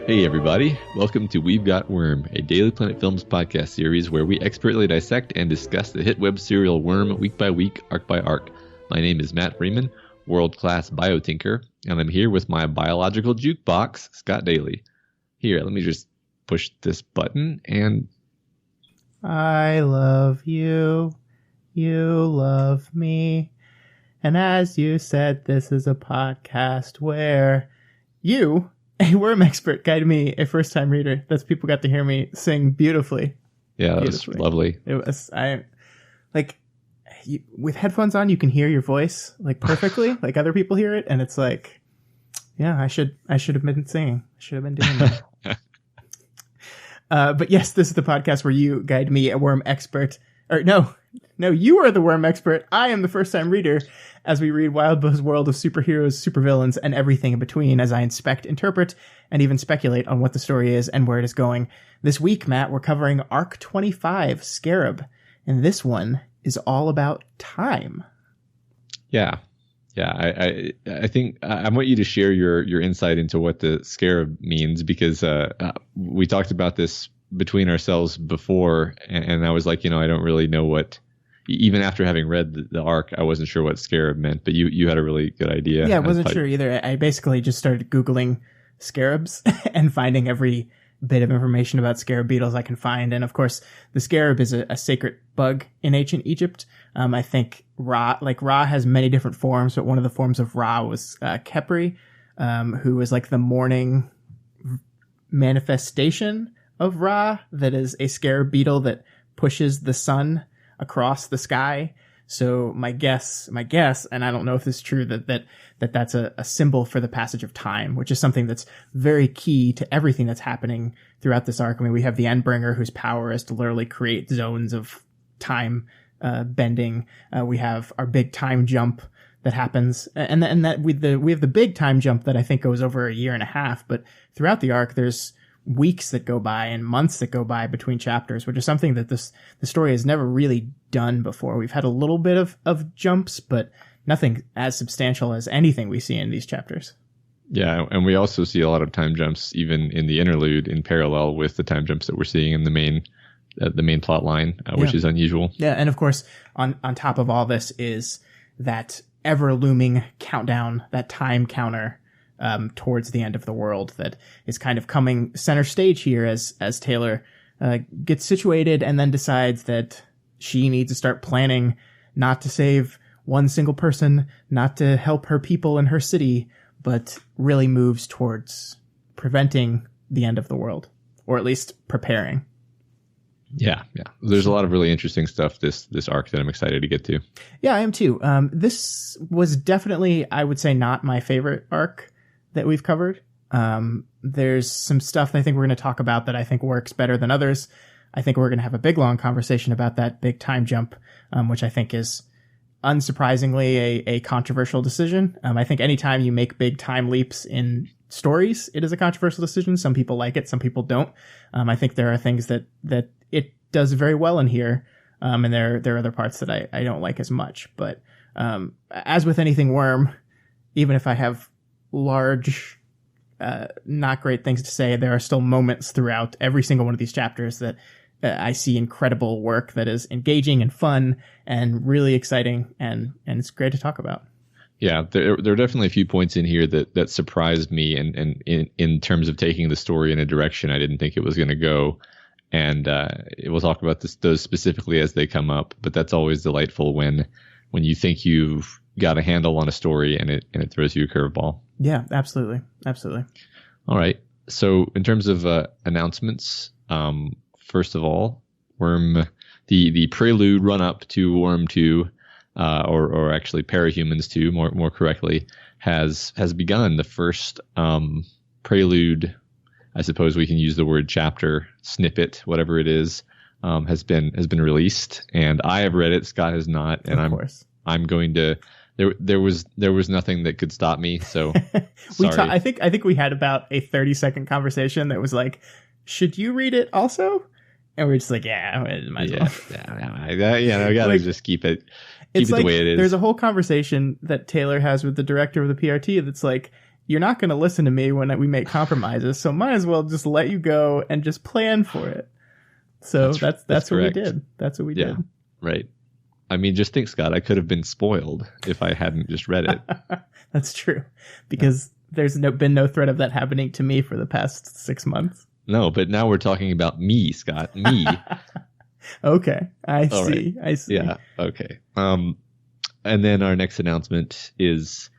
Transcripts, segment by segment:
Hey everybody, welcome to We've Got Worm, a Daily Planet Films podcast series where we expertly dissect and discuss the hit web serial Worm week by week, arc by arc. My name is Matt Freeman, world-class biotinker, and I'm here with my biological jukebox, Scott Daly. Here, let me just push this button and... I love you, you love me, and as you said, this is a podcast where you... a worm expert guided me, a first-time reader. That's people got to hear me sing beautifully. Yeah, that was lovely. It was, with headphones on, you can hear your voice, like, perfectly, like other people hear it, and it's like, yeah, I should have been singing. I should have been doing that. But yes, this is the podcast where you guide me, a worm expert. Or no, you are the worm expert. I am the first-time reader as we read Wildbow's world of superheroes, supervillains, and everything in between as I inspect, interpret, and even speculate on what the story is and where it is going. This week, Matt, we're covering Arc 25, Scarab, and this one is all about time. Yeah. I think I want you to share your insight into what the Scarab means, because we talked about this between ourselves before, and I was like, I don't really know what... Even after having read the arc, I wasn't sure what Scarab meant, but you had a really good idea. Yeah, I wasn't sure either. I basically just started Googling scarabs and finding every bit of information about scarab beetles I can find. And of course, the scarab is a sacred bug in ancient Egypt. I think Ra has many different forms, but one of the forms of Ra was Khepri, who was like the morning manifestation of Ra, that is a scarab beetle that pushes the sun across the sky. So my guess, and I don't know if this is true, that's a symbol for the passage of time, which is something that's very key to everything that's happening throughout this arc. I mean, we have the Endbringer, whose power is to literally create zones of time bending. We have our big time jump that happens, and that we have the big time jump that I think goes over a year and a half. But throughout the arc, there's weeks that go by and months that go by between chapters, which is something that the story has never really done before. We've had a little bit of jumps, but nothing as substantial as anything we see in these chapters. Yeah, and we also see a lot of time jumps even in the interlude in parallel with the time jumps that we're seeing in the main plot line, which is unusual. Yeah, and of course, on top of all this is that ever-looming countdown, that time counter towards the end of the world that is kind of coming center stage here as Taylor gets situated and then decides that she needs to start planning not to save one single person, not to help her people in her city, but really moves towards preventing the end of the world, or at least preparing. Yeah. There's a lot of really interesting stuff this arc that I'm excited to get to. Yeah, I am too. This was definitely, I would say, not my favorite arc that we've covered. There's some stuff that I think we're going to talk about that I think works better than others. I think we're going to have a big, long conversation about that big time jump, which I think is unsurprisingly a controversial decision. I think anytime you make big time leaps in stories, it is a controversial decision. Some people like it, some people don't. I think there are things that it does very well in here, and there are other parts that I don't like as much. But as with anything Worm, even if I have large, not great things to say, there are still moments throughout every single one of these chapters that I see incredible work that is engaging and fun and really exciting, and it's great to talk about. Yeah, there are definitely a few points in here that surprised me, and in terms of taking the story in a direction I didn't think it was going to go. And we'll talk about those specifically as they come up. But that's always delightful when you think you've got a handle on a story and it throws you a curveball. Yeah, absolutely. All right. So in terms of announcements, first of all, Worm, the prelude run up to Worm 2, or actually Parahumans 2, more correctly, has begun. The first prelude, I suppose we can use the word chapter, snippet, whatever it is, has been released, and I have read it. Scott has not, and I'm going to. There was nothing that could stop me. So sorry. I think we had about a 30-second conversation that was like, should you read it also? And we're just like, yeah, might as well. I gotta just keep it the way it is. There's a whole conversation that Taylor has with the director of the PRT that's like, you're not going to listen to me when we make compromises, so might as well just let you go and just plan for it. So that's what we did. That's what we did. Right. I mean, just think, Scott, I could have been spoiled if I hadn't just read it. That's true, because there's been no threat of that happening to me for the past 6 months. No, but now we're talking about me, Scott. Me. Okay, I All see. right. I see. Yeah. Okay. And then our next announcement is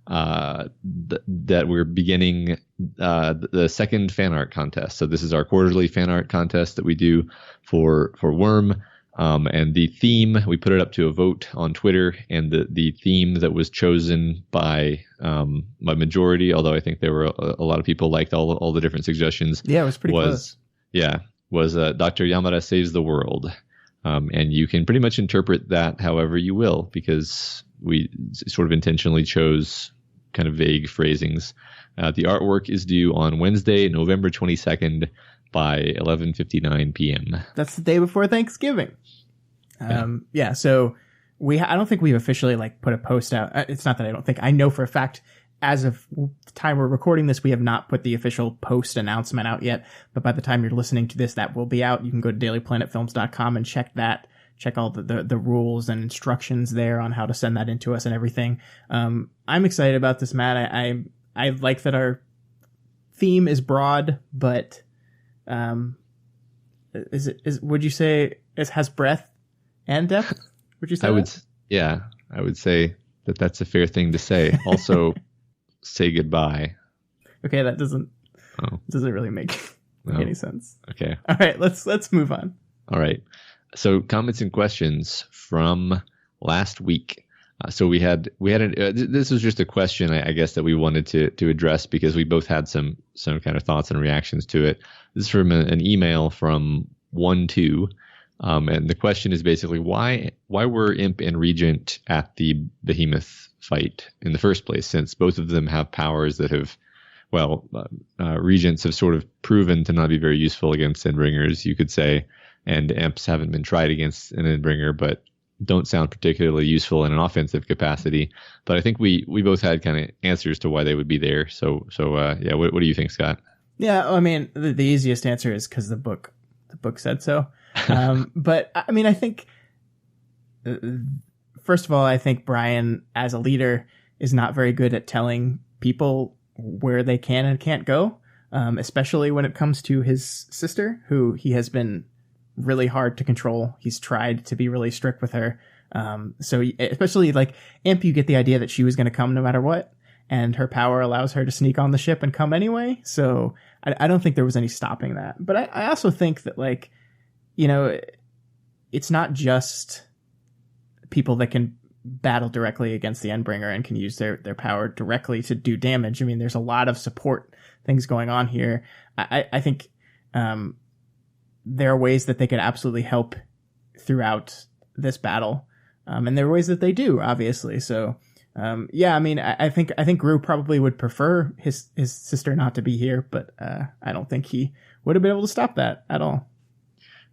that we're beginning the second fan art contest. So this is our quarterly fan art contest that we do for Worm. And the theme, we put it up to a vote on Twitter, and the theme that was chosen by majority, although I think there were a lot of people liked all the different suggestions. Yeah, it was pretty close. Yeah, was Dr. Yamada Saves the World. And you can pretty much interpret that however you will, because we sort of intentionally chose kind of vague phrasings. The artwork is due on Wednesday, November 22nd by 11:59 p.m. That's the day before Thanksgiving. So I don't think we've officially put a post out. It's not that I don't think. I know for a fact, as of the time we're recording this, we have not put the official post announcement out yet. But by the time you're listening to this, that will be out. You can go to dailyplanetfilms.com and check that. Check all the rules and instructions there on how to send that into us and everything. I'm excited about this, Matt. I like that our theme is broad, but would you say it has breadth and depth? Would you say I would say that's a fair thing to say. Also, say goodbye. Okay, that doesn't really make any sense. Okay. All right, let's move on. All right. So comments and questions from last week. So we had this was just a question, I guess, that we wanted to address because we both had some kind of thoughts and reactions to it. This is from an email from 1-2. And the question is basically why were Imp and Regent at the Behemoth fight in the first place, since both of them have powers that have, Regents have sort of proven to not be very useful against Endbringers, you could say, and Imps haven't been tried against an Endbringer, but don't sound particularly useful in an offensive capacity. But I think we both had kind of answers to why they would be there. So what do you think, Scott? Yeah, I mean, the easiest answer is because the book said so. But I mean, I think, first of all, I think Brian as a leader is not very good at telling people where they can and can't go, especially when it comes to his sister, who he has been really hard to control. He's tried to be really strict with her. So especially Imp, you get the idea that she was going to come no matter what, and her power allows her to sneak on the ship and come anyway. So I don't think there was any stopping that. But I also think that it's not just people that can battle directly against the Endbringer and can use their power directly to do damage. I mean, there's a lot of support things going on here. I think there are ways that they could absolutely help throughout this battle. And there are ways that they do, obviously. So, I mean, I think Gru probably would prefer his sister not to be here, but I don't think he would have been able to stop that at all.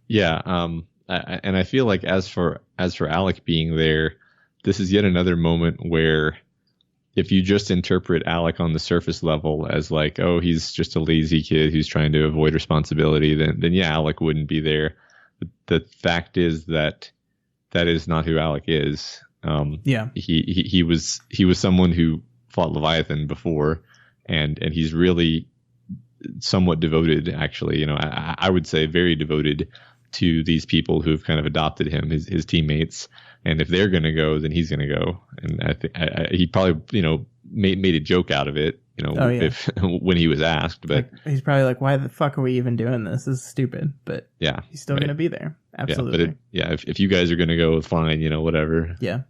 Yeah. And I feel like as for Alec being there, this is yet another moment where if you just interpret Alec on the surface level as he's just a lazy kid who's trying to avoid responsibility, then yeah, Alec wouldn't be there. But the fact is that is not who Alec is. He was someone who fought Leviathan before, and he's really somewhat devoted, actually. I would say very devoted to these people who've kind of adopted him, his teammates. And if they're going to go, then he's going to go. And I think he probably, made a joke out of it, if when he was asked. But he's probably why the fuck are we even doing this? This is stupid. But yeah, he's still going to be there. Absolutely. Yeah, but if you guys are going to go, fine, whatever. Yeah.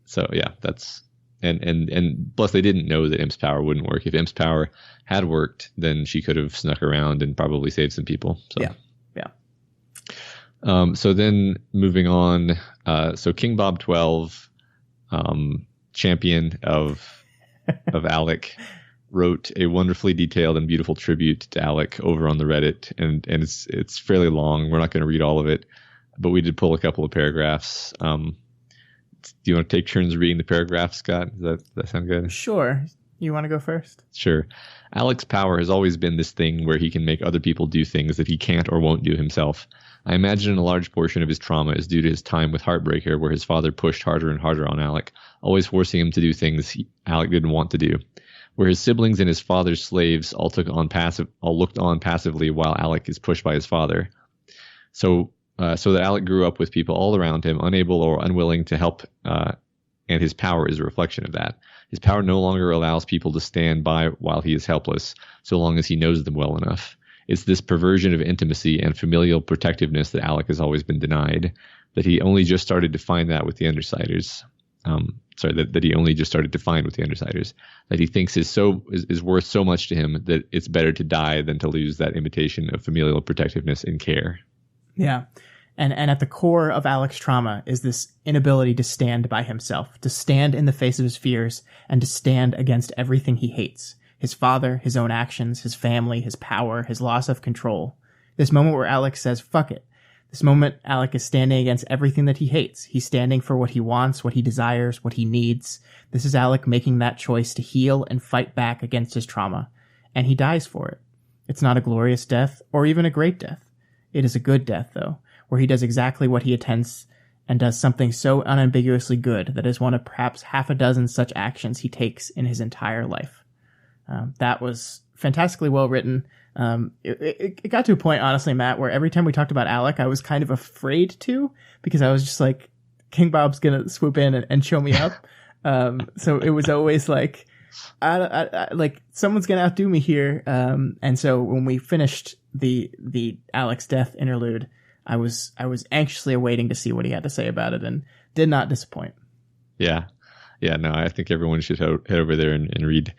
So yeah, that's and plus they didn't know that Imp's power wouldn't work. If Imp's power had worked, then she could have snuck around and probably saved some people. So yeah. So then moving on, so King Bob 12, champion of Alec, wrote a wonderfully detailed and beautiful tribute to Alec over on the Reddit, and it's fairly long. We're not going to read all of it, but we did pull a couple of paragraphs. Do you want to take turns reading the paragraph, Scott? Does that sound good? Sure. You want to go first? Sure. Alec's power has always been this thing where he can make other people do things that he can't or won't do himself. I imagine a large portion of his trauma is due to his time with Heartbreaker, where his father pushed harder and harder on Alec, always forcing him to do things Alec didn't want to do. Where his siblings and his father's slaves all looked on passively while Alec is pushed by his father. So that Alec grew up with people all around him, unable or unwilling to help, and his power is a reflection of that. His power no longer allows people to stand by while he is helpless, so long as he knows them well enough. It's this perversion of intimacy and familial protectiveness that Alec has always been denied, that he only just started to find that with the Undersiders. That he only just started to find with the Undersiders. That he thinks is worth so much to him that it's better to die than to lose that imitation of familial protectiveness and care. Yeah. And at the core of Alec's trauma is this inability to stand by himself, to stand in the face of his fears, and to stand against everything he hates. His father, his own actions, his family, his power, his loss of control. This moment where Alec says, fuck it. This moment, Alec is standing against everything that he hates. He's standing for what he wants, what he desires, what he needs. This is Alec making that choice to heal and fight back against his trauma. And he dies for it. It's not a glorious death, or even a great death. It is a good death, though, where he does exactly what he intends and does something so unambiguously good that is one of perhaps half a dozen such actions he takes in his entire life. That was fantastically well written. It got to a point, honestly, Matt, where every time we talked about Alec, I was kind of afraid to, because I was just like, King Bob's going to swoop in and show me up. So it was always like, like someone's going to outdo me here. And so when we finished the Alec's death interlude, I was anxiously awaiting to see what he had to say about it, and did not disappoint. Yeah. No, I think everyone should head over there and read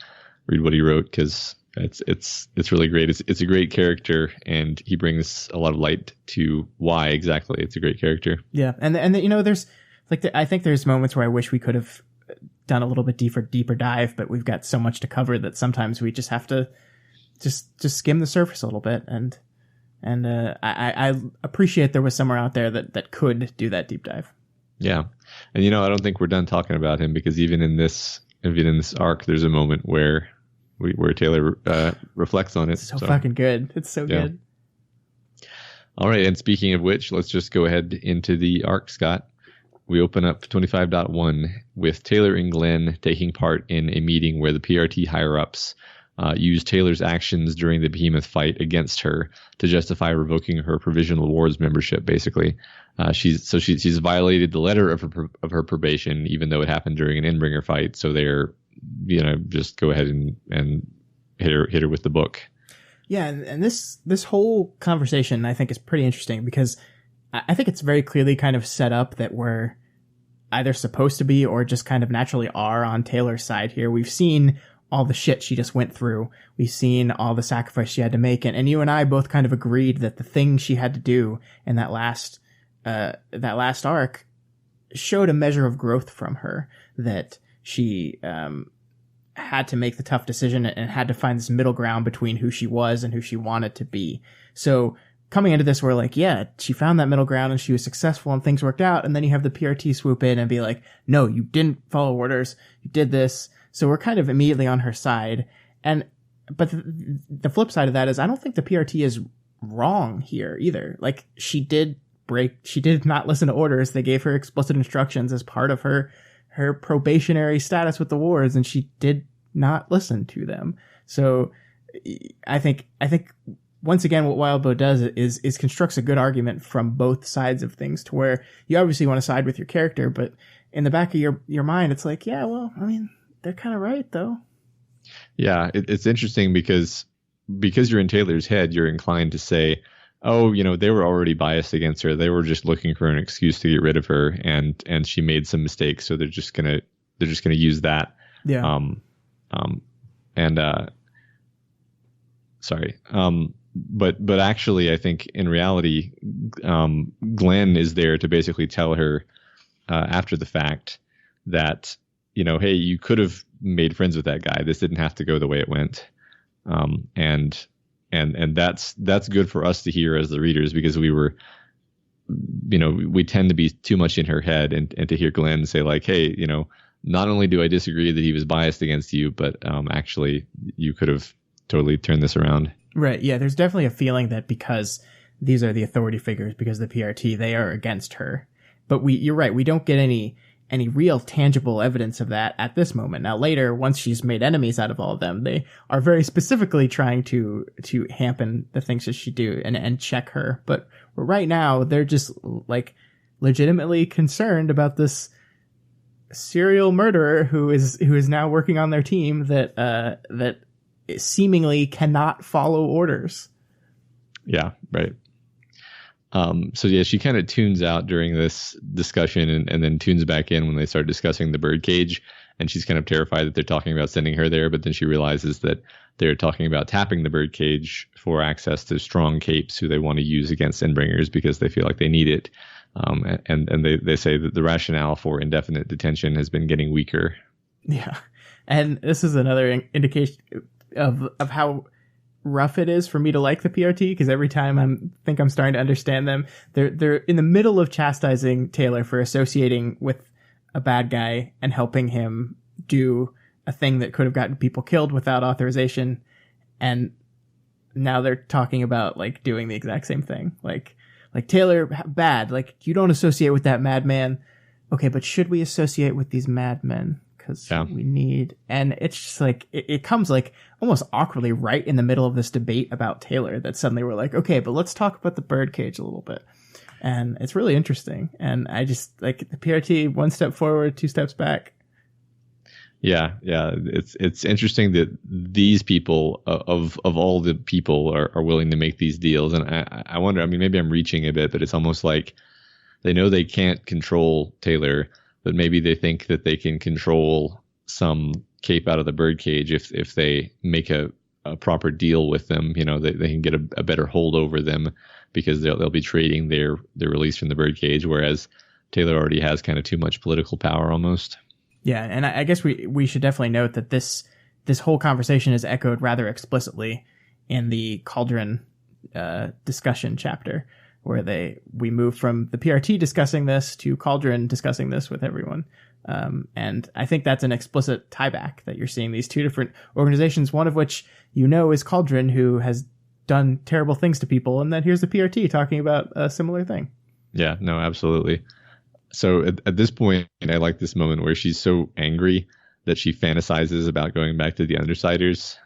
what he wrote, because it's really great. It's a great character, and he brings a lot of light to why exactly it's a great character. Yeah, and there's I think there's moments where I wish we could have done a little bit deeper dive, but we've got so much to cover that sometimes we just have to just skim the surface a little bit, and I appreciate there was somewhere out there that could do that deep dive. Yeah, and I don't think we're done talking about him, because even in this arc, there's a moment where Taylor reflects on it. It's so fucking good. It's so good. All right, and speaking of which, let's just go ahead into the arc, Scott. We open up 25.1 with Taylor and Glenn taking part in a meeting where the PRT higher-ups used Taylor's actions during the Behemoth fight against her to justify revoking her provisional wards membership, basically. She's violated the letter of her probation, even though it happened during an Endbringer fight, so they're just go ahead and hit her with the book. Yeah, and this whole conversation, I think, is pretty interesting, because I think it's very clearly kind of set up that we're either supposed to be or just kind of naturally are on Taylor's side here. We've seen all the shit she just went through. We've seen all the sacrifice she had to make, and you and I both kind of agreed that the thing she had to do in that last arc showed a measure of growth from her, that she had to make the tough decision and had to find this middle ground between who she was and who she wanted to be. So coming into this, we're like, yeah, she found that middle ground and she was successful and things worked out. And then you have the PRT swoop in and be like, no, you didn't follow orders. You did this. So we're kind of immediately on her side. But the flip side of that is I don't think the PRT is wrong here either. Like, she did not listen to orders. They gave her explicit instructions as part of her probationary status with the wards, and she did not listen to them. So I think once again, what Wildbow does is constructs a good argument from both sides of things, to where you obviously want to side with your character, but in the back of your mind, it's like, yeah, well, I mean, they're kind of right though. Yeah. It's interesting because you're in Taylor's head, you're inclined to say, oh, they were already biased against her. They were just looking for an excuse to get rid of her, and she made some mistakes, so they're just gonna use that. Yeah. But actually, I think in reality, Glenn is there to basically tell her after the fact that, hey, you could have made friends with that guy. This didn't have to go the way it went. And that's good for us to hear as the readers, because we were we tend to be too much in her head, and to hear Glenn say like, hey, not only do I disagree that he was biased against you, but actually you could have totally turned this around. Right. Yeah. There's definitely a feeling that because these are the authority figures, because the PRT, they are against her. But you're right. We don't get any real tangible evidence of that at this moment. Now later, once she's made enemies out of all of them, they are very specifically trying to hampen the things that she do and check her. But right now, they're just like legitimately concerned about this serial murderer who is now working on their team that seemingly cannot follow orders. Yeah, right. So yeah, she kind of tunes out during this discussion and then tunes back in when they start discussing the birdcage. And she's kind of terrified that they're talking about sending her there. But then she realizes that they're talking about tapping the birdcage for access to strong capes who they want to use against Endbringers because they feel like they need it. And they say that the rationale for indefinite detention has been getting weaker. Yeah. And this is another indication of how rough it is for me to like the PRT, because every time I'm starting to understand them, they're in the middle of chastising Taylor for associating with a bad guy and helping him do a thing that could have gotten people killed without authorization, and now they're talking about like doing the exact same thing. Like Taylor, bad. Like, you don't associate with that madman. Okay, but should we associate with these madmen? Because we need, and it's just like it comes like almost awkwardly right in the middle of this debate about Taylor that suddenly we're like, okay, but let's talk about the birdcage a little bit, and it's really interesting. And I just like the PRT, one step forward, two steps back. Yeah, it's interesting that these people of all the people are willing to make these deals, and I wonder. I mean, maybe I'm reaching a bit, but it's almost like they know they can't control Taylor, but maybe they think that they can control some cape out of the birdcage if they make a proper deal with them. They can get a better hold over them because they'll be trading their release from the birdcage, whereas Taylor already has kind of too much political power almost. Yeah, and I guess we should definitely note that this whole conversation is echoed rather explicitly in the Cauldron discussion chapter, where we move from the PRT discussing this to Cauldron discussing this with everyone. And I think that's an explicit tieback that you're seeing these two different organizations, one of which is Cauldron, who has done terrible things to people, and then here's the PRT talking about a similar thing. Yeah, no, absolutely. So at this point, I like this moment where she's so angry that she fantasizes about going back to the Undersiders.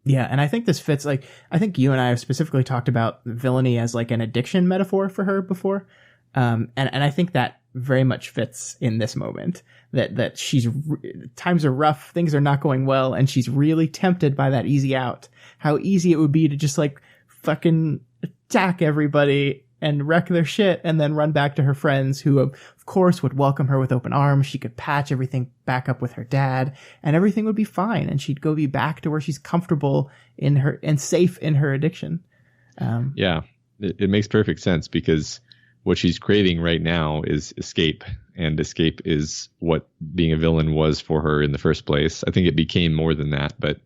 Yeah, and I think this fits, like, I think you and I have specifically talked about villainy as like an addiction metaphor for her before. And I think that very much fits in this moment, that she's, times are rough, things are not going well, and she's really tempted by that easy out. How easy it would be to just like fucking attack everybody and wreck their shit and then run back to her friends, who of course would welcome her with open arms. She could patch everything back up with her dad and everything would be fine. And she'd be back to where she's comfortable in her and safe in her addiction. Yeah, it makes perfect sense, because what she's craving right now is escape, and escape is what being a villain was for her in the first place. I think it became more than that, but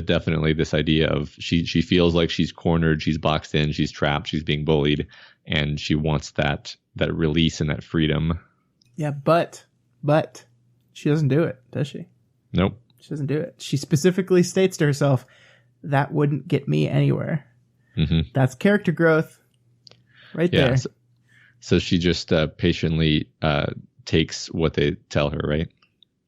definitely this idea of she feels like she's cornered, she's boxed in, she's trapped, she's being bullied, and she wants that release and that freedom. Yeah, but she doesn't do it, does she? Nope. She doesn't do it. She specifically states to herself, that wouldn't get me anywhere. Mm-hmm. That's character growth right there. So she just patiently takes what they tell her, right?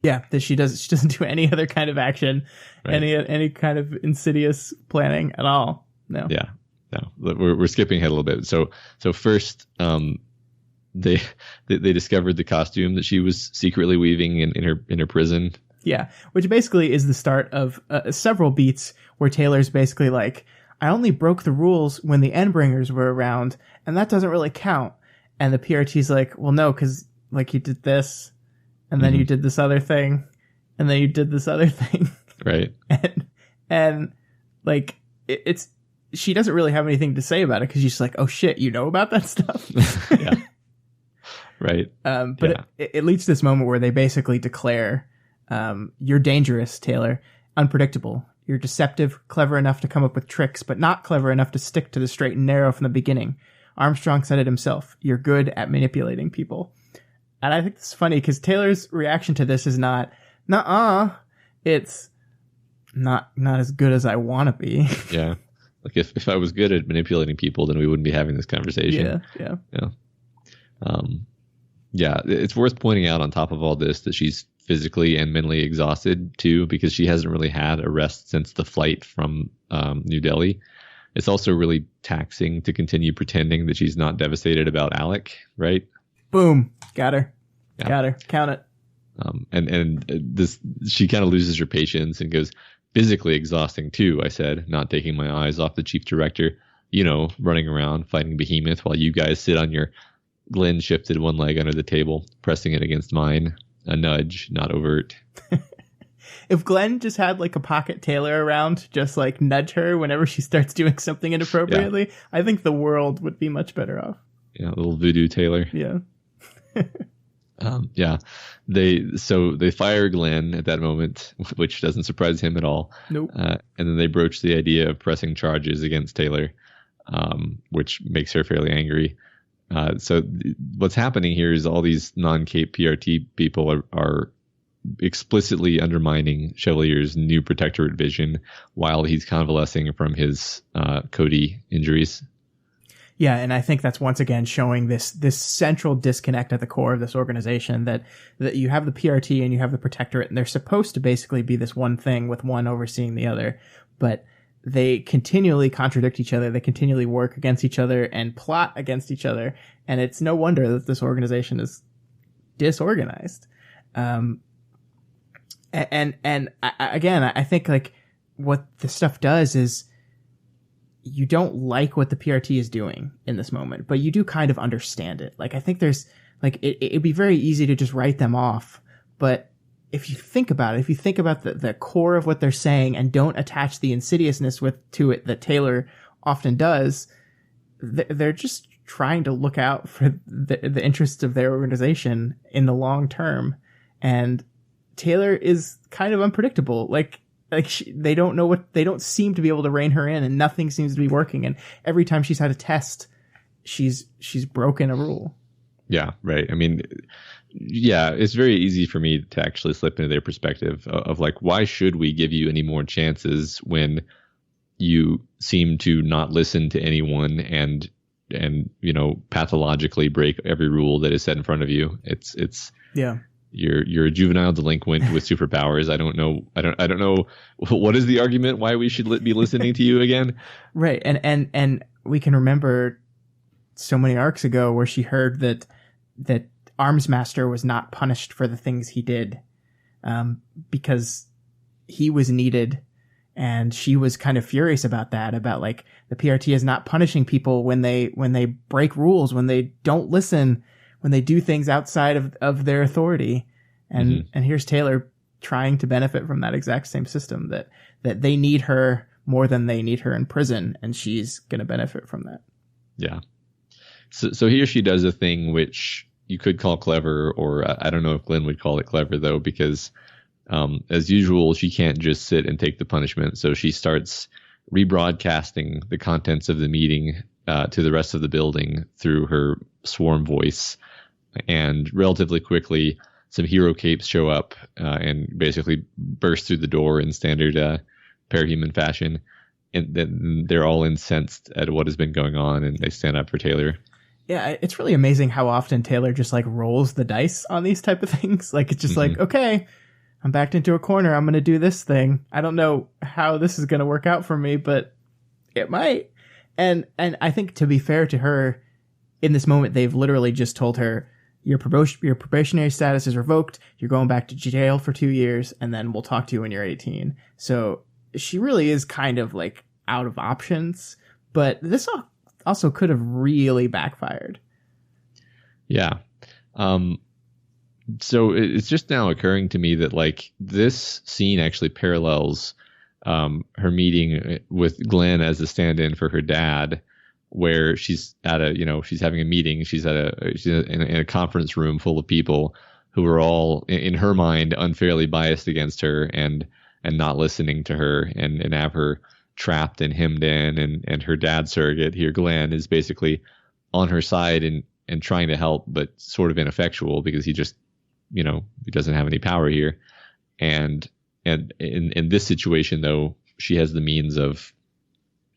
Yeah, that she doesn't do any other kind of action, right. any kind of insidious planning at all. No. Yeah, no. We're skipping ahead a little bit. So first, they discovered the costume that she was secretly weaving in her prison. Yeah, which basically is the start of several beats where Taylor's basically like, I only broke the rules when the Endbringers were around, and that doesn't really count. And the PRT's like, well, no, because like you did this. And then you did this other thing, and then you did this other thing. Right. And like, it's, she doesn't really have anything to say about it, because she's like, oh shit, you know about that stuff? Yeah. Right. But it leads to this moment where they basically declare, you're dangerous, Taylor, unpredictable. You're deceptive, clever enough to come up with tricks, but not clever enough to stick to the straight and narrow from the beginning. Armstrong said it himself. You're good at manipulating people. And I think it's funny because Taylor's reaction to this is not, nuh-uh. It's not as good as I want to be. Yeah. Like if I was good at manipulating people, then we wouldn't be having this conversation. Yeah. Yeah. It's worth pointing out on top of all this that she's physically and mentally exhausted too, because she hasn't really had a rest since the flight from New Delhi. It's also really taxing to continue pretending that she's not devastated about Alec, right? Boom. Got her. Yeah. Got her. Count it. And this, she kind of loses her patience and goes, physically exhausting too, I said, not taking my eyes off the chief director, running around fighting Behemoth while you guys sit on your. Glenn shifted one leg under the table, pressing it against mine. A nudge, not overt. If Glenn just had like a pocket Taylor around, just like nudge her whenever she starts doing something inappropriately, yeah. I think the world would be much better off. Yeah, a little voodoo Taylor. Yeah. Yeah. They fire Glenn at that moment, which doesn't surprise him at all. Nope. And then they broach the idea of pressing charges against Taylor, which makes her fairly angry. So what's happening here is all these non-Cape PRT people are explicitly undermining Chevalier's new Protectorate vision while he's convalescing from his Cody injuries. Yeah, and I think that's once again showing this central disconnect at the core of this organization, that you have the PRT and you have the Protectorate, and they're supposed to basically be this one thing with one overseeing the other, but they continually contradict each other. They continually work against each other and plot against each other. And it's no wonder that this organization is disorganized. And I think like what this stuff does is you don't like what the PRT is doing in this moment, but you do kind of understand it. Like, I think there's like, it'd be very easy to just write them off, but if you think about it, if you think about the core of what they're saying and don't attach the insidiousness to it that Taylor often does, they're just trying to look out for the interests of their organization in the long term. And Taylor is kind of unpredictable. They don't seem to be able to rein her in, and nothing seems to be working. And every time she's had a test, she's broken a rule. Yeah, right. I mean, yeah, it's very easy for me to actually slip into their perspective of like, why should we give you any more chances when you seem to not listen to anyone and pathologically break every rule that is set in front of you? It's yeah. You're a juvenile delinquent with superpowers. I don't know what is the argument why we should be listening to you again. Right, and we can remember so many arcs ago where she heard that Armsmaster was not punished for the things he did, because he was needed, and she was kind of furious about that. About like the PRT is not punishing people when they break rules, when they don't listen, when they do things outside of their authority. And and here's Taylor trying to benefit from that exact same system, that they need her more than they need her in prison, and she's going to benefit from that. Yeah. So here she does a thing which you could call clever, or I don't know if Glenn would call it clever though, because as usual, she can't just sit and take the punishment. So she starts rebroadcasting the contents of the meeting to the rest of the building through her swarm voice. And relatively quickly, some hero capes show up and basically burst through the door in standard parahuman fashion. And then they're all incensed at what has been going on, and they stand up for Taylor. Yeah, it's really amazing how often Taylor just like rolls the dice on these type of things. Like, it's just like, okay, I'm backed into a corner. I'm going to do this thing. I don't know how this is going to work out for me, but it might. And I think, to be fair to her, in this moment, they've literally just told her, your probationary status is revoked. You're going back to jail for 2 years, and then we'll talk to you when you're 18. So she really is kind of like out of options, but this also could have really backfired. Yeah. So it's just now occurring to me that like this scene actually parallels her meeting with Glenn as a stand-in for her dad, where she's at she's having a meeting. She's in a conference room full of people who are all, in her mind, unfairly biased against her and not listening to her and have her trapped and hemmed in. And her dad surrogate here, Glenn, is basically on her side and trying to help, but sort of ineffectual because he just, he doesn't have any power here. And in this situation, though, she has the means of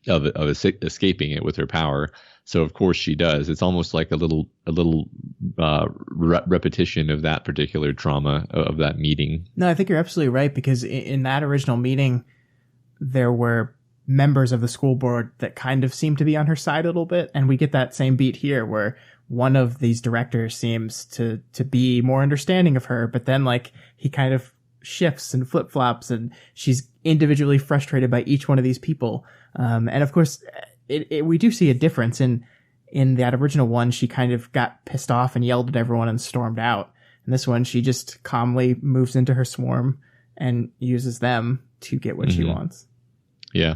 escaping it with her power. So of course she does. It's almost like a little repetition of that particular trauma of that meeting. No, I think you're absolutely right, because in that original meeting, there were members of the school board that kind of seemed to be on her side a little bit. And we get that same beat here where one of these directors seems to be more understanding of her, but then like he kind of shifts and flip-flops, and she's individually frustrated by each one of these people. And of course, we do see a difference in that original one. She kind of got pissed off and yelled at everyone and stormed out. And this one, she just calmly moves into her swarm and uses them to get what she wants. Yeah.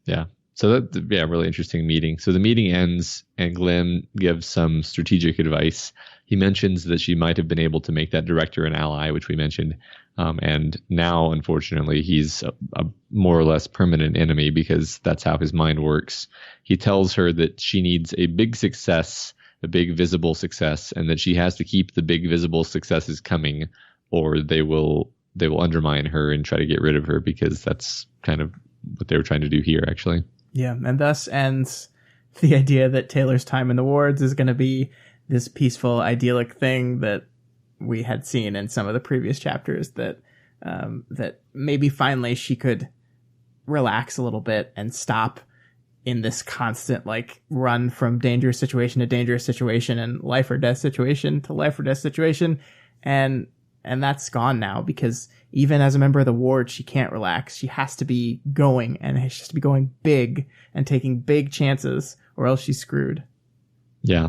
Yeah. So really interesting meeting. So the meeting ends and Glenn gives some strategic advice. He mentions that she might have been able to make that director an ally, which we mentioned. And now, unfortunately, he's a more or less permanent enemy because that's how his mind works. He tells her that she needs a big success, a big visible success, and that she has to keep the big visible successes coming, or they will undermine her and try to get rid of her, because that's kind of what they were trying to do here, actually. Yeah, and thus ends the idea that Taylor's time in the wards is going to be this peaceful, idyllic thing that we had seen in some of the previous chapters, that maybe finally she could relax a little bit and stop in this constant like run from dangerous situation to dangerous situation and life or death situation to life or death situation. And that's gone now, because even as a member of the ward, she can't relax. She has to be going, and she has to be going big and taking big chances, or else she's screwed. Yeah.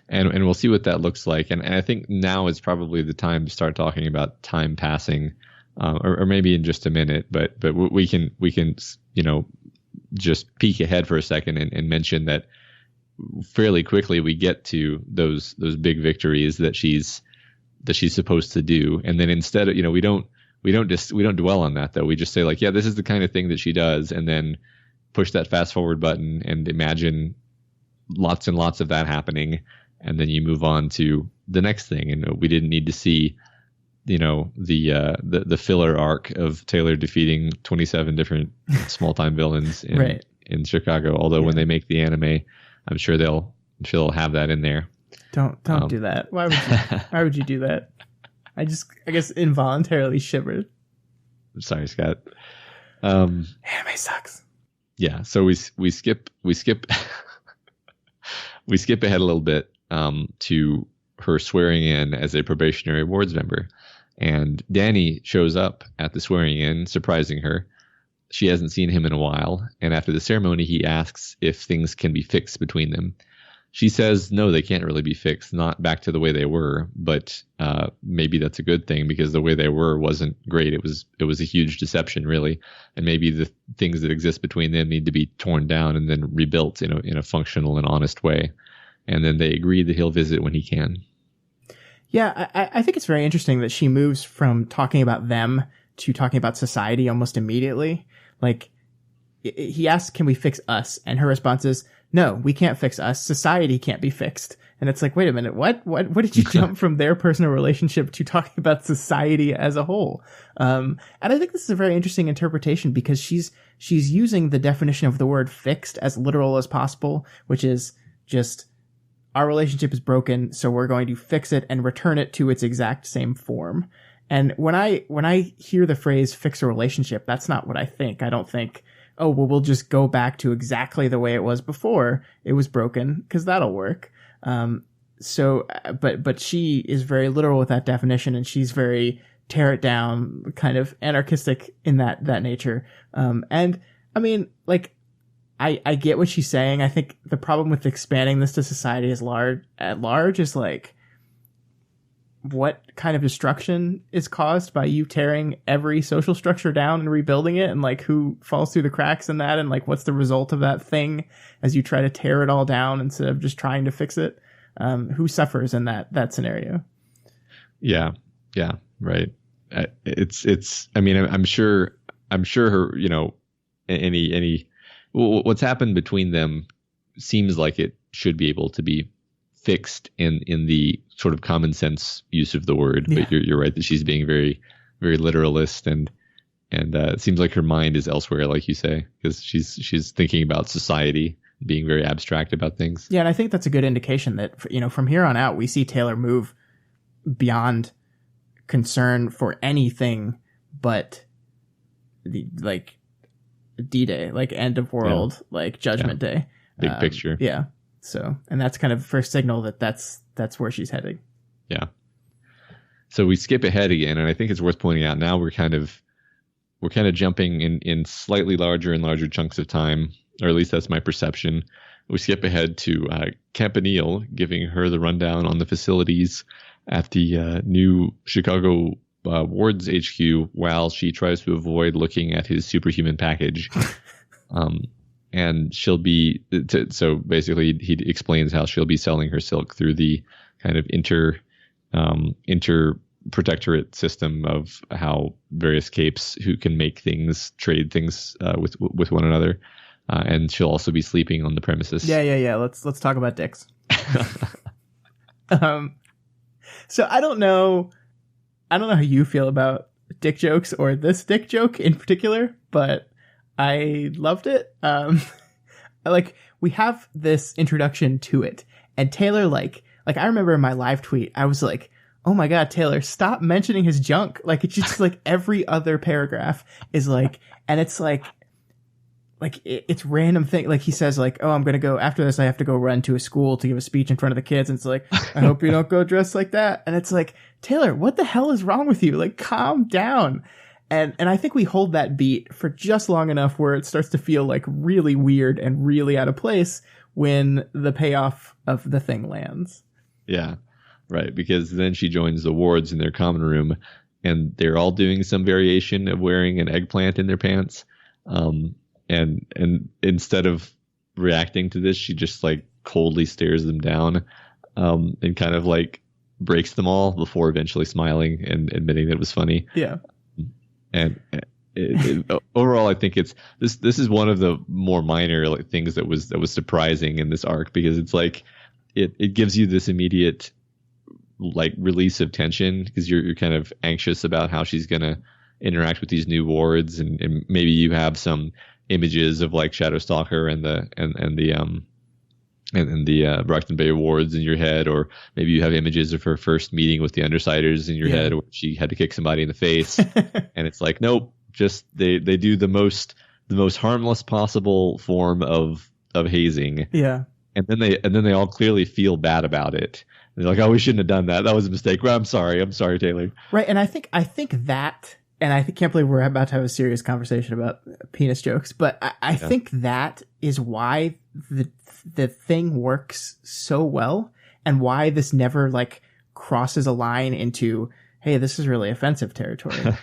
And we'll see what that looks like. And I think now is probably the time to start talking about time passing, or maybe in just a minute, but we can, just peek ahead for a second and mention that fairly quickly we get to those big victories that she's supposed to do. And then instead of, we don't dwell on that, though. We just say like, yeah, this is the kind of thing that she does. And then push that fast forward button and imagine lots and lots of that happening. And then you move on to the next thing. And we didn't need to see, the filler arc of Taylor defeating 27 different small time villains in Chicago. Although when they make the anime, I'm sure they'll have that in there. Don't do that. Why would you do that? I guess involuntarily shivered. I'm sorry, Scott. Anime sucks. Yeah, so we skip we skip ahead a little bit to her swearing in as a probationary wards member, and Danny shows up at the swearing in, surprising her. She hasn't seen him in a while, and after the ceremony, he asks if things can be fixed between them. She says, no, they can't really be fixed, not back to the way they were, but maybe that's a good thing, because the way they were wasn't great. It was a huge deception, really, and maybe the things that exist between them need to be torn down and then rebuilt in a functional and honest way. And then they agree that he'll visit when he can. Yeah, I think it's very interesting that she moves from talking about them to talking about society almost immediately. Like, he asks, can we fix us? And her response is, no, we can't fix us. Society can't be fixed. And it's like, wait a minute, what did you jump from their personal relationship to talking about society as a whole? And I think this is a very interesting interpretation, because she's using the definition of the word fixed as literal as possible, which is just, our relationship is broken, so we're going to fix it and return it to its exact same form. And when I hear the phrase fix a relationship, that's not what I think. I don't think, oh, well, we'll just go back to exactly the way it was before it was broken, because that'll work. But she is very literal with that definition, and she's very tear it down, kind of anarchistic in that nature. And I mean, like, I get what she's saying. I think the problem with expanding this to society at large is like, what kind of destruction is caused by you tearing every social structure down and rebuilding it, and like who falls through the cracks in that, and like what's the result of that thing as you try to tear it all down instead of just trying to fix it? Who suffers in that scenario? Yeah, right. It's. I mean, I'm sure her. Any what's happened between them seems like it should be able to be fixed in the sort of common sense use of the word. Yeah. But you're right that she's being very, very literalist, and it seems like her mind is elsewhere, like you say, because she's thinking about society, being very abstract about things. Yeah, and I think that's a good indication that, you know, from here on out, we see Taylor move beyond concern for anything but the D-Day, like end of world, like Judgment Day. Big picture. Yeah. So, and that's kind of the first signal that that's where she's heading. Yeah. So we skip ahead again, and I think it's worth pointing out now we're kind of jumping in slightly larger and larger chunks of time, or at least that's my perception. We skip ahead to Campanile giving her the rundown on the facilities at the new Chicago Ward's HQ while she tries to avoid looking at his superhuman package. And she'll be, so basically he explains how she'll be selling her silk through the kind of inter-protectorate system of how various capes who can make things, trade things with one another. And she'll also be sleeping on the premises. Yeah. Let's talk about dicks. So I don't know how you feel about dick jokes or this dick joke in particular, but I loved it. We have this introduction to it, and Taylor, like I remember in my live tweet, I was like, oh my God, Taylor, stop mentioning his junk. Like, it's just like every other paragraph is like, and it's like it's random thing. Like he says like, oh, I'm going to go after this. I have to go run to a school to give a speech in front of the kids. And it's like, I hope you don't go dressed like that. And it's like, Taylor, what the hell is wrong with you? Like, calm down. And I think we hold that beat for just long enough where it starts to feel like really weird and really out of place when the payoff of the thing lands. Yeah. Right. Because then she joins the wards in their common room, and they're all doing some variation of wearing an eggplant in their pants. And instead of reacting to this, she just like coldly stares them down, and kind of like breaks them all before eventually smiling and admitting that it was funny. Yeah. And overall, I think it's this is one of the more minor things that was surprising in this arc, because it's like it gives you this immediate like release of tension, because you're kind of anxious about how she's gonna interact with these new wards, and maybe you have some images of like Shadowstalker and the Brockton Bay wards in your head, or maybe you have images of her first meeting with the Undersiders in your head, where she had to kick somebody in the face, and it's like, nope, just they do the most harmless possible form of hazing. Yeah. And then they all clearly feel bad about it. They're like, oh, we shouldn't have done that. That was a mistake. Well, I'm sorry, Taylor. Right, and I think that, and I can't believe we're about to have a serious conversation about penis jokes, but I think that is why the thing works so well, and why this never like crosses a line into, hey, this is really offensive territory.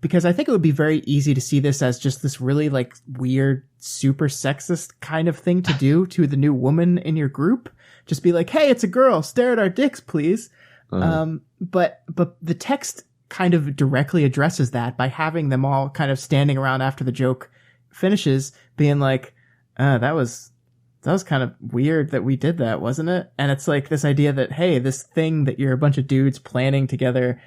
Because I think it would be very easy to see this as just this really like weird, super sexist kind of thing to do to the new woman in your group. Just be like, hey, it's a girl, stare at our dicks, please. But the text kind of directly addresses that by having them all kind of standing around after the joke finishes, being like, that was kind of weird that we did that, wasn't it? And it's like this idea that, hey, this thing that you're a bunch of dudes planning together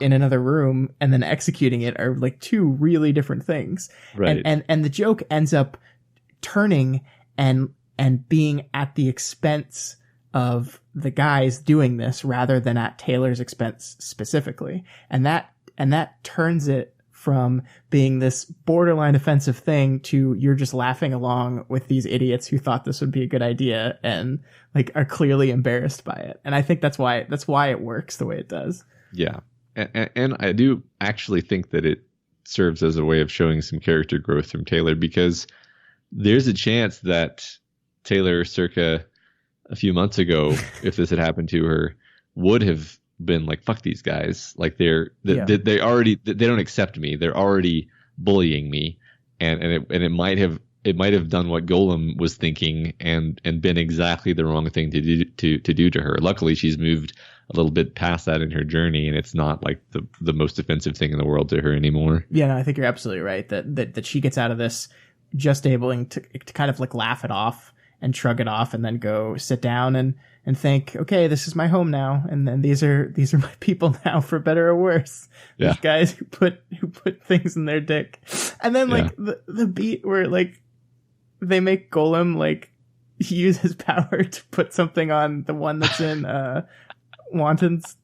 in another room and then executing it are like two really different things. Right. And the joke ends up turning and being at the expense of the guys doing this rather than at Taylor's expense specifically. And that turns it from being this borderline offensive thing to you're just laughing along with these idiots who thought this would be a good idea and like are clearly embarrassed by it. And I think that's why it works the way it does. Yeah. And I do actually think that it serves as a way of showing some character growth from Taylor, because there's a chance that Taylor circa a few months ago, if this had happened to her, would have been like, fuck these guys. Like they don't accept me. They're already bullying me. And it might have done what Golem was thinking and been exactly the wrong thing to do to her. Luckily, she's moved a little bit past that in her journey, and it's not like the most offensive thing in the world to her anymore. Yeah, no, I think you're absolutely right that she gets out of this just able to kind of like laugh it off and shrug it off and then go sit down and think, okay, this is my home now. And then these are my people now, for better or worse. Yeah. These guys who put things in their dick. And then like the beat where like they make Golem like use his power to put something on the one that's in Wanton's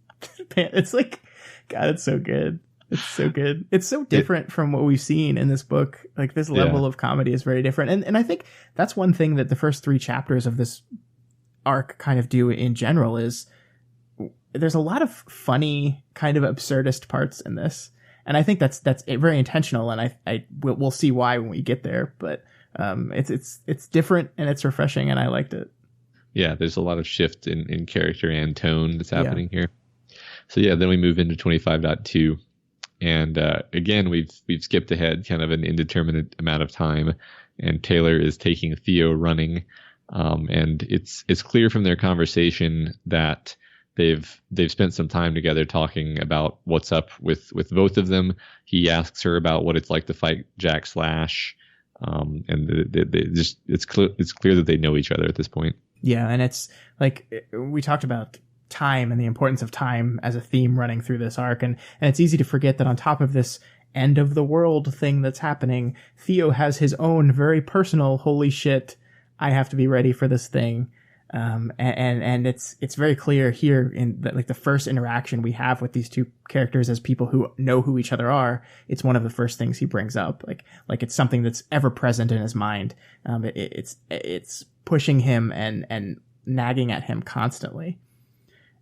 pants. It's like, God, it's so good. It's so good. It's so different from what we've seen in this book. Like this level of comedy is very different. And I think that's one thing that the first 3 chapters of this arc kind of do in general is there's a lot of funny kind of absurdist parts in this. And I think that's very intentional. And we'll see why when we get there, but it's different and it's refreshing and I liked it. Yeah. There's a lot of shift in character and tone that's happening here. So then we move into 25.2. And again, we've skipped ahead kind of an indeterminate amount of time, and Taylor is taking Theo running. And it's clear from their conversation that they've spent some time together talking about what's up with both of them. He asks her about what it's like to fight Jack Slash, and it's clear that they know each other at this point. Yeah, and it's like we talked about time and the importance of time as a theme running through this arc, and it's easy to forget that on top of this end of the world thing that's happening, Theo has his own very personal holy shit, I have to be ready for this thing. And it's very clear here in the first interaction we have with these two characters as people who know who each other are. It's one of the first things he brings up. Like it's something that's ever present in his mind. It's pushing him and nagging at him constantly.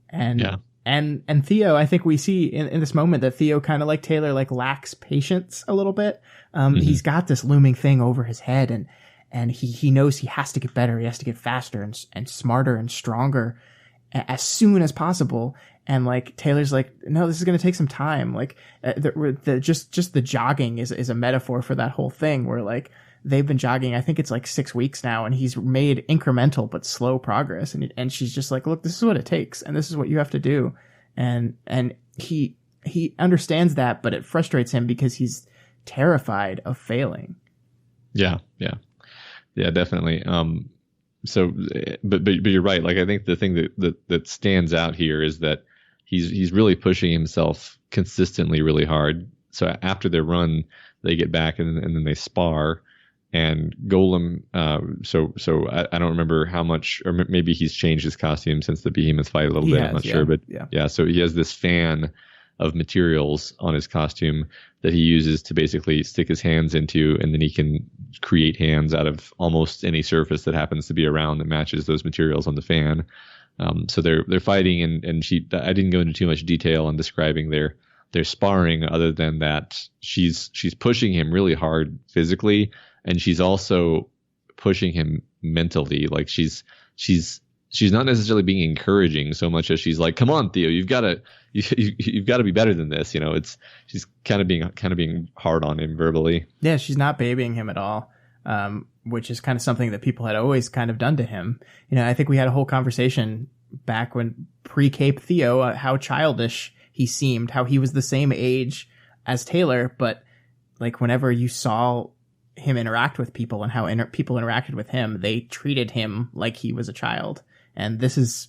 And Theo, I think we see in this moment that Theo kind of like Taylor, like lacks patience a little bit. He's got this looming thing over his head, and he knows he has to get better. He has to get faster and smarter and stronger as soon as possible. And like Taylor's like, no, this is going to take some time. Like just the jogging is a metaphor for that whole thing where like they've been jogging. I think it's like 6 weeks now, and he's made incremental but slow progress. And she's just like, look, this is what it takes, and this is what you have to do. And he understands that, but it frustrates him because he's terrified of failing. Yeah, definitely. So, but you're right. Like, I think the thing that stands out here is that he's really pushing himself consistently really hard. So after their run, they get back and then they spar. And Golem, so I don't remember how much, or maybe he's changed his costume since the Behemoth fight a little bit. I'm not sure, but so he has this fan of materials on his costume that he uses to basically stick his hands into, and then he can create hands out of almost any surface that happens to be around that matches those materials on the fan. So they're fighting, and I didn't go into too much detail on describing their sparring, other than that she's pushing him really hard physically, and she's also pushing him mentally. Like she's not necessarily being encouraging so much as she's like, come on, Theo, you've got to be better than this. You know, she's kind of being hard on him verbally. Yeah, she's not babying him at all, which is kind of something that people had always kind of done to him. You know, I think we had a whole conversation back when pre-Cape Theo, how childish he seemed, how he was the same age as Taylor, but like whenever you saw him interact with people and how people interacted with him, they treated him like he was a child. And this is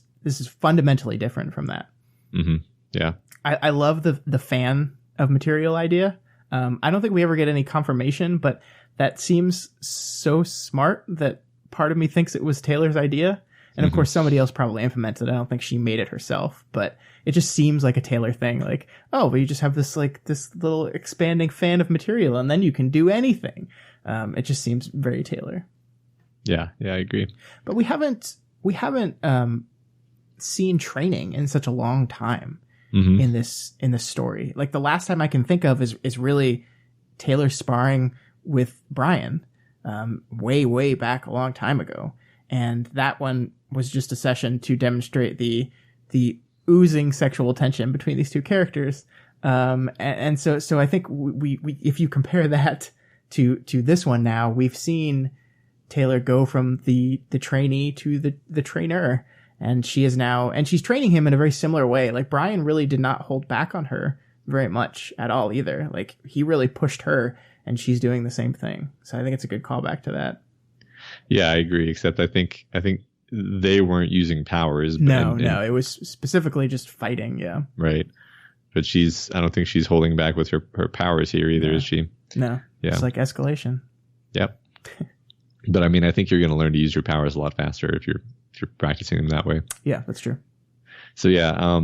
fundamentally different from that. Mm-hmm. Yeah. I love the fan of material idea. I don't think we ever get any confirmation, but that seems so smart that part of me thinks it was Taylor's idea. And of course, somebody else probably implemented it. I don't think she made it herself, but it just seems like a Taylor thing. Like, oh, well, you just have this little expanding fan of material, and then you can do anything. It just seems very Taylor. Yeah, I agree. But we haven't seen training in such a long time in this story. Like the last time I can think of is really Taylor sparring with Brian, way back a long time ago. And that one was just a session to demonstrate the oozing sexual tension between these two characters. And so I think we if you compare that to this one now, we've seen Taylor go from the trainee to the trainer, and she's training him in a very similar way. Like Brian really did not hold back on her very much at all either. Like he really pushed her, and she's doing the same thing. So I think it's a good callback to that. Yeah, I agree. Except I think they weren't using powers. No, it was specifically just fighting. Yeah. Right. But I don't think she's holding back with her powers here either, is she? No. Yeah. It's like escalation. Yep. But I mean, I think you're going to learn to use your powers a lot faster if you're practicing them that way. Yeah, that's true. So yeah,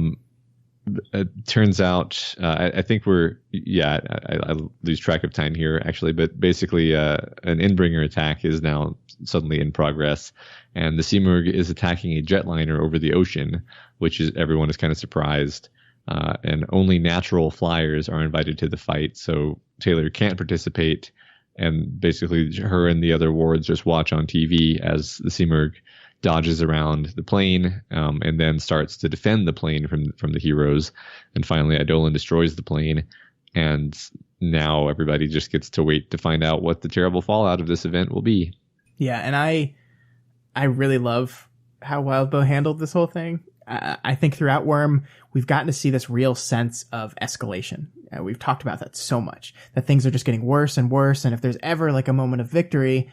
it turns out I think I lose track of time here actually, but basically an Endbringer attack is now suddenly in progress, and the Simurgh is attacking a jetliner over the ocean, which is everyone is kind of surprised. And only natural flyers are invited to the fight, so Taylor can't participate. And basically, her and the other wards just watch on TV as the Simurgh dodges around the plane, and then starts to defend the plane from the heroes. And finally, Eidolon destroys the plane, and now everybody just gets to wait to find out what the terrible fallout of this event will be. Yeah, and I really love how Wildbow handled this whole thing. I think throughout Worm, we've gotten to see this real sense of escalation. We've talked about that so much, that things are just getting worse and worse. And if there's ever like a moment of victory,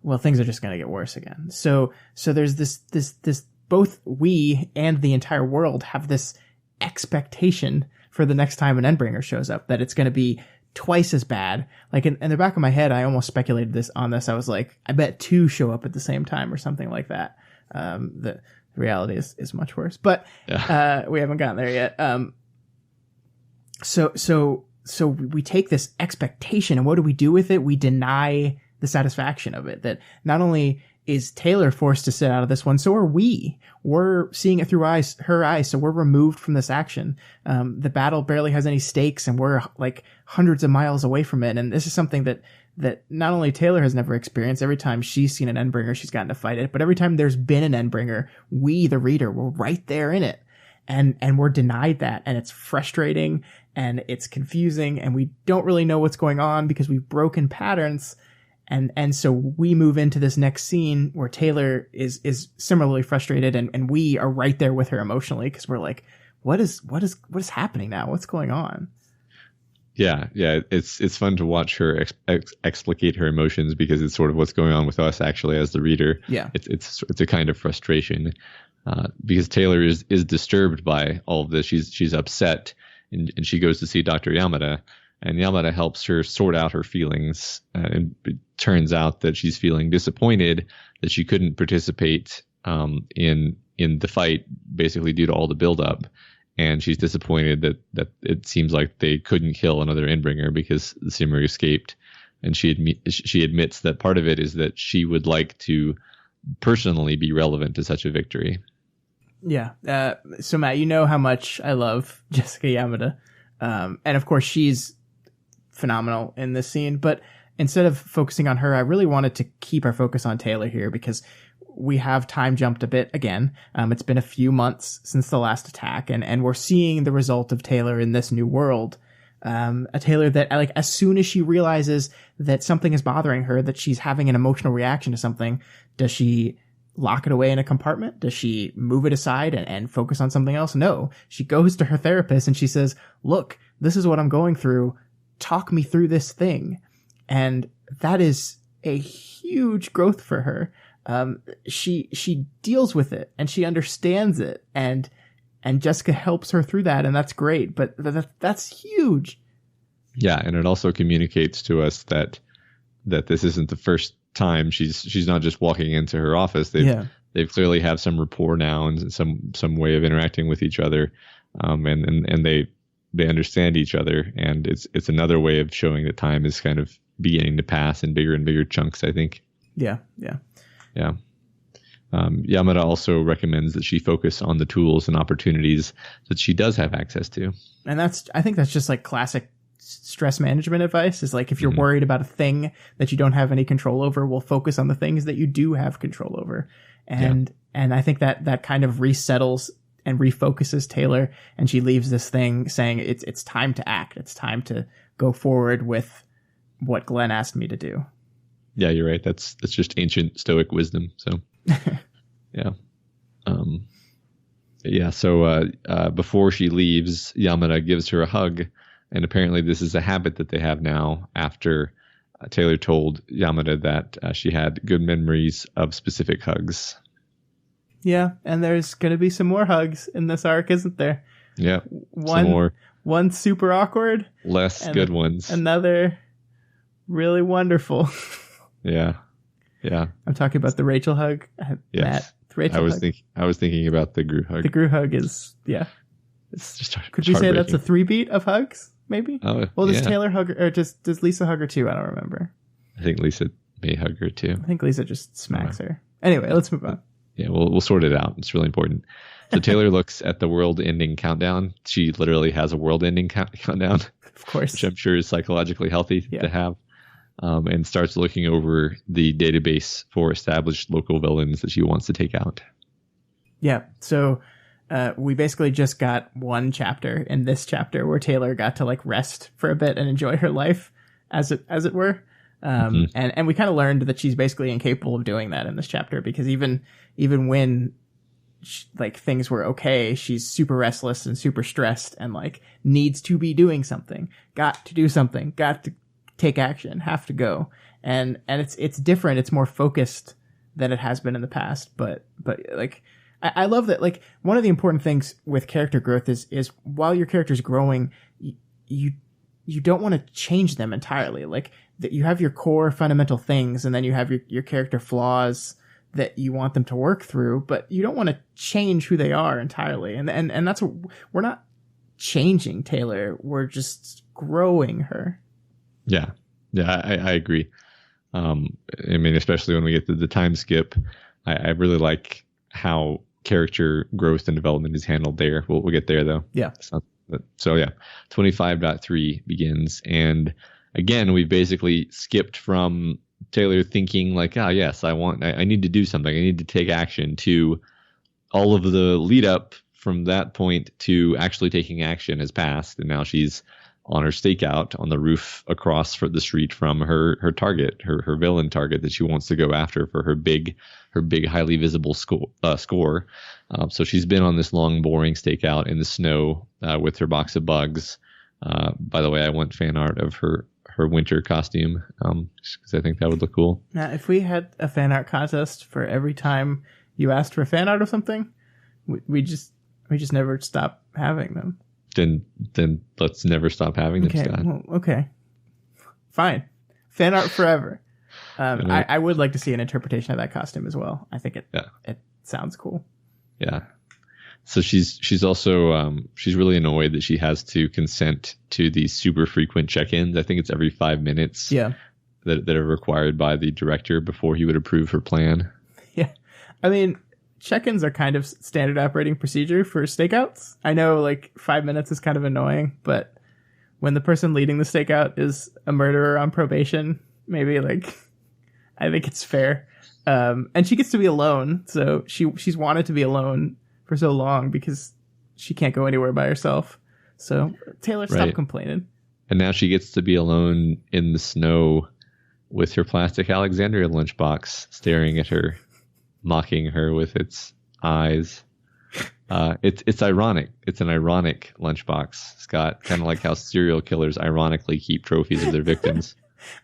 well, things are just going to get worse again. So there's this, both we and the entire world have this expectation for the next time an Endbringer shows up, that it's going to be twice as bad. Like in the back of my head, I almost speculated on this. I was like, I bet 2 show up at the same time or something like that. The reality is much worse, but we haven't gotten there yet. So we take this expectation, and what do we do with it? We deny the satisfaction of it. That not only is Taylor forced to sit out of this one, so are we. We're seeing it through her eyes, so we're removed from this action. The battle barely has any stakes, and we're like hundreds of miles away from it. And this is something that not only Taylor has never experienced. Every time she's seen an Endbringer, she's gotten to fight it. But every time there's been an Endbringer, we, the reader, we're right there in it. And we're denied that. And it's frustrating and it's confusing, and we don't really know what's going on because we've broken patterns. And so we move into this next scene where Taylor is similarly frustrated, and we are right there with her emotionally, because we're like, what is happening now? What's going on? Yeah. It's fun to watch her explicate her emotions, because it's sort of what's going on with us actually as the reader. Yeah. It's a kind of frustration, because Taylor is disturbed by all of this. She's upset, and she goes to see Dr. Yamada, and Yamada helps her sort out her feelings. And it turns out that she's feeling disappointed that she couldn't participate in the fight, basically due to all the buildup. And she's disappointed that it seems like they couldn't kill another Endbringer because the Simurgh escaped. And she admits that part of it is that she would like to personally be relevant to such a victory. Yeah. So Matt, you know how much I love Jessica Yamada. And of course she's phenomenal in this scene, but instead of focusing on her, I really wanted to keep our focus on Taylor here, because we have time jumped a bit again. It's been a few months since the last attack, and we're seeing the result of Taylor in this new world. A Taylor that, like, as soon as she realizes that something is bothering her, that she's having an emotional reaction to something, does she lock it away in a compartment? Does she move it aside and focus on something else? No. She goes to her therapist and she says, look, this is what I'm going through. Talk me through this thing. And that is a huge growth for her. She deals with it and she understands it, and Jessica helps her through that, and that's great. But that's huge. Yeah, and it also communicates to us that this isn't the first time she's not just walking into her office. They've clearly have some rapport now and some way of interacting with each other, and they understand each other, and it's another way of showing that time is kind of beginning to pass in bigger and bigger chunks, I think. Yeah. Yamada also recommends that she focus on the tools and opportunities that she does have access to. And I think that's just like classic stress management advice, is like, if you're worried about a thing that you don't have any control over, we'll focus on the things that you do have control over. And I think that kind of resettles and refocuses Taylor, and she leaves this thing saying it's time to act. It's time to go forward with what Glenn asked me to do. Yeah, you're right. That's just ancient Stoic wisdom. So, yeah. So before she leaves, Yamada gives her a hug, and apparently this is a habit that they have now after Taylor told Yamada that she had good memories of specific hugs. Yeah, and there's going to be some more hugs in this arc, isn't there? Yeah, some more. One super awkward. Less good ones. Another really wonderful. Yeah. I'm talking about the Rachel hug. Yes. Matt, the Rachel hug. I was thinking about the Gru hug. The Gru hug is, yeah. It's just could we say that's a 3-beat of hugs, maybe? Oh, well, does Taylor hug her, or does Lisa hug her too? I don't remember. I think Lisa may hug her too. I think Lisa just smacks her. Anyway, let's move on. Yeah, we'll sort it out. It's really important. So Taylor looks at the world-ending countdown. She literally has a world-ending countdown. Of course. Which I'm sure is psychologically healthy to have. And starts looking over the database for established local villains that she wants to take out. Yeah. So we basically just got one chapter in this chapter where Taylor got to like rest for a bit and enjoy her life, as it were. And we kind of learned that she's basically incapable of doing that in this chapter, because even when like things were okay, she's super restless and super stressed and like needs to be doing something, got to do something, got to take action, have to go. And it's different. It's more focused than it has been in the past. But like, I love that. Like, one of the important things with character growth is while your character's growing, you don't want to change them entirely. Like, that you have your core fundamental things, and then you have your character flaws that you want them to work through, but you don't want to change who they are entirely. And that's what we're not changing Taylor. We're just growing her. Yeah, I agree. I mean, especially when we get to the time skip, I really like how character growth and development is handled there. We'll get there though. Yeah. So yeah, 25.3 begins, and again, we've basically skipped from Taylor thinking like, yes, I need to do something, I need to take action, to all of the lead up from that point to actually taking action has passed, and now she's on her stakeout on the roof across the street from her target, her villain target that she wants to go after for her big highly visible score. So she's been on this long, boring stakeout in the snow with her box of bugs. By the way, I want fan art of her winter costume because I think that would look cool. Now, if we had a fan art contest for every time you asked for fan art of something, we just never stop having them. Then let's never stop having them, Scott. Well, okay. Fine. Fan art forever. I would like to see an interpretation of that costume as well. I think it sounds cool. Yeah. So she's also she's really annoyed that she has to consent to these super frequent check-ins. I think it's every 5 minutes. Yeah. That are required by the director before he would approve her plan. Yeah. I mean, check-ins are kind of standard operating procedure for stakeouts. I know like 5 minutes is kind of annoying, but when the person leading the stakeout is a murderer on probation, maybe like I think it's fair. And she gets to be alone, so she's wanted to be alone for so long because she can't go anywhere by herself. So Taylor, stop complaining. And now she gets to be alone in the snow with her plastic Alexandria lunchbox staring at her, mocking her with its eyes. It's ironic. It's an ironic lunchbox, Scott. Kind of like how serial killers ironically keep trophies of their victims.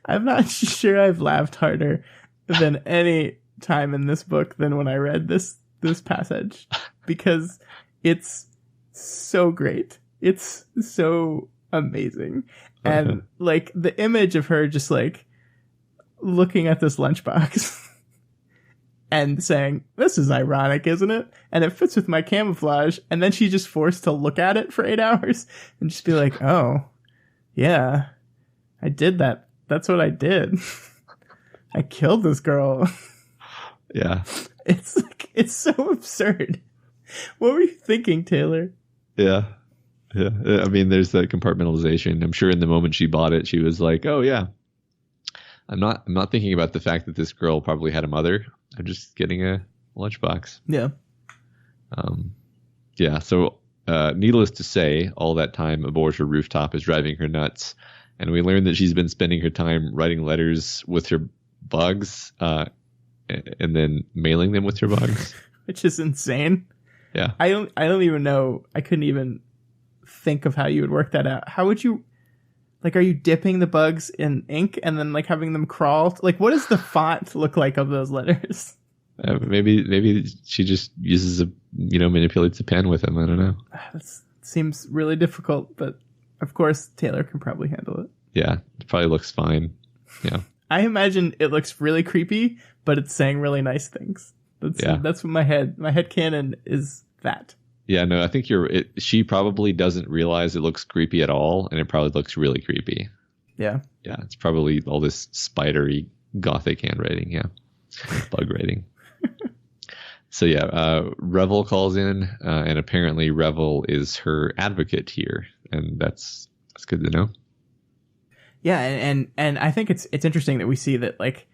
I'm not sure I've laughed harder than any time in this book than when I read this passage, because it's so great. It's so amazing. And like the image of her just like looking at this lunchbox and saying, this is ironic, isn't it? And it fits with my camouflage. And then she's just forced to look at it for 8 hours and just be like, oh, yeah, I did that. That's what I did. I killed this girl. Yeah. It's so absurd. What were you thinking, Taylor? Yeah. I mean, there's that compartmentalization. I'm sure in the moment she bought it, she was like, oh yeah, I'm not thinking about the fact that this girl probably had a mother. I'm just getting a lunchbox. Yeah. Yeah. So, needless to say, all that time aboard her rooftop is driving her nuts. And we learned that she's been spending her time writing letters with her bugs, and then mailing them with her bugs. Which is insane. Yeah. I don't even know. I couldn't even think of how you would work that out. How would you, Like, are you dipping the bugs in ink and then like having them crawl? Like, what does the font look like of those letters? Maybe she just uses manipulates a pen with them. I don't know. That seems really difficult, but of course Taylor can probably handle it. Yeah, it probably looks fine. Yeah. I imagine it looks really creepy, but it's saying really nice things. That's what my headcanon is that. Yeah, no, I think she probably doesn't realize it looks creepy at all, and it probably looks really creepy. Yeah. Yeah, it's probably all this spidery gothic handwriting, yeah. Bug writing. So yeah, Revel calls in, and apparently Revel is her advocate here, and that's good to know. Yeah, and I think it's interesting that we see that, like,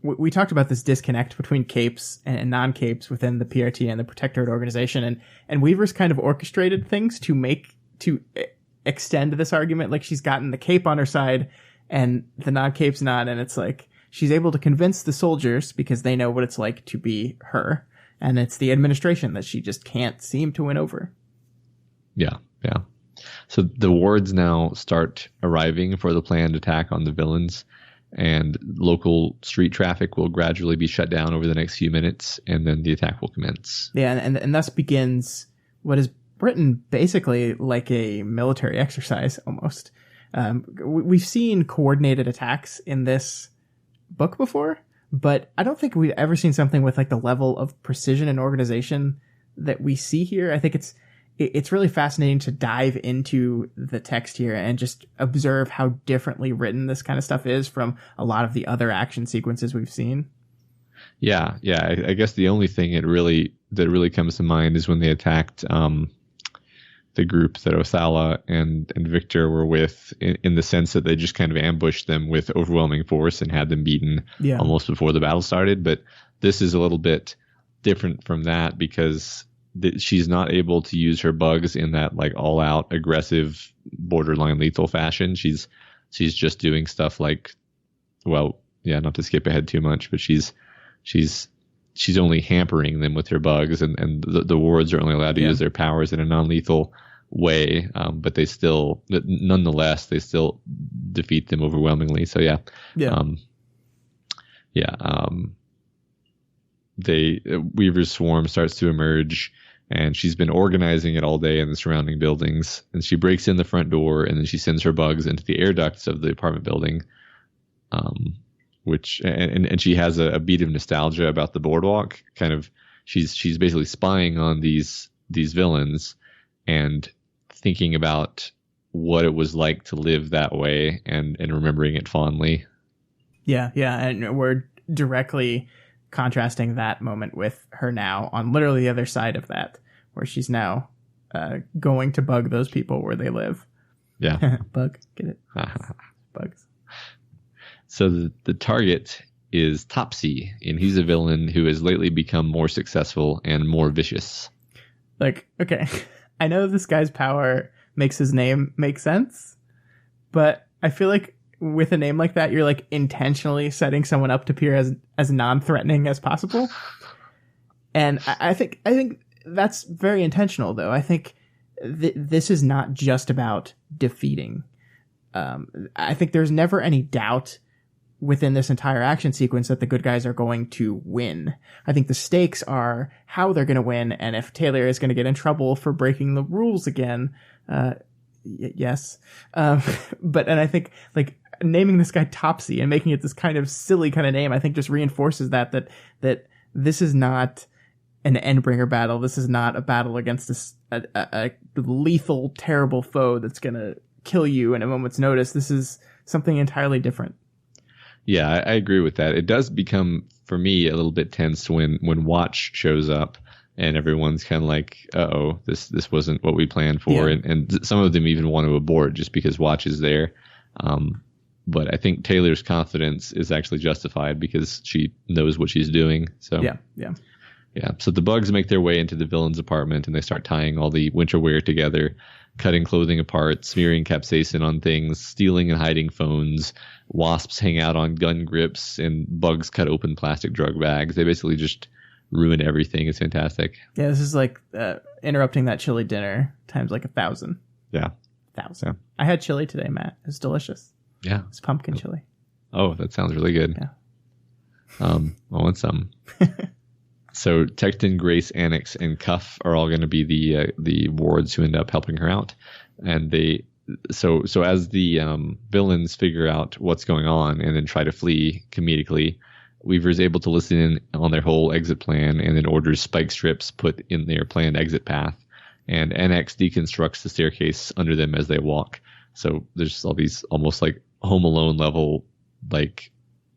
we talked about this disconnect between capes and non-capes within the PRT and the Protectorate organization, and Weaver's kind of orchestrated things to extend this argument. Like, she's gotten the cape on her side and the non-cape's not, and it's like she's able to convince the soldiers because they know what it's like to be her, and it's the administration that she just can't seem to win over. Yeah. So the wards now start arriving for the planned attack on the villains, and local street traffic will gradually be shut down over the next few minutes, and then the attack will commence. Yeah, and thus begins what is written basically like a military exercise almost. We've seen coordinated attacks in this book before, but I don't think we've ever seen something with like the level of precision and organization that we see here. I think it's really fascinating to dive into the text here and just observe how differently written this kind of stuff is from a lot of the other action sequences we've seen. Yeah. I guess the only thing that really comes to mind is when they attacked the group that Othala and Victor were with, in the sense that they just kind of ambushed them with overwhelming force and had them beaten almost before the battle started. But this is a little bit different from that because she's not able to use her bugs in that like all out aggressive borderline lethal fashion. She's just doing stuff like, well, yeah, not to skip ahead too much, but she's only hampering them with her bugs, and the wards are only allowed to use their powers in a non-lethal way. But nonetheless, they still defeat them overwhelmingly. So Weaver's swarm starts to emerge, and she's been organizing it all day in the surrounding buildings, and she breaks in the front door, and then she sends her bugs into the air ducts of the apartment building, which she has a beat of nostalgia about the boardwalk. Kind of, she's basically spying on these villains and thinking about what it was like to live that way and remembering it fondly. Yeah, and we're directly contrasting that moment with her now on literally the other side of that, where she's now going to bug those people where they live. Yeah. Bug, get it? Bugs. So the target is Topsy, and he's a villain who has lately become more successful and more vicious. Like, okay, I know this guy's power makes his name make sense, but I feel like with a name like that, you're like intentionally setting someone up to appear as non-threatening as possible. And I think that's very intentional, though. I think this is not just about defeating. I think there's never any doubt within this entire action sequence that the good guys are going to win. I think the stakes are how they're going to win, and if Taylor is going to get in trouble for breaking the rules again. Yes. And I think like naming this guy Topsy and making it this kind of silly kind of name, I think just reinforces that this is not an Endbringer battle. This is not a battle against a lethal, terrible foe that's going to kill you in a moment's notice. This is something entirely different. Yeah, I agree with that. It does become, for me, a little bit tense when Watch shows up and everyone's kind of like, uh-oh, this wasn't what we planned for. Yeah. And some of them even want to abort just because Watch is there. But I think Taylor's confidence is actually justified because she knows what she's doing. So yeah. So the bugs make their way into the villain's apartment, and they start tying all the winter wear together, cutting clothing apart, smearing capsaicin on things, stealing and hiding phones. Wasps hang out on gun grips, and bugs cut open plastic drug bags. They basically just ruin everything. It's fantastic. Yeah, this is like interrupting that chilly dinner times like 1,000. Yeah. 1,000. Yeah. I had chili today, Matt. It was delicious. Yeah. It's pumpkin chili. Oh, that sounds really good. Yeah. I want some. So Tecton, Grace, Annex, and Cuff are all going to be the wards who end up helping her out, and so as the villains figure out what's going on and then try to flee comedically, Weaver is able to listen in on their whole exit plan and then orders spike strips put in their planned exit path, and Annex deconstructs the staircase under them as they walk. So there's all these almost like Home Alone level, like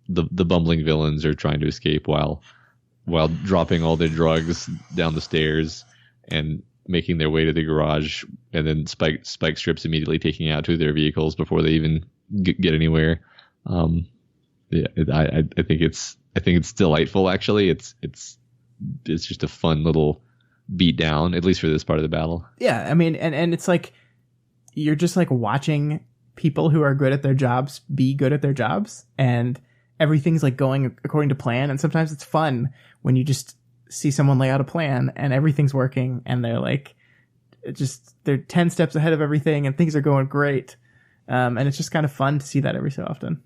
the bumbling villains are trying to escape while dropping all their drugs down the stairs and making their way to the garage, and then spike strips immediately taking out to their vehicles before they even get anywhere. I think it's delightful. Actually, it's just a fun little beat down, at least for this part of the battle. Yeah, I mean, and it's like you're just like watching people who are good at their jobs be good at their jobs, and everything's like going according to plan. And sometimes it's fun when you just see someone lay out a plan and everything's working and they're like, they're 10 steps ahead of everything and things are going great. And it's just kind of fun to see that every so often.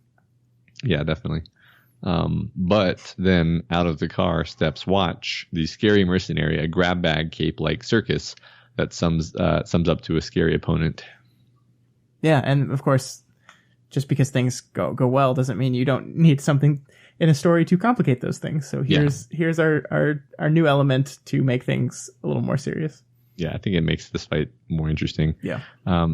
Yeah, definitely. But then out of the car steps Watch, the scary mercenary, a grab bag cape like circus that sums up to a scary opponent. Yeah, and of course, just because things go well doesn't mean you don't need something in a story to complicate those things. So here's our new element to make things a little more serious. Yeah, I think it makes this fight more interesting. Yeah.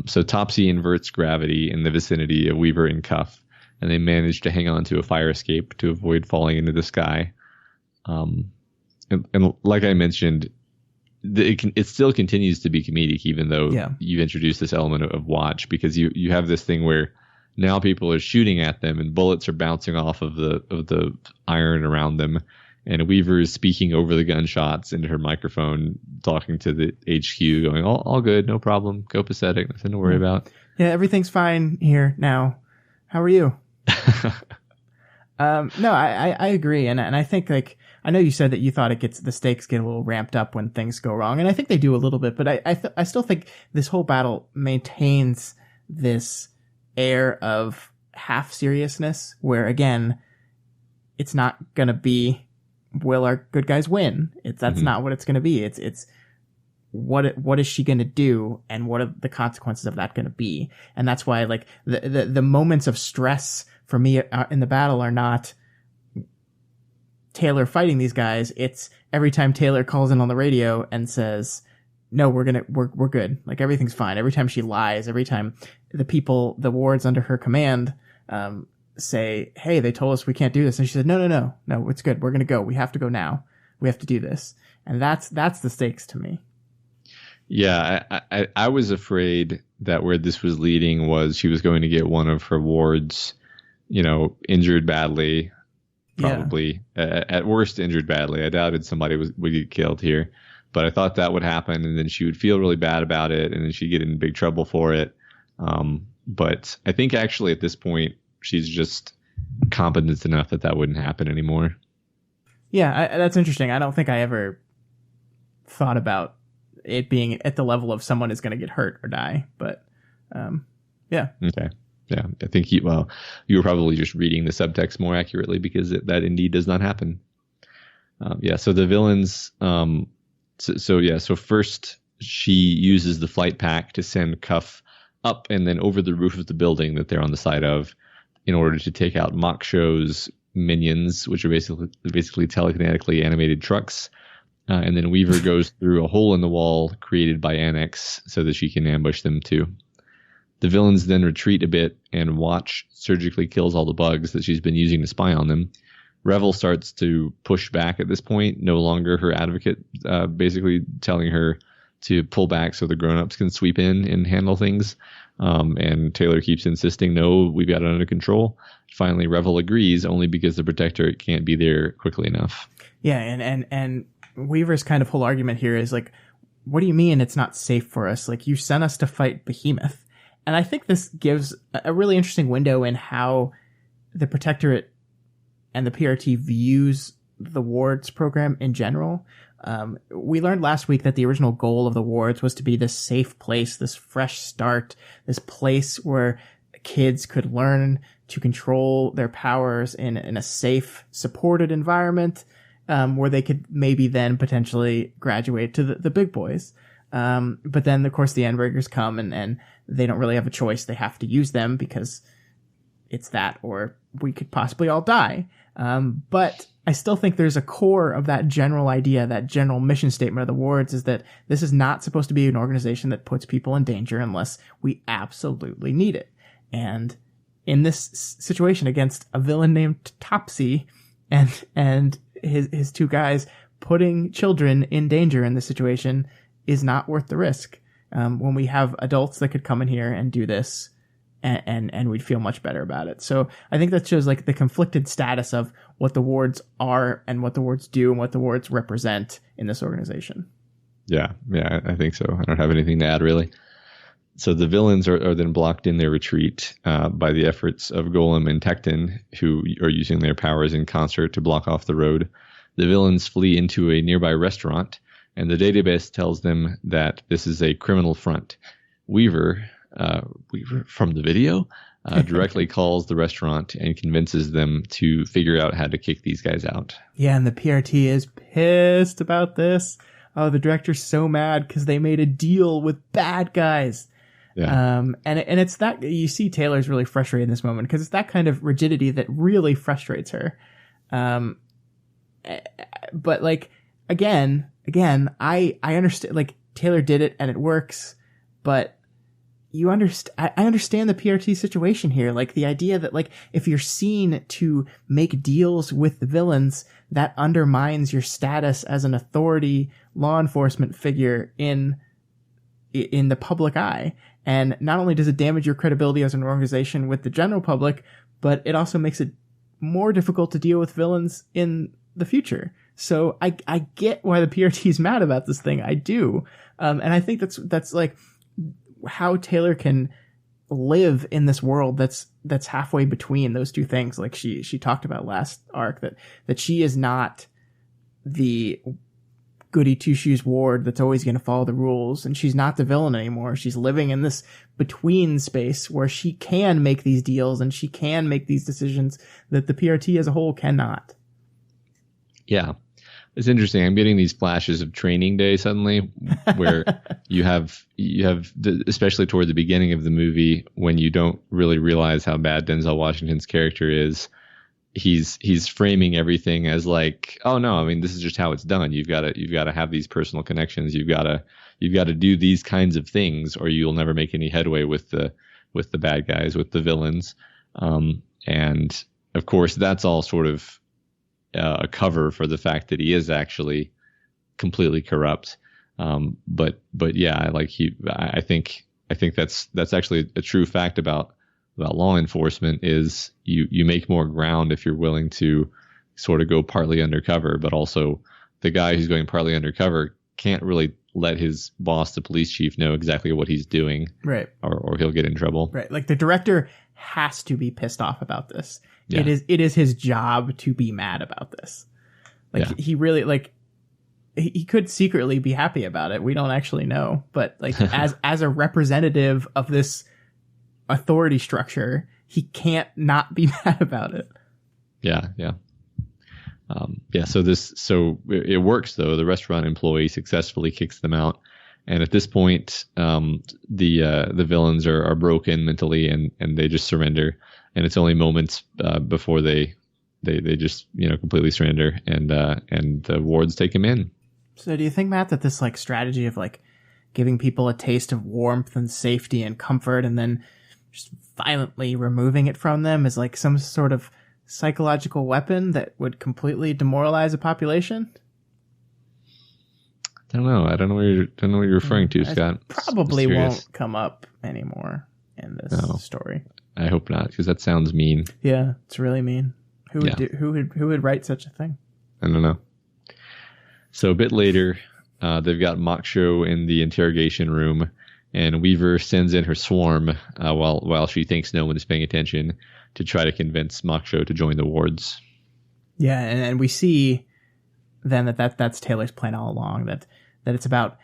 So Topsy inverts gravity in the vicinity of Weaver and Cuff, and they manage to hang on to a fire escape to avoid falling into the sky. And like I mentioned, it still continues to be comedic, even though you've introduced this element of Watch, because you have this thing where now people are shooting at them and bullets are bouncing off of the iron around them. And Weaver is speaking over the gunshots into her microphone, talking to the HQ, going, all good, no problem, copacetic, nothing to worry about. Yeah, everything's fine here now. How are you? No, I agree. And I think, like, I know you said that you thought the stakes get a little ramped up when things go wrong. And I think they do a little bit, but I still think this whole battle maintains this air of half seriousness where, again, it's not going to be, will our good guys win? That's not what it's going to be. It's what is she going to do, and what are the consequences of that going to be? And that's why, like, the moments of stress for me in the battle are not Taylor fighting these guys. It's every time Taylor calls in on the radio and says, no, we're good. Like, everything's fine. Every time she lies, every time the wards under her command, say, hey, they told us we can't do this. And she said, no, it's good. We're going to go. We have to go now. We have to do this. And that's the stakes to me. Yeah. I was afraid that where this was leading was she was going to get one of her wards, injured badly, probably at worst injured badly. I doubted somebody would get killed here, but I thought that would happen. And then she would feel really bad about it. And then she'd get in big trouble for it. But I think actually at this point, she's just competent enough that wouldn't happen anymore. Yeah, that's interesting. I don't think I ever thought about it being at the level of someone is going to get hurt or die. But yeah. Okay. Yeah, I think you were probably just reading the subtext more accurately, because that indeed does not happen. So the villains. So first she uses the flight pack to send Cuff up and then over the roof of the building that they're on the side of, in order to take out Mock Show's minions, which are basically telekinetically animated trucks. And then Weaver goes through a hole in the wall created by Annex so that she can ambush them too. The villains then retreat a bit, and Watch surgically kills all the bugs that she's been using to spy on them. Revel starts to push back at this point, no longer her advocate, basically telling her to pull back so the grown-ups can sweep in and handle things. And Taylor keeps insisting, no, we've got it under control. Finally, Revel agrees, only because the Protectorate can't be there quickly enough. Yeah, and Weaver's kind of whole argument here is like, what do you mean it's not safe for us? Like, you sent us to fight Behemoth. And I think this gives a really interesting window in how the Protectorate and the PRT views the wards program in general. We learned last week that the original goal of the wards was to be this safe place, this fresh start, this place where kids could learn to control their powers in a safe, supported environment, where they could maybe then potentially graduate to the big boys. But then, of course, the Endbringers come and they don't really have a choice. They have to use them because it's that, or we could possibly all die. But I still think there's a core of that general idea, that general mission statement of the wards, is that this is not supposed to be an organization that puts people in danger unless we absolutely need it. And in this situation against a villain named Topsy and his two guys, putting children in danger in this situation is not worth the risk. When we have adults that could come in here and do this, and we'd feel much better about it. So I think that shows like the conflicted status of what the wards are and what the wards do and what the wards represent in this organization. Yeah, I think so. I don't have anything to add, really. So the villains are then blocked in their retreat by the efforts of Golem and Tecton, who are using their powers in concert to block off the road. The villains flee into a nearby restaurant, and the database tells them that this is a criminal front. Weaver from the video directly calls the restaurant and convinces them to figure out how to kick these guys out. Yeah, and the PRT is pissed about this. Oh, the director's so mad because they made a deal with bad guys. Yeah. And it's that you see Taylor's really frustrated in this moment because it's that kind of rigidity that really frustrates her. But like, again, I understand, like, Taylor did it and it works, but you understand, I understand the PRT situation here. Like the idea that like, if you're seen to make deals with the villains, that undermines your status as an authority law enforcement figure in the public eye. And not only does it damage your credibility as an organization with the general public, but it also makes it more difficult to deal with villains in the future. So I get why the PRT is mad about this thing. I do. And I think that's like how Taylor can live in this world that's halfway between those two things. Like she talked about last arc that she is not the goody two-shoes ward that's always going to follow the rules, and she's not the villain anymore. She's living in this between space where she can make these deals and she can make these decisions that the PRT as a whole cannot. Yeah. It's interesting. I'm getting these flashes of Training Day suddenly, where you have especially toward the beginning of the movie, when you don't really realize how bad Denzel Washington's character is. He's framing everything as like, oh no, I mean, this is just how it's done. You've got to have these personal connections. You've got to do these kinds of things, or you'll never make any headway with the bad guys, with the villains. And of course, that's all sort of a cover for the fact that he is actually completely corrupt. But yeah, like I think that's actually a true fact about law enforcement, is you make more ground if you're willing to sort of go partly undercover, but also the guy who's going partly undercover can't really let his boss, the police chief, know exactly what he's doing. Right. Or he'll get in trouble. Right. Like the director has to be pissed off about this. Yeah. It is his job to be mad about this. Like he really, like, he could secretly be happy about it. We don't actually know, but like as a representative of this authority structure, he can't not be mad about it. Yeah. So it works though. The restaurant employee successfully kicks them out, and at this point, the villains are broken mentally and they just surrender. And it's only moments before they just completely surrender, and the wards take him in. So do you think, Matt, that this like strategy of like giving people a taste of warmth and safety and comfort and then just violently removing it from them is like some sort of psychological weapon that would completely demoralize a population? I don't know. I don't know what you're referring to, Scott. Probably won't come up anymore in this story. I hope not, because that sounds mean. Yeah, it's really mean. Who would write such a thing? I don't know. So a bit later, they've got Moksho in the interrogation room, and Weaver sends in her swarm while she thinks no one is paying attention to try to convince Moksho to join the wards. Yeah, and we see then that's Taylor's plan all along. That it's about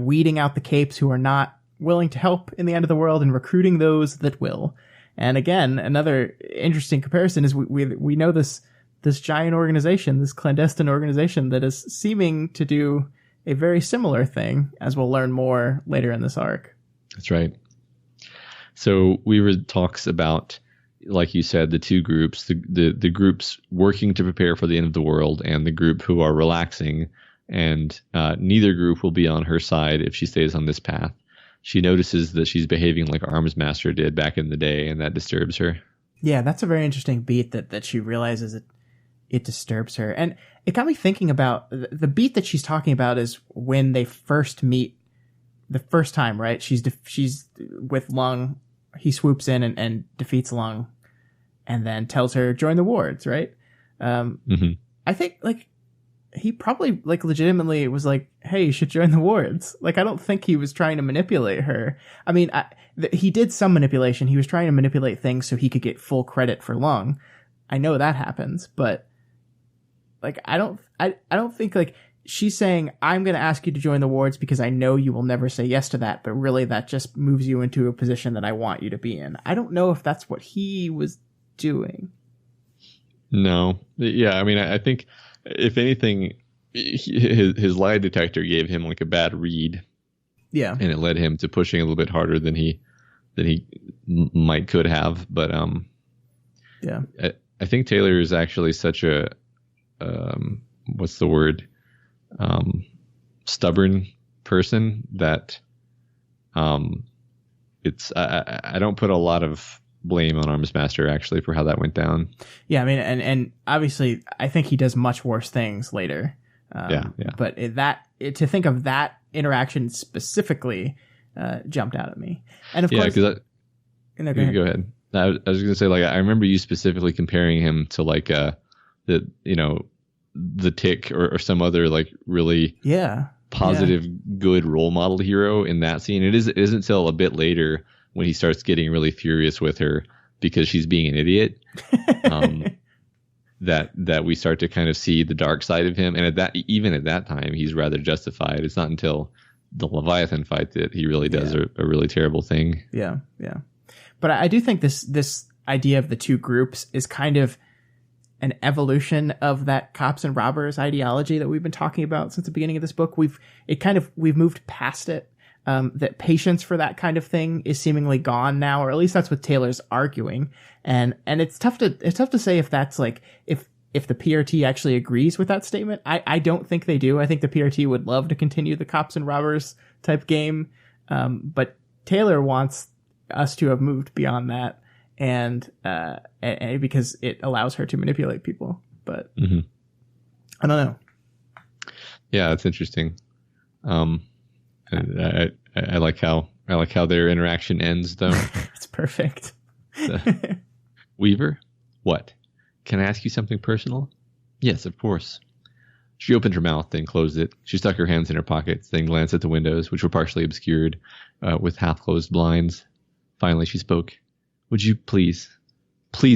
weeding out the capes who are not willing to help in the end of the world and recruiting those that will. And again, another interesting comparison is we know this giant organization, this clandestine organization that is seeming to do a very similar thing, as we'll learn more later in this arc. That's right. So Weaver talks about, like you said, the two groups, the groups working to prepare for the end of the world and the group who are relaxing, and neither group will be on her side if she stays on this path. She notices that she's behaving like Armsmaster did back in the day, and that disturbs her. Yeah, that's a very interesting beat that she realizes it disturbs her. And it got me thinking about the beat that she's talking about is when they first meet the first time, right? She's with Lung. He swoops in and defeats Lung and then tells her, join the wards, right? I think, like, he probably, like, legitimately was like, hey, you should join the wards. Like, I don't think he was trying to manipulate her. I mean, he did some manipulation. He was trying to manipulate things so he could get full credit for Lung. I know that happens, but, like, I don't think, like, she's saying, I'm going to ask you to join the wards because I know you will never say yes to that, but really that just moves you into a position that I want you to be in. I don't know if that's what he was doing. No. Yeah, I mean, I think, if anything, his lie detector gave him, like, a bad read. Yeah. And it led him to pushing a little bit harder than he could have. But yeah. I think Taylor is actually such a what's the word? Stubborn person that it's I don't put a lot of blame on Armsmaster actually for how that went down. Yeah, I mean, and obviously I think he does much worse things later. Yeah. But to think of that interaction specifically jumped out at me. And of course, go ahead. I was going to say, like, I remember you specifically comparing him to, like, the Tick or some other, like, really positive, good role model hero in that scene. It isn't until a bit later when he starts getting really furious with her because she's being an idiot that we start to kind of see the dark side of him. And even at that time, he's rather justified. It's not until the Leviathan fight that he really does a really terrible thing. Yeah. But I do think this idea of the two groups is kind of an evolution of that cops and robbers ideology that we've been talking about since the beginning of this book. We've moved past it. That patience for that kind of thing is seemingly gone now, or at least that's what Taylor's arguing. And it's tough to say if that's, like, if the PRT actually agrees with that statement. I don't think they do. I think the PRT would love to continue the cops and robbers type game. But Taylor wants us to have moved beyond that, and because it allows her to manipulate people. But I don't know. Yeah, it's interesting. I like how their interaction ends, though. It's perfect. Weaver, what? Can I ask you something personal? Yes, of course. She opened her mouth, then closed it. She stuck her hands in her pockets, then glanced at the windows, which were partially obscured with half-closed blinds. Finally, she spoke. Would you please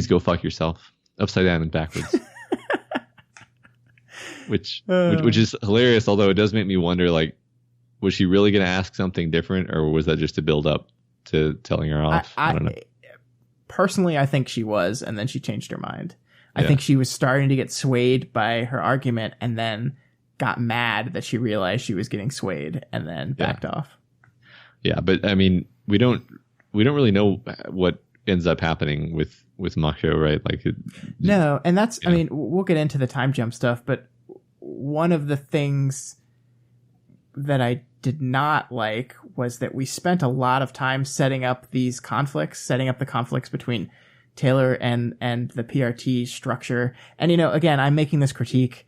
go fuck yourself, upside down and backwards? which is hilarious, although it does make me wonder, like, was she really going to ask something different, or was that just to build up to telling her off? I don't know. Personally, I think she was, and then she changed her mind. I think she was starting to get swayed by her argument, and then got mad that she realized she was getting swayed, and then backed off. Yeah, but I mean, we don't really know what ends up happening with Macho, right? Like, no, and that's I mean, we'll get into the time jump stuff, but one of the things that I did not like was that we spent a lot of time setting up the conflicts between Taylor and the PRT structure. And, again, I'm making this critique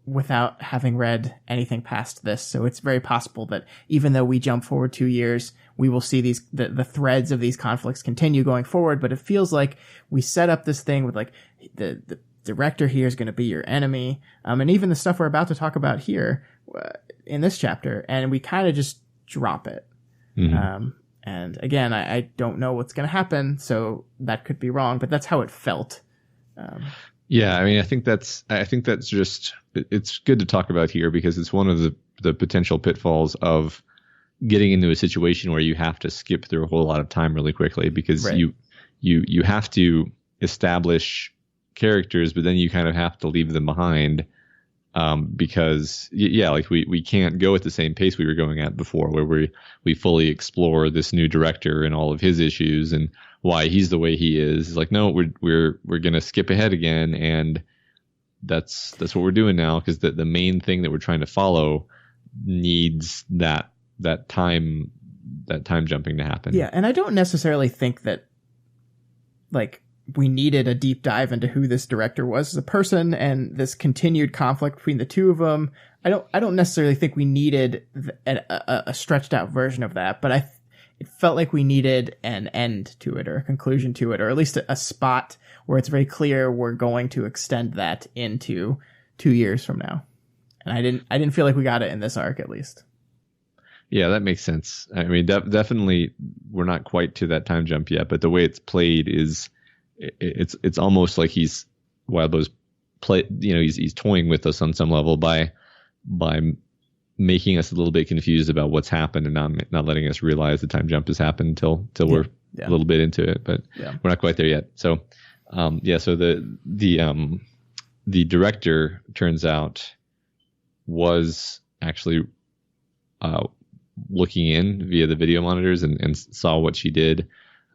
without having read anything past this. So it's very possible that even though we jump forward 2 years, we will see the threads of these conflicts continue going forward. But it feels like we set up this thing with, like, the director here is going to be your enemy. And even the stuff we're about to talk about here in this chapter, and we kind of just drop it. And again, I don't know what's going to happen, so that could be wrong, but that's how it felt. Yeah, I mean, I think that's just, it's good to talk about here because it's one of the potential pitfalls of getting into a situation where you have to skip through a whole lot of time really quickly because Right. you have to establish characters, but then you kind of have to leave them behind. Because like we can't go at the same pace we were going at before, where we fully explore this new director and all of his issues and why he's the way he is. It's like, no, we're gonna skip ahead again, and that's what we're doing now because the main thing that we're trying to follow needs that time jumping to happen. Yeah, and I don't necessarily think that like we needed a deep dive into who this director was as a person and this continued conflict between the two of them. I don't necessarily think we needed a stretched out version of that, but it felt like we needed an end to it or a conclusion to it, or at least a spot where it's very clear we're going to extend that into 2 years from now. And I didn't feel like we got it in this arc, at least. Yeah, that makes sense. I mean, definitely we're not quite to that time jump yet, but the way it's played is it's almost like he's Wildbow's play. You know, he's toying with us on some level by making us a little bit confused about what's happened and not letting us realize the time jump has happened until we're a little bit into it. But we're not quite there yet. So so the director turns out was actually looking in via the video monitors and saw what she did.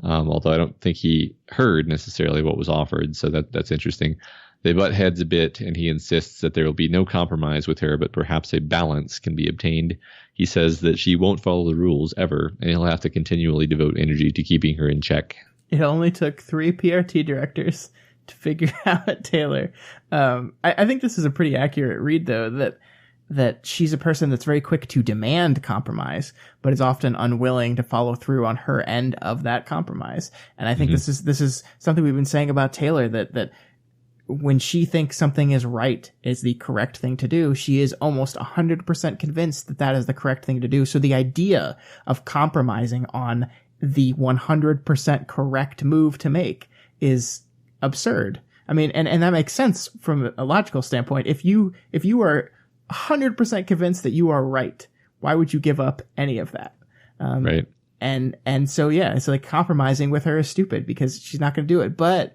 Although I don't think he heard necessarily what was offered. So that's interesting. They butt heads a bit, and he insists that there will be no compromise with her, but perhaps a balance can be obtained. He says that she won't follow the rules ever, and he'll have to continually devote energy to keeping her in check. It only took 3 PRT directors to figure out Taylor. I think this is a pretty accurate read, though, that she's a person that's very quick to demand compromise, but is often unwilling to follow through on her end of that compromise. And I think this is something we've been saying about Taylor, that when she thinks something is right, is the correct thing to do, she is almost 100% convinced that is the correct thing to do. So the idea of compromising on the 100% correct move to make is absurd. I mean, and that makes sense from a logical standpoint. If you are 100% convinced that you are right, why would you give up any of that? Right. And so, yeah, it's like compromising with her is stupid because she's not going to do it. But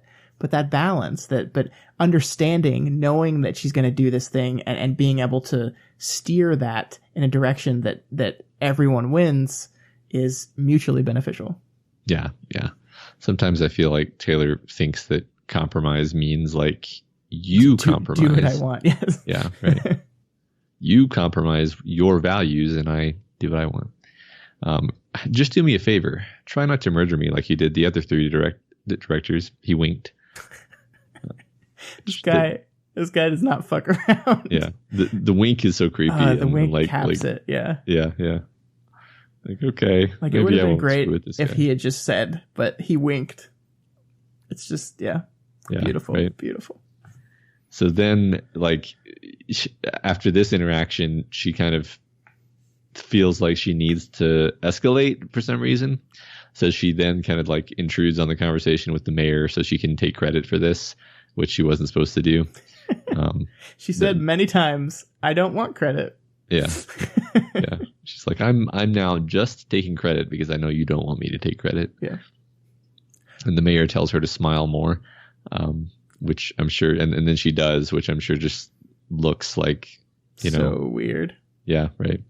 that balance, but understanding, knowing that she's going to do this thing and being able to steer that in a direction that everyone wins is mutually beneficial. Yeah. Yeah. Sometimes I feel like Taylor thinks that compromise means like you compromise. Do what I want. Yes. Yeah. Right. You compromise your values and I do what I want. Just do me a favor. Try not to murder me like you did the other 3 directors. He winked. This guy does not fuck around. Yeah. The wink is so creepy. The wink caps it. Yeah. Yeah. Yeah. Like, okay. Like it would have been great if he had just said, but he winked. It's just, beautiful. Right? Beautiful. So then, like, after this interaction, she kind of feels like she needs to escalate for some reason. So she then kind of like intrudes on the conversation with the mayor so she can take credit for this, which she wasn't supposed to do. She said many times, I don't want credit. Yeah. Yeah. She's like, I'm now just taking credit because I know you don't want me to take credit. Yeah. And the mayor tells her to smile more. Which I'm sure, and then she does, which I'm sure just looks like, so weird. Yeah, right.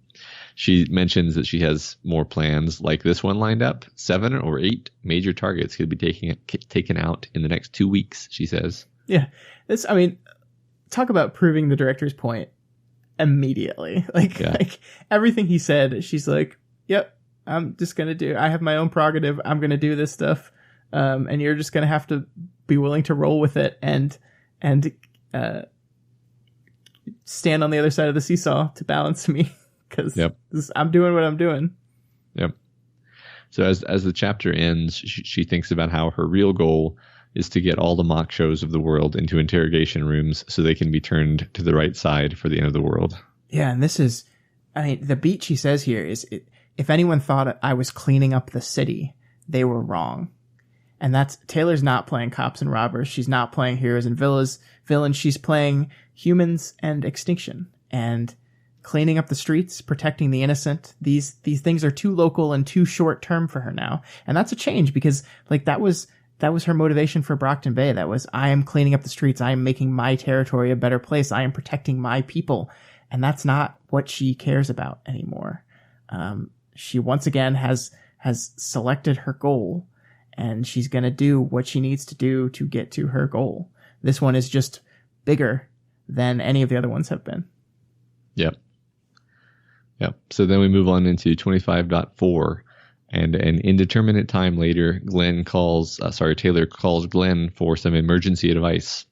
She mentions that she has more plans like this one lined up. 7 or 8 major targets could be taken out in the next 2 weeks, she says. Yeah. Talk about proving the director's point immediately. Like everything he said, she's like, yep, I'm just going to I have my own prerogative. I'm going to do this stuff. And you're just going to have to be willing to roll with it and stand on the other side of the seesaw to balance me because I'm doing what I'm doing. Yep. So as the chapter ends, she thinks about how her real goal is to get all the mock shows of the world into interrogation rooms so they can be turned to the right side for the end of the world. Yeah, and this is, the beat she says here is, if anyone thought I was cleaning up the city, they were wrong. And that's Taylor's not playing cops and robbers. She's not playing heroes and villains. She's playing humans and extinction and cleaning up the streets, protecting the innocent. These things are too local and too short term for her now. And that's a change because like that was her motivation for Brockton Bay. That was, I am cleaning up the streets. I am making my territory a better place. I am protecting my people. And that's not what she cares about anymore. She once again has selected her goal, and she's going to do what she needs to do to get to her goal. This one is just bigger than any of the other ones have been. Yep. So then we move on into 25.4, and an indeterminate time later, Taylor calls Glenn for some emergency advice.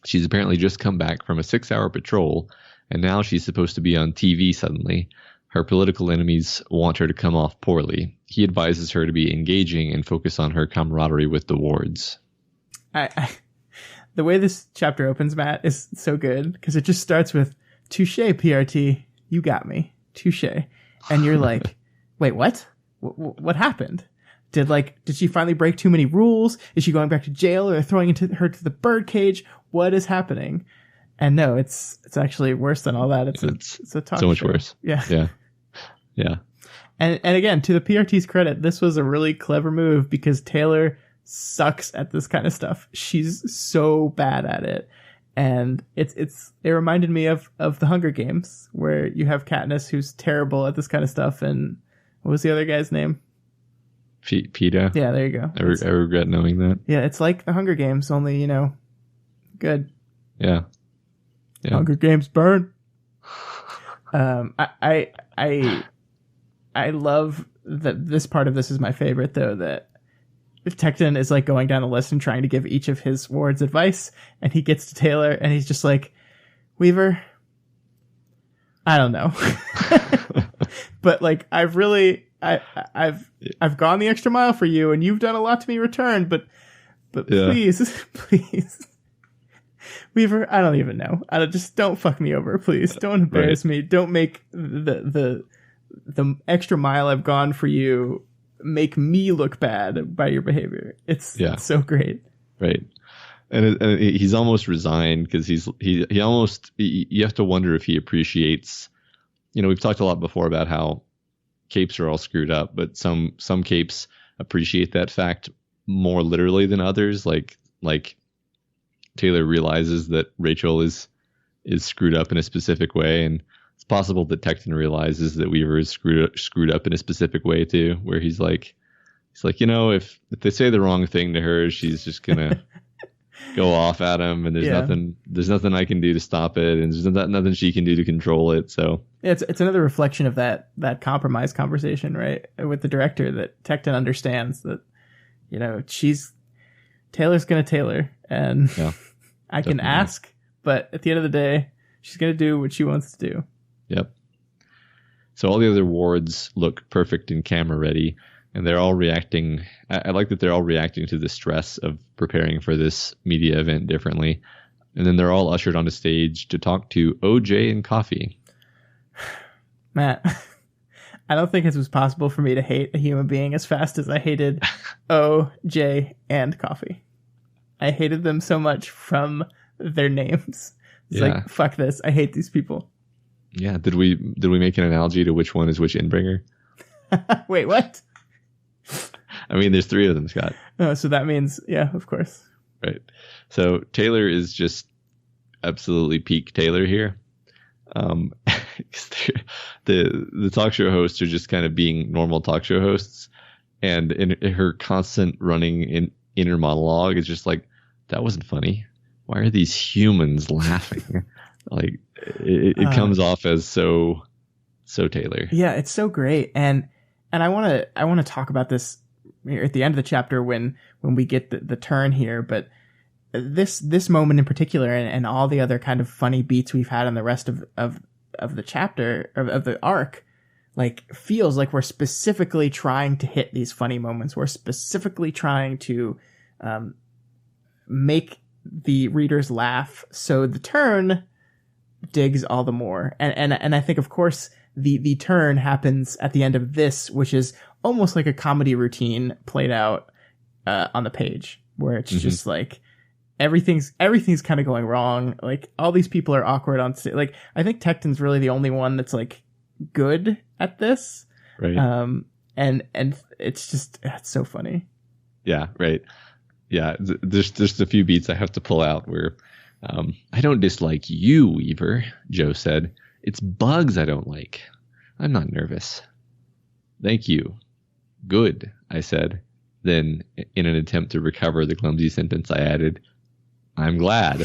She's apparently just come back from a 6-hour patrol, and now she's supposed to be on TV suddenly. Her political enemies want her to come off poorly. He advises her to be engaging and focus on her camaraderie with the wards. The way this chapter opens, Matt, is so good because it just starts with, touche, PRT, you got me. Touche. And you're like, wait, what? What happened? Did she finally break too many rules? Is she going back to jail, or throwing her to the birdcage? What is happening? And no, it's actually worse than all that. It's a talk so much show. Worse. Yeah. Yeah. And again, to the PRT's credit, this was a really clever move because Taylor sucks at this kind of stuff. She's so bad at it. And it reminded me of the Hunger Games, where you have Katniss, who's terrible at this kind of stuff. And what was the other guy's name? Peeta. Yeah, there you go. I regret knowing that. Yeah, it's like the Hunger Games, only, good. Yeah. Hunger Games burn. I love that this part of this is my favorite, though, that Tecton is like going down the list and trying to give each of his wards advice, and he gets to Taylor and he's just like, Weaver, I don't know. But like, I've gone the extra mile for you, and you've done a lot to me in return, but yeah. please. Weaver, I don't even know. Just don't fuck me over, please. Don't embarrass me. Don't make the extra mile I've gone for you make me look bad by your behavior. It's so great. Right. And he's almost resigned because you have to wonder if he appreciates, we've talked a lot before about how capes are all screwed up, but some capes appreciate that fact more literally than others. Like Taylor realizes that Rachel is screwed up in a specific way, and it's possible that Tecton realizes that Weaver is screwed up in a specific way too, where he's like, if they say the wrong thing to her, she's just gonna go off at him, and there's nothing I can do to stop it, and there's nothing she can do to control it. So it's another reflection of that compromise conversation, right, with the director, that Tecton understands that Taylor's gonna Taylor, and I can ask, but at the end of the day, she's gonna do what she wants to do. Yep. So all the other wards look perfect and camera ready, and they're all reacting. I like that they're all reacting to the stress of preparing for this media event differently. And then they're all ushered onto stage to talk to OJ and Coffee. Matt, I don't think it was possible for me to hate a human being as fast as I hated OJ and Coffee. I hated them so much from their names. It's like, fuck this. I hate these people. Yeah. Did we make an analogy to which one is which Endbringer? Wait, what? I mean, there's 3 of them, Scott. Oh, so that means, yeah, of course. Right. So Taylor is just absolutely peak Taylor here. The talk show hosts are just kind of being normal talk show hosts, and in her constant running inner monologue is just like, that wasn't funny. Why are these humans laughing? Like it comes off as so Taylor. Yeah, it's so great, and I want to talk about this here at the end of the chapter when we get the turn here, but this moment in particular, and all the other kind of funny beats we've had in the rest of the chapter of the arc, like, feels like we're specifically trying to hit these funny moments. We're specifically trying to make the readers laugh, so the turn digs all the more. And I think, of course, the turn happens at the end of this, which is almost like a comedy routine played out on the page, where it's just like everything's kind of going wrong. Like all these people are awkward on stage. Like I think Tecton's really the only one that's like good at this. Right. And it's so funny. Yeah. Right. Yeah. There's a few beats I have to pull out where, I don't dislike you, Weaver, Joe said. It's bugs I don't like. I'm not nervous. Thank you. Good, I said. Then, in an attempt to recover the clumsy sentence, I added, I'm glad.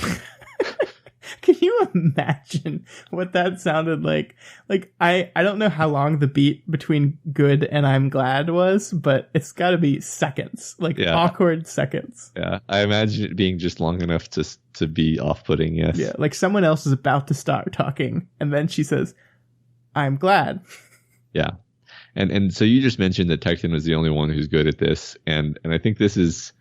Can you imagine what that sounded like? Like, I don't know how long the beat between good and I'm glad was, but it's got to be seconds, awkward seconds. Yeah, I imagine it being just long enough to be off-putting, yes. Yeah, like someone else is about to start talking, and then she says, I'm glad. Yeah. And so you just mentioned that Tecton was the only one who's good at this, and I think this is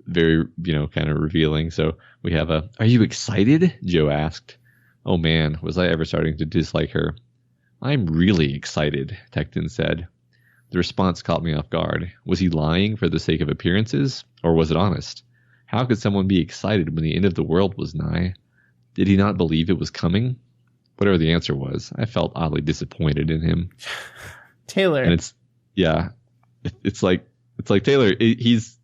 very, kind of revealing. So we have are you excited? Joe asked. Oh man, was I ever starting to dislike her? I'm really excited, Tecton said. The response caught me off guard. Was he lying for the sake of appearances, or was it honest? How could someone be excited when the end of the world was nigh? Did he not believe it was coming? Whatever the answer was, I felt oddly disappointed in him. Taylor. And it's like Taylor, he's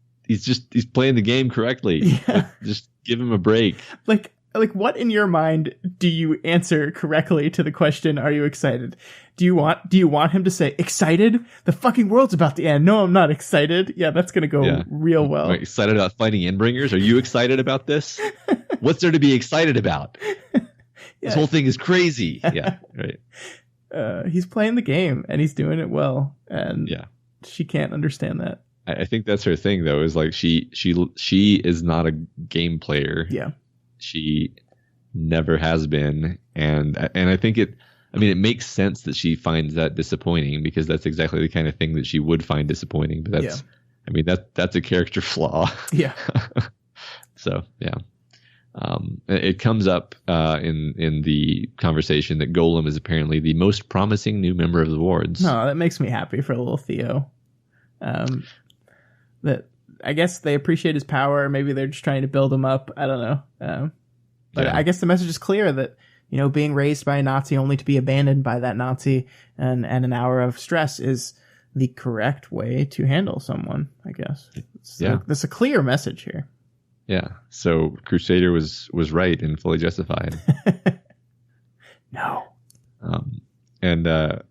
playing the game correctly. Yeah. Just give him a break. Like what in your mind do you answer correctly to the question, are you excited? Do you want him to say, excited? The fucking world's about to end. No, I'm not excited. Yeah, that's going to go real well. I'm excited about fighting Endbringers. Are you excited about this? What's there to be excited about? This whole thing is crazy. Yeah, right. He's playing the game and he's doing it well. And she can't understand that. I think that's her thing, though, is like she is not a game player. Yeah. She never has been. And I think it makes sense that she finds that disappointing, because that's exactly the kind of thing that she would find disappointing. But that's a character flaw. Yeah. So, yeah. It comes up in the conversation that Golem is apparently the most promising new member of the wards. No, that makes me happy for little Theo. That I guess they appreciate his power. Maybe they're just trying to build him up. I don't know. But I guess the message is clear that, being raised by a Nazi only to be abandoned by that Nazi and an hour of stress is the correct way to handle someone, I guess. There's a clear message here. Yeah. So Crusader was right and fully justified. No. And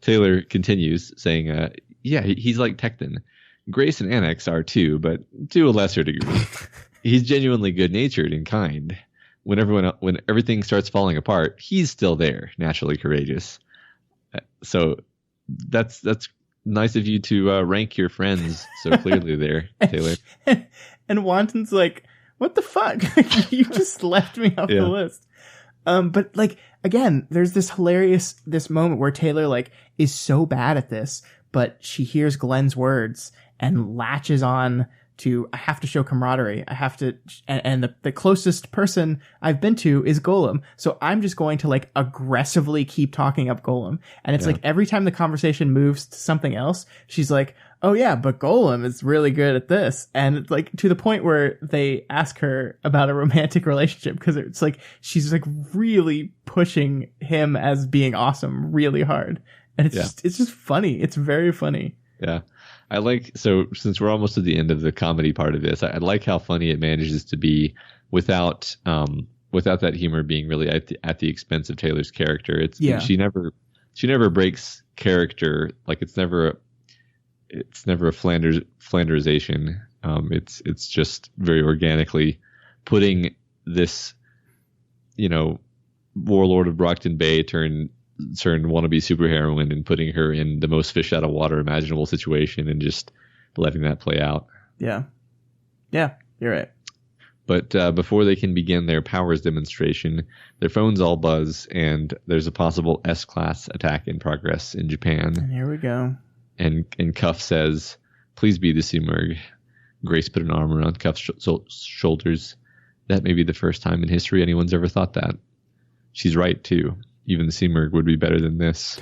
Taylor continues saying, he's like Tecton. Grace and Annex are too, but to a lesser degree. He's genuinely good-natured and kind. When everything starts falling apart, he's still there, naturally courageous. So that's nice of you to rank your friends so clearly there, Taylor. And Wanton's like, what the fuck? You just left me off the list. But like, again, there's this moment where Taylor is so bad at this, but she hears Glenn's words and latches on to, I have to show camaraderie. I have to, and the closest person I've been to is Golem. So I'm just going to aggressively keep talking up Golem. And it's every time the conversation moves to something else, she's like, oh yeah, but Golem is really good at this. And it's to the point where they ask her about a romantic relationship, because it's she's really pushing him as being awesome really hard. And it's just funny. It's very funny. Yeah. So since we're almost at the end of the comedy part of this, I like how funny it manages to be without that humor being really at the expense of Taylor's character. She never breaks character. It's never a Flandersization. It's just very organically putting this, warlord of Brockton Bay turned wannabe superheroine and putting her in the most fish out of water imaginable situation and just letting that play out. Yeah. Yeah, you're right. But before they can begin their powers demonstration, their phones all buzz, and there's a possible S-class attack in progress in Japan. And here we go. And Cuff says, please be the Simurgh. Grace put an arm around Cuff's shoulders. That may be the first time in history anyone's ever thought that. She's right, too. Even the Simurgh would be better than this.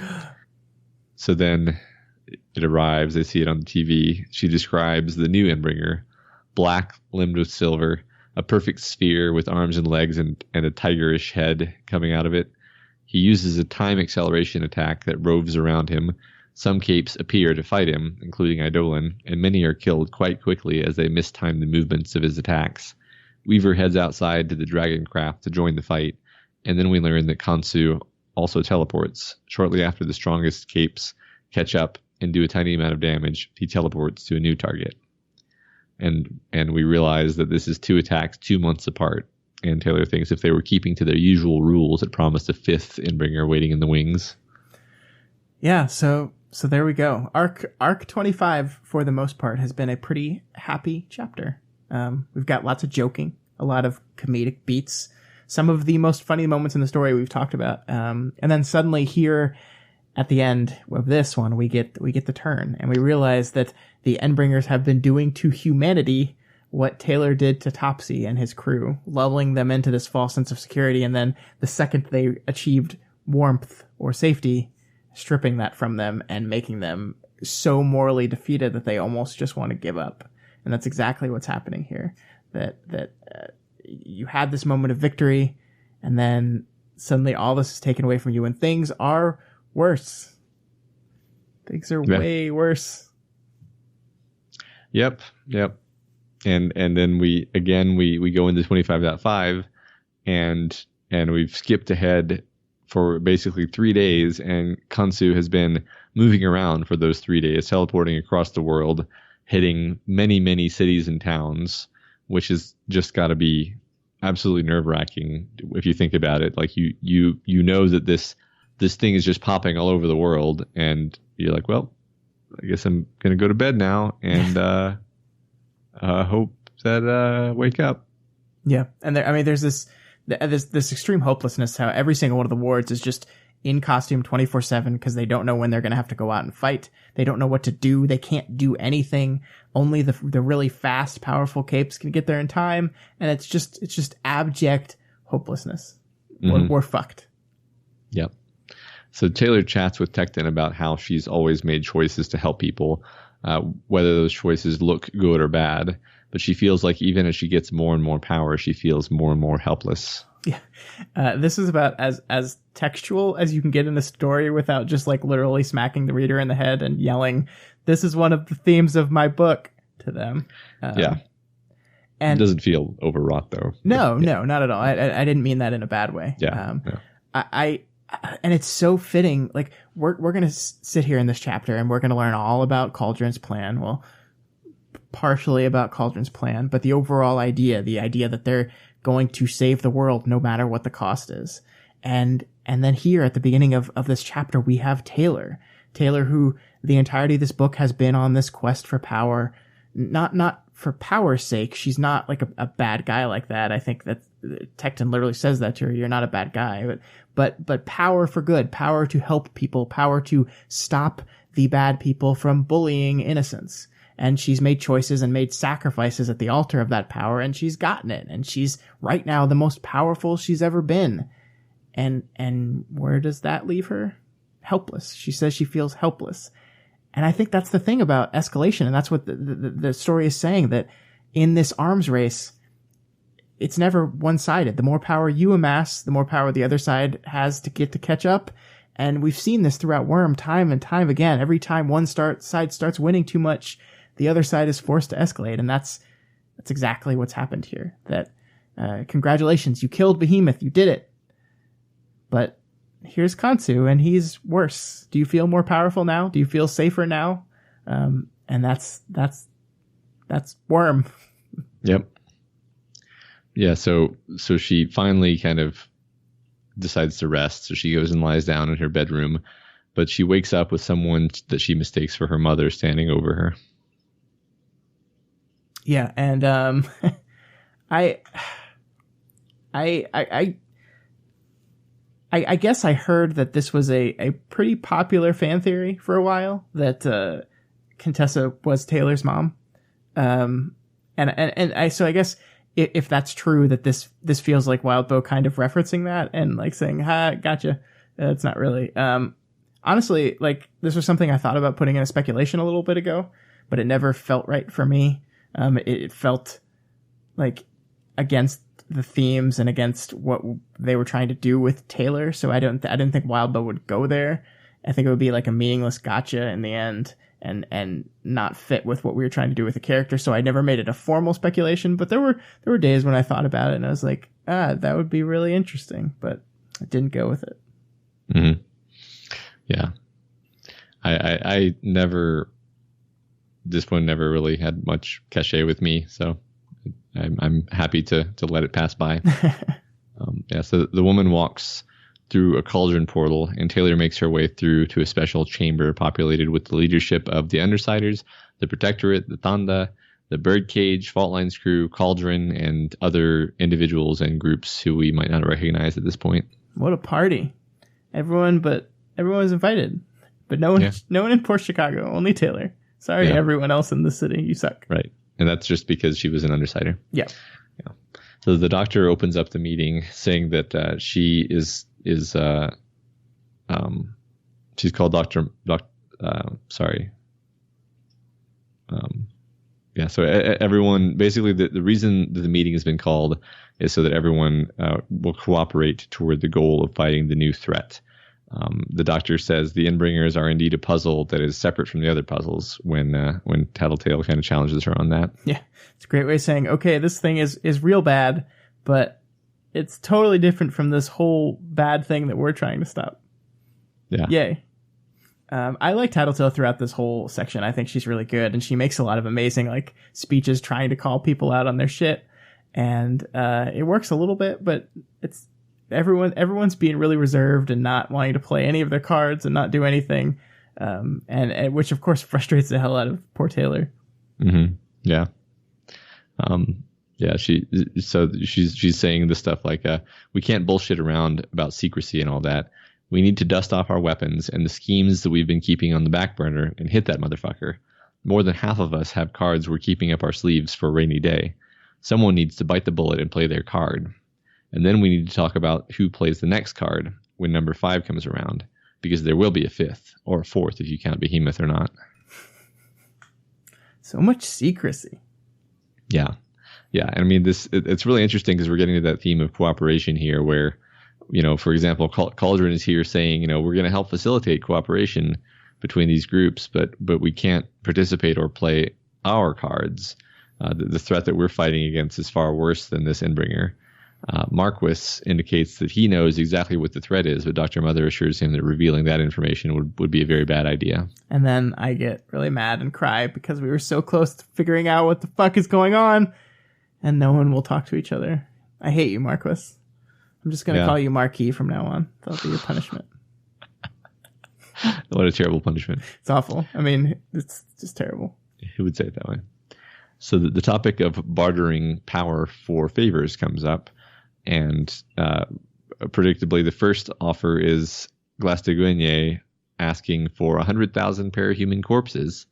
So then it arrives. They see it on the TV. She describes the new Endbringer, black, limbed with silver, a perfect sphere with arms and legs and a tigerish head coming out of it. He uses a time acceleration attack that roves around him. Some capes appear to fight him, including Eidolon, and many are killed quite quickly as they mistime the movements of his attacks. Weaver heads outside to the dragon craft to join the fight, and then we learn that Khonsu also teleports. Shortly after the strongest capes catch up and do a tiny amount of damage, he teleports to a new target. And we realize that this is 2 attacks 2 months apart. And Taylor thinks if they were keeping to their usual rules, it promised a 5th Endbringer waiting in the wings. Yeah, so there we go. Arc 25, for the most part, has been a pretty happy chapter. We've got lots of joking, a lot of comedic beats, some of the most funny moments in the story we've talked about. And then suddenly here at the end of this one, we get the turn, and we realize that the Endbringers have been doing to humanity what Taylor did to Topsy and his crew, lulling them into this false sense of security, and then the second they achieved warmth or safety, stripping that from them and making them so morally defeated that they almost just want to give up. And that's exactly what's happening here. That you had this moment of victory, and then suddenly all this is taken away from you, and things are worse. Things are way worse. Yep. And then we go into 25.5 and we've skipped ahead for basically 3 days, and Khonsu has been moving around for those 3 days, teleporting across the world, hitting many cities and towns, which has just got to be absolutely nerve-wracking if you think about it. Like you know that this thing is just popping all over the world, and you're like, well, I guess I'm gonna go to bed now and hope that wake up. Yeah, and there's this extreme hopelessness. How every single one of the wards is just in costume 24/7 because they don't know when they're gonna have to go out and fight. They don't know what to do. They can't do anything. Only the really fast, powerful capes can get there in time, and it's just abject hopelessness. Mm-hmm. We're fucked. Yep. So Taylor chats with Tecton about how she's always made choices to help people, whether those choices look good or bad. But she feels like even as she gets more and more power, she feels more and more helpless. Yeah. This is about as textual as you can get in a story without just like literally smacking the reader in the head and yelling, "This is one of the themes of my book," to them. Yeah. And it doesn't feel overwrought though. No, not at all. I didn't mean that in a bad way. Yeah. And it's so fitting. Like we're going to sit here in this chapter and we're going to learn all about Cauldron's plan. Well, partially about Cauldron's plan, but the overall idea, the idea that they're going to save the world no matter what the cost is. And then here at the beginning of this chapter, we have Taylor, who the entirety of this book has been on this quest for power, not for power's sake. She's not like a bad guy like that. I think that Tecton literally says that to her. You're not a bad guy, but power for good, power to help people, power to stop the bad people from bullying innocents. And she's made choices and made sacrifices at the altar of that power, and she's gotten it. And she's right now the most powerful she's ever been. And where does that leave her? Helpless. She says she feels helpless. And I think that's the thing about escalation. And that's what the story is saying, that in this arms race, it's never one-sided. The more power you amass, the more power the other side has to get to catch up. And we've seen this throughout Worm time and time again. Every time one side starts winning too much, the other side is forced to escalate. And that's exactly what's happened here. That, congratulations, you killed Behemoth, you did it. But here's Khonsu, and he's worse. Do you feel more powerful now? Do you feel safer now? And that's Worm. Yep. Yeah. So she finally kind of decides to rest. So she goes and lies down in her bedroom, but she wakes up with someone that she mistakes for her mother standing over her. Yeah. And, I guess I heard that this was a pretty popular fan theory for a while, that Contessa was Taylor's mom. So I guess if that's true, that this feels like Wildbow kind of referencing that and like saying, "Ha, gotcha." It's not really. honestly, like, this was something I thought about putting in a speculation a little bit ago, but it never felt right for me. It felt like against the themes and against what they were trying to do with Taylor. So I didn't think Wildbow would go there. I think it would be like a meaningless gotcha in the end and not fit with what we were trying to do with the character. So I never made it a formal speculation, but there were days when I thought about it and I was like, that would be really interesting, but I didn't go with it. Mm-hmm. Yeah. I never, this one never really had much cachet with me. So I'm happy to let it pass by. So the woman walks through a cauldron portal, and Taylor makes her way through to a special chamber populated with the leadership of the Undersiders, the Protectorate, the Thanda, the Birdcage, Fault Lines crew, Cauldron, and other individuals and groups who we might not recognize at this point. What a party! Everyone was invited, but no one in Port Chicago, only Taylor. Sorry, everyone else in the city, you suck. Right. And that's just because she was an Undersider. Yeah. So the doctor opens up the meeting saying that she is she's called So everyone, basically the reason that the meeting has been called is so that everyone will cooperate toward the goal of fighting the new threat. The doctor says the Endbringers are indeed a puzzle that is separate from the other puzzles when Tattletale kind of challenges her on that. Yeah, it's a great way of saying, okay, this thing is real bad, but it's totally different from this whole bad thing that we're trying to stop. Yeah. Yay. I like Tattletale throughout this whole section. I think she's really good, and she makes a lot of amazing like speeches trying to call people out on their shit, and it works a little bit, but it's everyone's being really reserved and not wanting to play any of their cards and not do anything, and which of course frustrates the hell out of poor Taylor. Mm-hmm. Yeah. She's saying this stuff like, we can't bullshit around about secrecy and all that. We need to dust off our weapons and the schemes that we've been keeping on the back burner and hit that motherfucker. More than half of us have cards we're keeping up our sleeves for a rainy day. Someone needs to bite the bullet and play their card. And then we need to talk about who plays the next card when number 5 comes around, because there will be a 5th or a 4th if you count Behemoth or not. So much secrecy. Yeah. Yeah. And I mean, it's really interesting because we're getting to that theme of cooperation here where, for example, Cauldron is here saying, we're going to help facilitate cooperation between these groups, but we can't participate or play our cards. The threat that we're fighting against is far worse than this Endbringer. Marquis indicates that he knows exactly what the threat is, but Dr. Mother assures him that revealing that information would be a very bad idea. And then I get really mad and cry because we were so close to figuring out what the fuck is going on, and no one will talk to each other. I hate you, Marquis. I'm just going to call you Marquis from now on. That'll be your punishment. What a terrible punishment. It's awful. I mean, it's just terrible. Who would say it that way? So the topic of bartering power for favors comes up. And predictably, the first offer is Glasteguigne asking for 100,000 parahuman corpses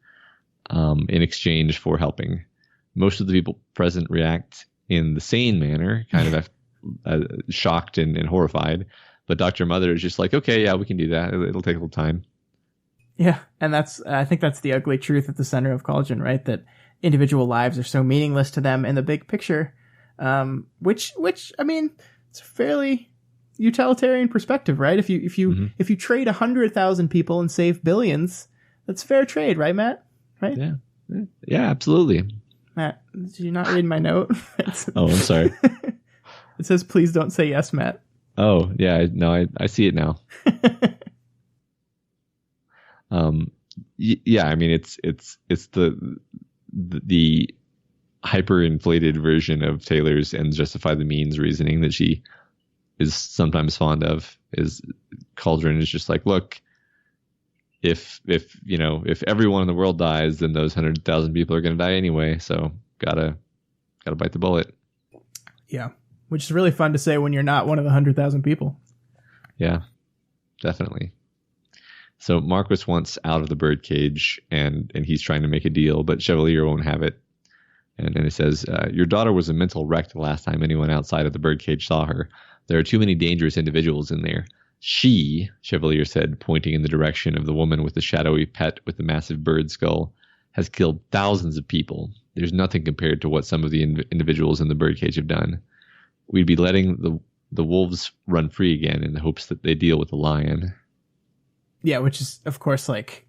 in exchange for helping. Most of the people present react in the sane manner, kind of shocked and horrified. But Dr. Mother is just like, okay, yeah, we can do that. It'll take a little time. Yeah, and I think that's the ugly truth at the center of Cauldron, right? That individual lives are so meaningless to them in the big picture. Which I mean, it's a fairly utilitarian perspective, right? If you trade 100,000 people and save billions, that's fair trade, right, Matt? Right? Yeah, absolutely. Matt, did you not read my note? Oh, I'm sorry. It says, "Please don't say yes, Matt." Oh, yeah, no, I see it now. Yeah, I mean, it's the hyper-inflated version of Taylor's ends justify the means reasoning that she is sometimes fond of. Is Cauldron is just like, look, if everyone in the world dies, then those 100,000 people are going to die anyway. So gotta bite the bullet. Yeah, which is really fun to say when you're not one of the 100,000 people. Yeah, definitely. So Marquis wants out of the birdcage, and he's trying to make a deal, but Chevalier won't have it. And it says, your daughter was a mental wreck the last time anyone outside of the birdcage saw her. There are too many dangerous individuals in there. She, Chevalier said, pointing in the direction of the woman with the shadowy pet with the massive bird skull, has killed thousands of people. There's nothing compared to what some of the individuals in the birdcage have done. We'd be letting the wolves run free again in the hopes that they deal with the lion. Yeah, which is, of course, like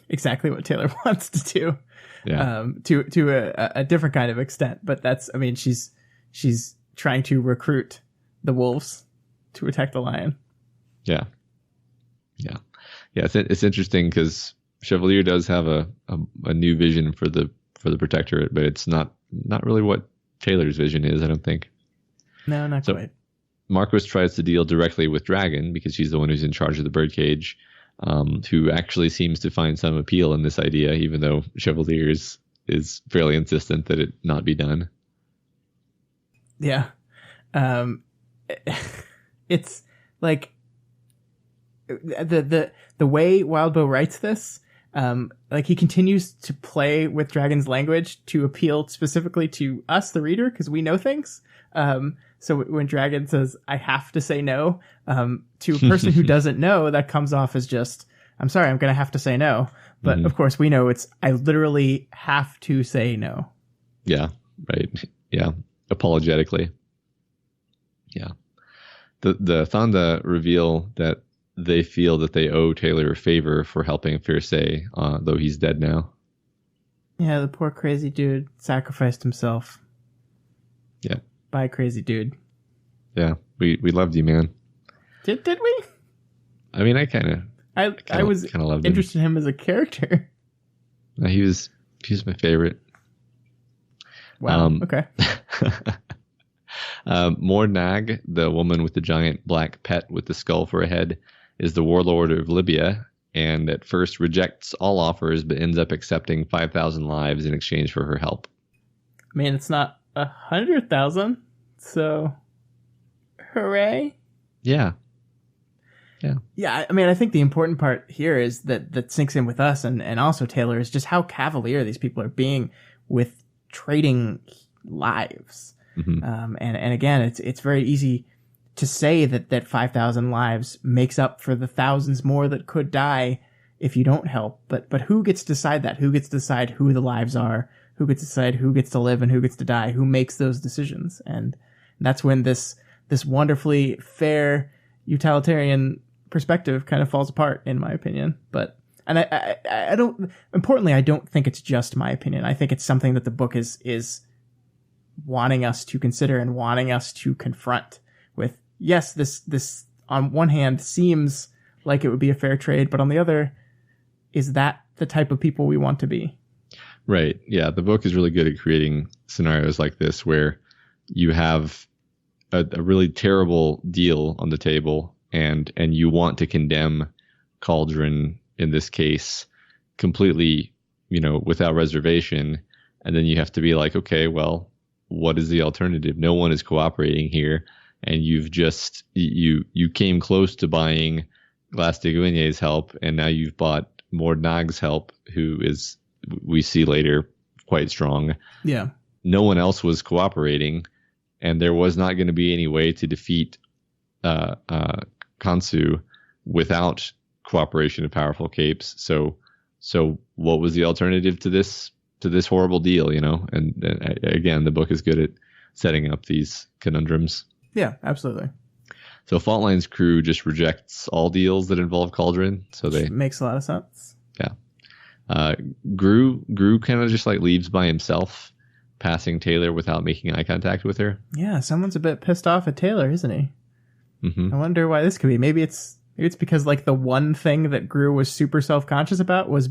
exactly what Taylor wants to do. Yeah. To a different kind of extent. But that's, I mean, she's trying to recruit the wolves to attack the lion. Yeah. It's interesting because Chevalier does have a new vision for the Protectorate, but it's not really what Taylor's vision is, I don't think. No, not quite. Marquis tries to deal directly with Dragon because she's the one who's in charge of the birdcage, who actually seems to find some appeal in this idea, even though Chevalier is fairly insistent that it not be done. Yeah. It's like the way Wildbow writes this, like he continues to play with Dragon's language to appeal specifically to us, the reader, because we know things. So when Dragon says, I have to say no, to a person who doesn't know, that comes off as just, I'm sorry, I'm going to have to say no. But of course we know it's, I literally have to say no. Yeah, right. Yeah. Apologetically. Yeah. The Thonda reveal that they feel that they owe Taylor a favor for helping Fierce, though he's dead now. Yeah, the poor crazy dude sacrificed himself. Yeah. Bye, crazy dude. Yeah, we loved you, man. Did we? I mean, I was loved interested in him as a character. He was my favorite. Wow. Okay. Mornag, the woman with the giant black pet with the skull for a head, is the warlord of Libya, and at first rejects all offers, but ends up accepting 5,000 lives in exchange for her help. I mean, it's not 100,000, so hooray. Yeah. I mean, I think the important part here is that sinks in with us and also Taylor is just how cavalier these people are being with trading lives. Mm-hmm. And again, it's very easy to say that 5,000 lives makes up for the thousands more that could die if you don't help. But who gets to decide that? Who gets to decide who the lives are? Who gets to decide who gets to live and who gets to die? Who makes those decisions? And that's when this wonderfully fair utilitarian perspective kind of falls apart, in my opinion. And I don't think it's just my opinion. I think it's something that the book is wanting us to consider and wanting us to confront with. Yes, this on one hand seems like it would be a fair trade, but on the other, is that the type of people we want to be? Right. Yeah. The book is really good at creating scenarios like this where you have a really terrible deal on the table and you want to condemn Cauldron in this case completely, without reservation. And then you have to be like, okay, well, what is the alternative? No one is cooperating here. And you've just, you came close to buying Glass-Steguine's help. And now you've bought Mornag's help, who is, we see later, quite strong. Yeah. No one else was cooperating, and there was not going to be any way to defeat Khonsu without cooperation of powerful capes. So what was the alternative to this horrible deal? And again, the book is good at setting up these conundrums. Yeah, absolutely. So Faultline's crew just rejects all deals that involve Cauldron. So Which makes a lot of sense. Yeah. Gru kind of just like leaves by himself, passing Taylor without making eye contact with her. Yeah, someone's a bit pissed off at Taylor, isn't he? Mm-hmm. I wonder why this could be. Maybe it's because like the one thing that Gru was super self-conscious about was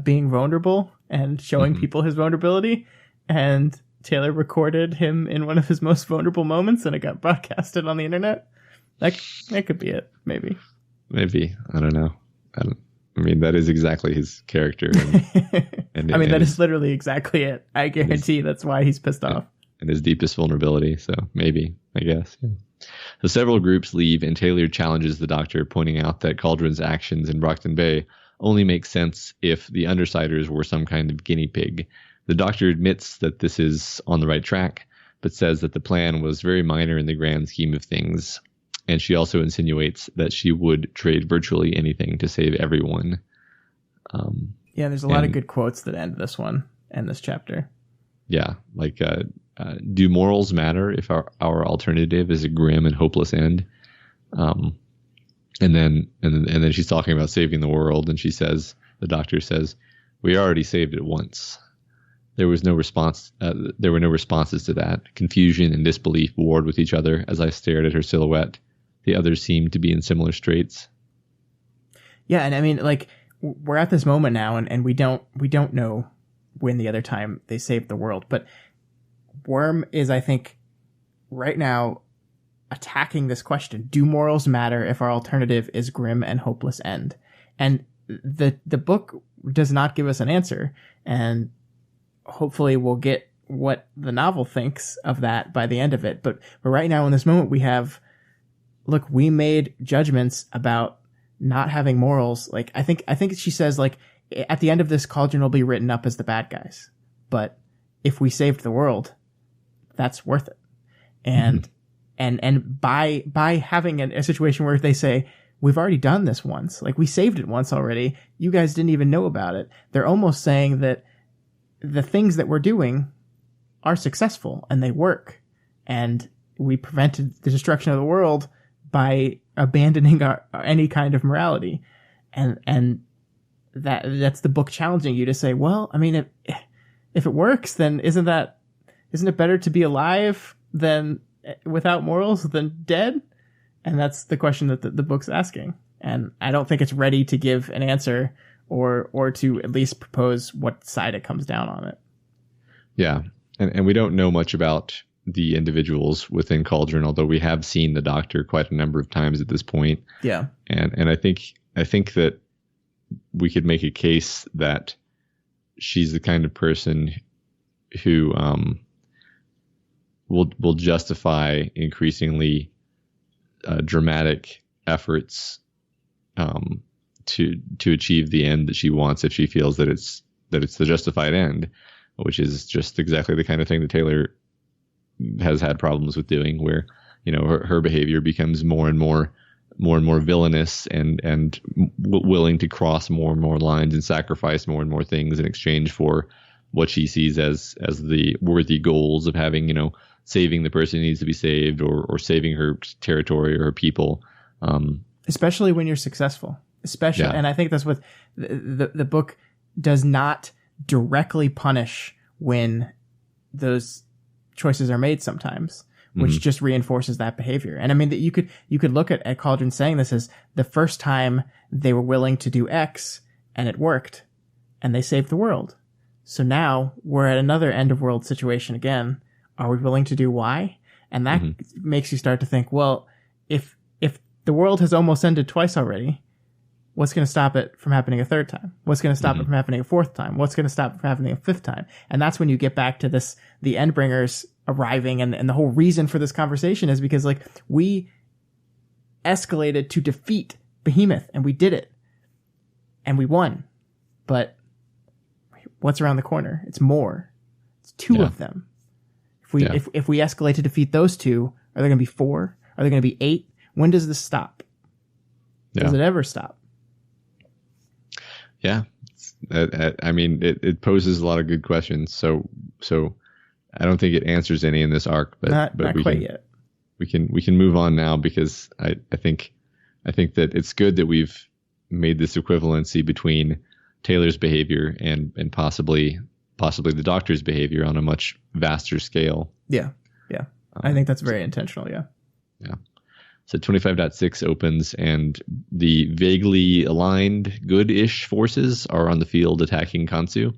being vulnerable and showing people his vulnerability, and Taylor recorded him in one of his most vulnerable moments, and it got broadcasted on the internet. That could be it. Maybe. I don't know. I mean, that is exactly his character. And I mean, that is literally exactly it. I guarantee that's why he's pissed off. And his deepest vulnerability. So maybe, I guess. Yeah. So several groups leave, and Taylor challenges the Doctor, pointing out that Cauldron's actions in Brockton Bay only make sense if the Undersiders were some kind of guinea pig. The Doctor admits that this is on the right track, but says that the plan was very minor in the grand scheme of things. And she also insinuates that she would trade virtually anything to save everyone. Yeah, there's a lot of good quotes that end this one and this chapter. Yeah, like, do morals matter if our alternative is a grim and hopeless end? And then she's talking about saving the world, and she says, the doctor says, we already saved it once. There was no response. There were no responses to that. Confusion and disbelief warred with each other as I stared at her silhouette. The others seemed to be in similar straits. Yeah, and I mean, like, we're at this moment now, and we don't know when the other time they saved the world, but Worm is, I think, right now attacking this question: do morals matter if our alternative is grim and hopeless end? And the book does not give us an answer, and hopefully we'll get what the novel thinks of that by the end of it. But right now in this moment we have, look, we made judgments about not having morals. Like, I think she says, like, at the end of this, Cauldron will be written up as the bad guys, but if we saved the world, that's worth it. And and by having a situation where they say, we've already done this once, like, we saved it once already, you guys didn't even know about it, they're almost saying that the things that we're doing are successful and they work, and we prevented the destruction of the world by abandoning any kind of morality. And that's the book challenging you to say, well, I mean, if it works, then isn't it better to be alive than without morals than dead? And that's the question that the book's asking. And I don't think it's ready to give an answer or to at least propose what side it comes down on it. Yeah. And we don't know much about the individuals within Cauldron, although we have seen the doctor quite a number of times at this point. Yeah. And I think that we could make a case that she's the kind of person who will justify increasingly dramatic efforts to achieve the end that she wants if she feels that it's the justified end, which is just exactly the kind of thing that Taylor has had problems with doing, where, you know, her behavior becomes more and more villainous and willing to cross more and more lines and sacrifice more and more things in exchange for what she sees as the worthy goals of having, you know, saving the person who needs to be saved or saving her territory or her people. Especially when you're successful. Especially, yeah. And I think that's what the book does not directly punish when those choices are made sometimes, which just reinforces that behavior. And I mean, that you could look at Cauldron saying this as the first time they were willing to do X and it worked and they saved the world. So now we're at another end of world situation again. Are we willing to do Y? And that makes you start to think, well, if the world has almost ended twice already, what's going to stop it from happening a third time? What's going to stop it from happening a fourth time? What's going to stop it from happening a fifth time? And that's when you get back to this, the Endbringers arriving, and the whole reason for this conversation is because, like, we escalated to defeat Behemoth, and we did it. And we won. But what's around the corner? It's more. It's two of them. If we escalate to defeat those two, are there going to be 4? Are there going to be 8? When does this stop? Does it ever stop? Yeah. I mean, it poses a lot of good questions. So I don't think it answers any in this arc, but not quite yet. We can move on now, because I think that it's good that we've made this equivalency between Taylor's behavior and possibly the doctor's behavior on a much vaster scale. Yeah. Yeah. I think that's very intentional. Yeah. Yeah. So 25.6 opens, and the vaguely aligned good-ish forces are on the field attacking Khonsu.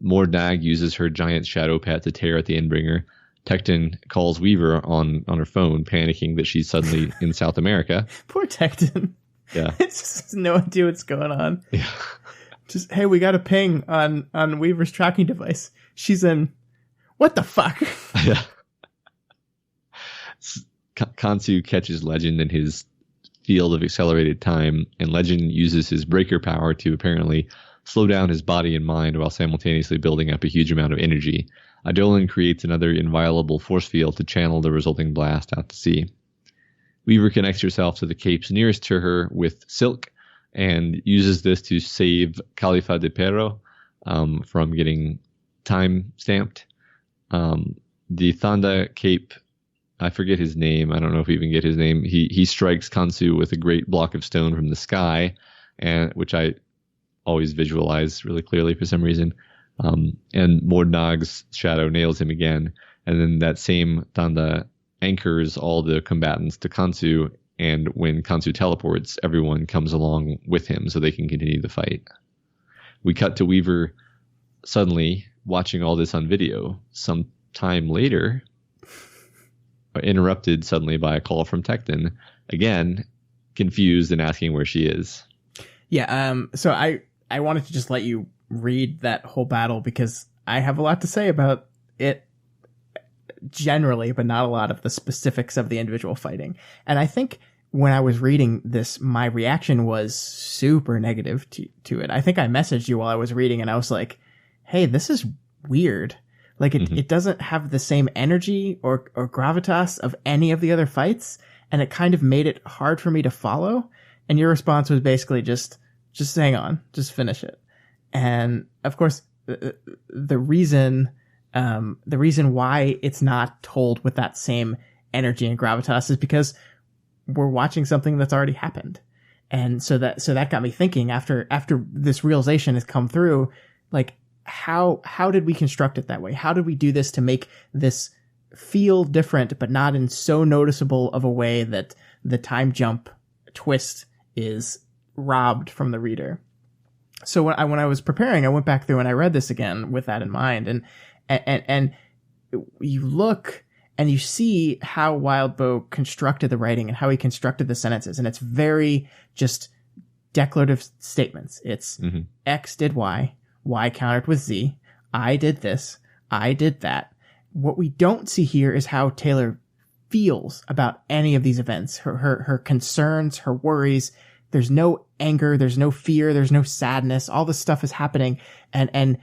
Mordag uses her giant shadow pet to tear at the Endbringer. Tecton calls Weaver on her phone, panicking that she's suddenly in South America. Poor Tecton. Yeah. It's just no idea what's going on. Yeah. Just, hey, we got a ping on Weaver's tracking device. She's in... What the fuck? Yeah. Khonsu catches Legend in his field of accelerated time, and Legend uses his breaker power to apparently slow down his body and mind while simultaneously building up a huge amount of energy. Eidolon creates another inviolable force field to channel the resulting blast out to sea. Weaver connects herself to the capes nearest to her with silk and uses this to save Khalifa de Pero from getting time stamped. The Thanda cape, I forget his name. I don't know if we even get his name. He strikes Khonsu with a great block of stone from the sky, and which I always visualize really clearly for some reason. And Mordnag's shadow nails him again. And then that same Thanda anchors all the combatants to Khonsu, and when Khonsu teleports, everyone comes along with him so they can continue the fight. We cut to Weaver suddenly watching all this on video. Some time later, interrupted suddenly by a call from Tecton, again confused and asking where she is. Yeah, so I wanted to just let you read that whole battle because I have a lot to say about it generally, but not a lot of the specifics of the individual fighting. And I think when I was reading this, my reaction was super negative to it. I think I messaged you while I was reading and I was like, hey, this is weird. Like it doesn't have the same energy or gravitas of any of the other fights. And it kind of made it hard for me to follow. And your response was basically just hang on, just finish it. And of course, the reason why it's not told with that same energy and gravitas is because we're watching something that's already happened. And so that got me thinking after this realization has come through, like, how did we construct it that way? How did we do this to make this feel different, but not in so noticeable of a way that the time jump twist is robbed from the reader? So when I was preparing, I went back through and I read this again with that in mind. And you look and you see how Wildbow constructed the writing and how he constructed the sentences. And it's very just declarative statements. It's X did Y. Y countered with Z. I did this. I did that. What we don't see here is how Taylor feels about any of these events. Her concerns, her worries. There's no anger. There's no fear. There's no sadness. All this stuff is happening. And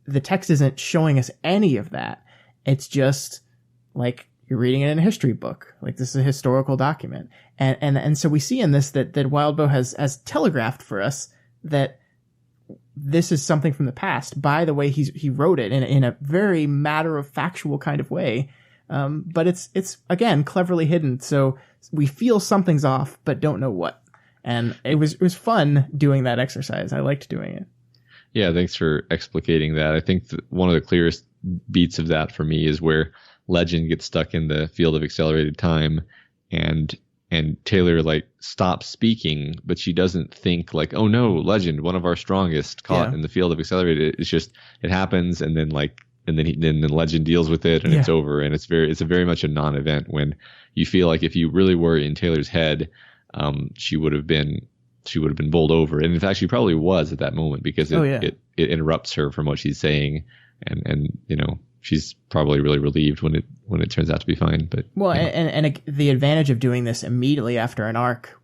the text isn't showing us any of that. It's just like you're reading it in a history book. Like this is a historical document. And so we see in this that Wildbow has telegraphed for us that this is something from the past by the way he wrote it in a very matter of factual kind of way. But it's again, cleverly hidden. So we feel something's off, but don't know what. And it was fun doing that exercise. I liked doing it. Yeah. Thanks for explicating that. I think one of the clearest beats of that for me is where Legend gets stuck in the field of accelerated time and Taylor like stops speaking, but she doesn't think like, oh no, Legend, one of our strongest caught in the field of accelerated. It's just, it happens. And then then Legend deals with it and it's over. And it's a very much a non-event when you feel like if you really were in Taylor's head, she would have been bowled over. And in fact, she probably was at that moment because it interrupts her from what she's saying. And, you know, she's probably really relieved when it turns out to be fine. But and the advantage of doing this immediately after an arc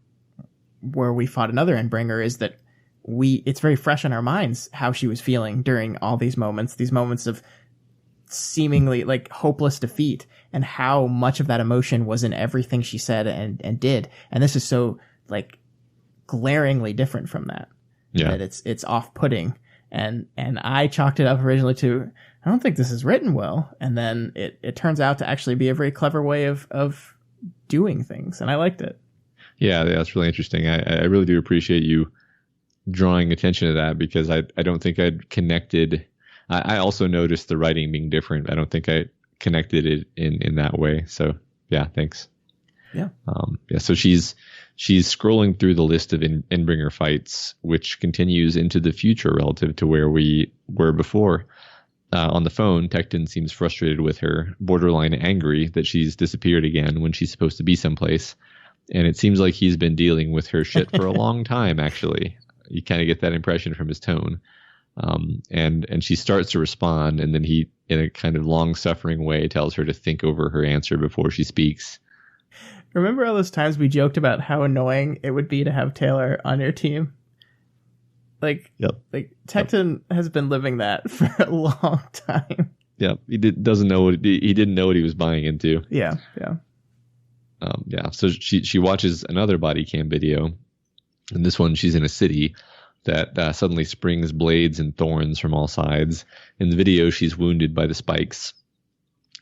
where we fought another Endbringer is that it's very fresh in our minds how she was feeling during all these moments of seemingly like hopeless defeat, and how much of that emotion was in everything she said and did. And this is so like glaringly different from that. Yeah. That it's off-putting. And I chalked it up originally to, I don't think this is written well. And then it turns out to actually be a very clever way of doing things. And I liked it. Yeah, that's really interesting. I really do appreciate you drawing attention to that because I don't think I'd connected. I also noticed the writing being different. I don't think I connected it in that way. So yeah, thanks. Yeah. So she's scrolling through the list of Endbringer fights, which continues into the future relative to where we were before. On the phone, Tecton seems frustrated with her, borderline angry that she's disappeared again when she's supposed to be someplace. And it seems like he's been dealing with her shit for a long time, actually. You kind of get that impression from his tone. And she starts to respond, and then he, in a kind of long-suffering way, tells her to think over her answer before she speaks. Remember all those times we joked about how annoying it would be to have Taylor on your team? Like Tecton has been living that for a long time. Yeah, he didn't know what he was buying into. Yeah. So she watches another body cam video, and this one she's in a city that suddenly springs blades and thorns from all sides. In the video, she's wounded by the spikes.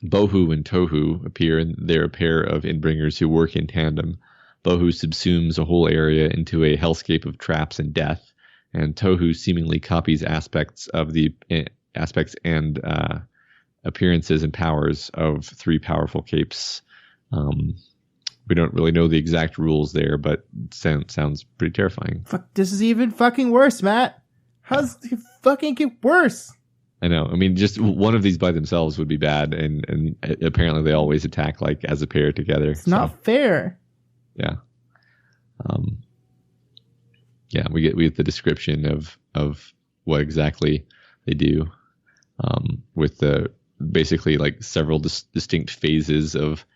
Bohu and Tohu appear, and they're a pair of Endbringers who work in tandem. Bohu subsumes a whole area into a hellscape of traps and death, and Tohu seemingly copies aspects and appearances and powers of three powerful capes. We don't really know the exact rules there, but sounds pretty terrifying. Fuck, this is even fucking worse, Matt. How's it fucking get worse? I know. I mean, just one of these by themselves would be bad, and apparently they always attack like as a pair together. It's not fair. Yeah. We get the description of what exactly they do, with the basically like several distinct phases of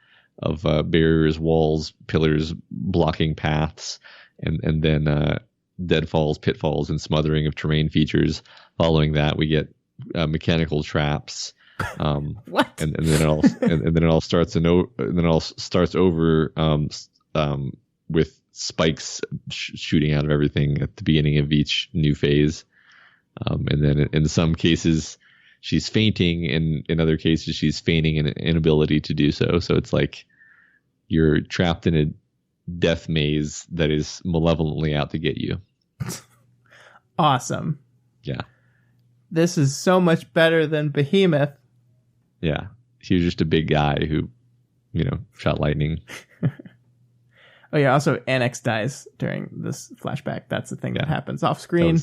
barriers, walls, pillars blocking paths, and then deadfalls, pitfalls, and smothering of terrain features. Following that, we get mechanical traps. What? And then it all starts over with spikes shooting out of everything at the beginning of each new phase. And then in some cases she's fainting, and in other cases she's feigning an inability to do so. So it's like you're trapped in a death maze that is malevolently out to get you. Awesome. Yeah. This is so much better than Behemoth. Yeah. He was just a big guy who, shot lightning. Oh yeah, also Annex dies during this flashback. That's the thing that happens off screen.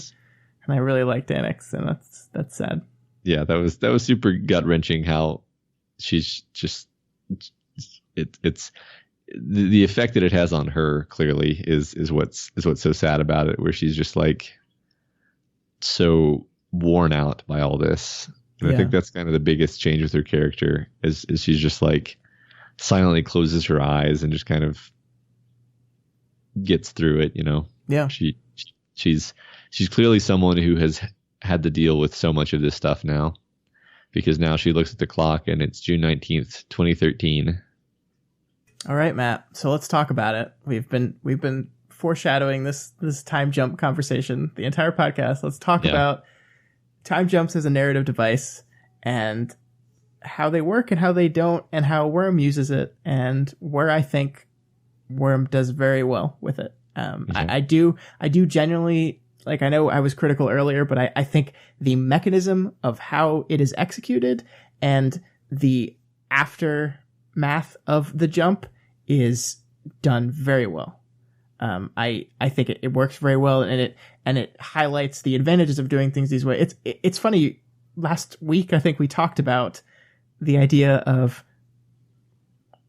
And I really liked Annex, and that's sad. Yeah, that was super gut-wrenching how she's just it's the effect that it has on her clearly is what's so sad about it, where she's just like so worn out by all this. And I think that's kind of the biggest change with her character is she's just like silently closes her eyes and just kind of gets through it, Yeah. She's clearly someone who has had to deal with so much of this stuff now, because now she looks at the clock and it's June 19th, 2013. All right, Matt. So let's talk about it. We've been foreshadowing this time jump conversation the entire podcast. Let's talk about time jumps as a narrative device and how they work and how they don't, and how Worm uses it, and where I think Worm does very well with it. I do genuinely, like, I know I was critical earlier, but I think the mechanism of how it is executed and the aftermath of the jump is done very well. I think it works very well, and it highlights the advantages of doing things these ways. It's funny. Last week, I think we talked about the idea of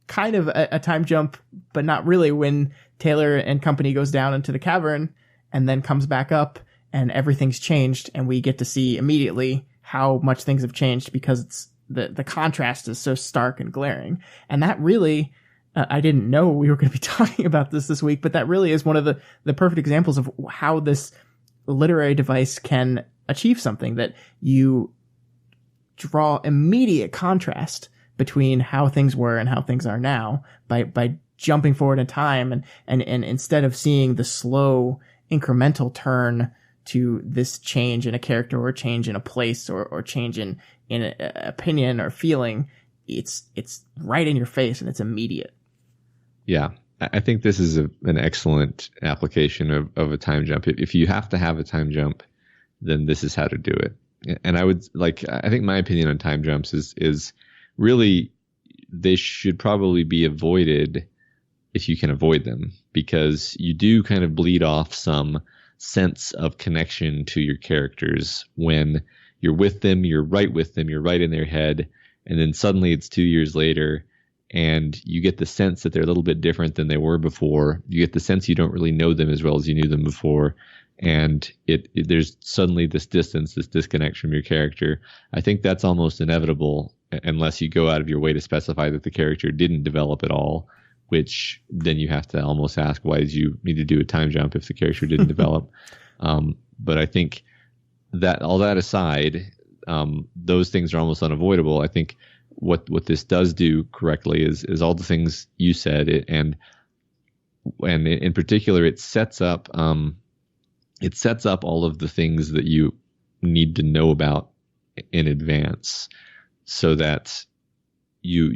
kind of a time jump, but not really, when Taylor and company goes down into the cavern and then comes back up and everything's changed, and we get to see immediately how much things have changed because it's the contrast is so stark and glaring. And that really, I didn't know we were going to be talking about this week, but that really is one of the perfect examples of how this literary device can achieve something, that you draw immediate contrast between how things were and how things are now by jumping forward in time, and instead of seeing the slow incremental turn to this change in a character or change in a place or change in an opinion or feeling, it's right in your face and it's immediate. Yeah. I think this is an excellent application of a time jump. If you have to have a time jump, then this is how to do it. And I think my opinion on time jumps is really they should probably be avoided if you can avoid them, because you do kind of bleed off some sense of connection to your characters when you're with them, you're right with them, you're right in their head, and then suddenly it's 2 years later and you get the sense that they're a little bit different than they were before. You get the sense you don't really know them as well as you knew them before. And there's suddenly this distance, this disconnect from your character. I think that's almost inevitable unless you go out of your way to specify that the character didn't develop at all, which then you have to almost ask, why did you need to do a time jump if the character didn't develop? But I think that all that aside, those things are almost unavoidable. I think what this does do correctly is all the things you said, and in particular, it sets up all of the things that you need to know about in advance, so that you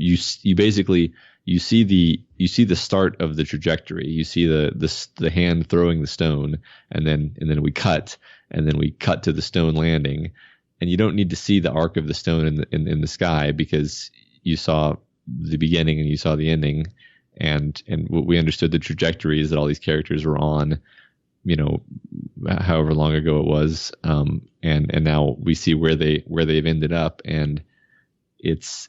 basically you see the start of the trajectory. You see the hand throwing the stone, and then we cut to the stone landing, and you don't need to see the arc of the stone in the sky, because you saw the beginning and you saw the ending. And what we understood the trajectories that all these characters were on, however long ago it was, and now we see where they've ended up, and it's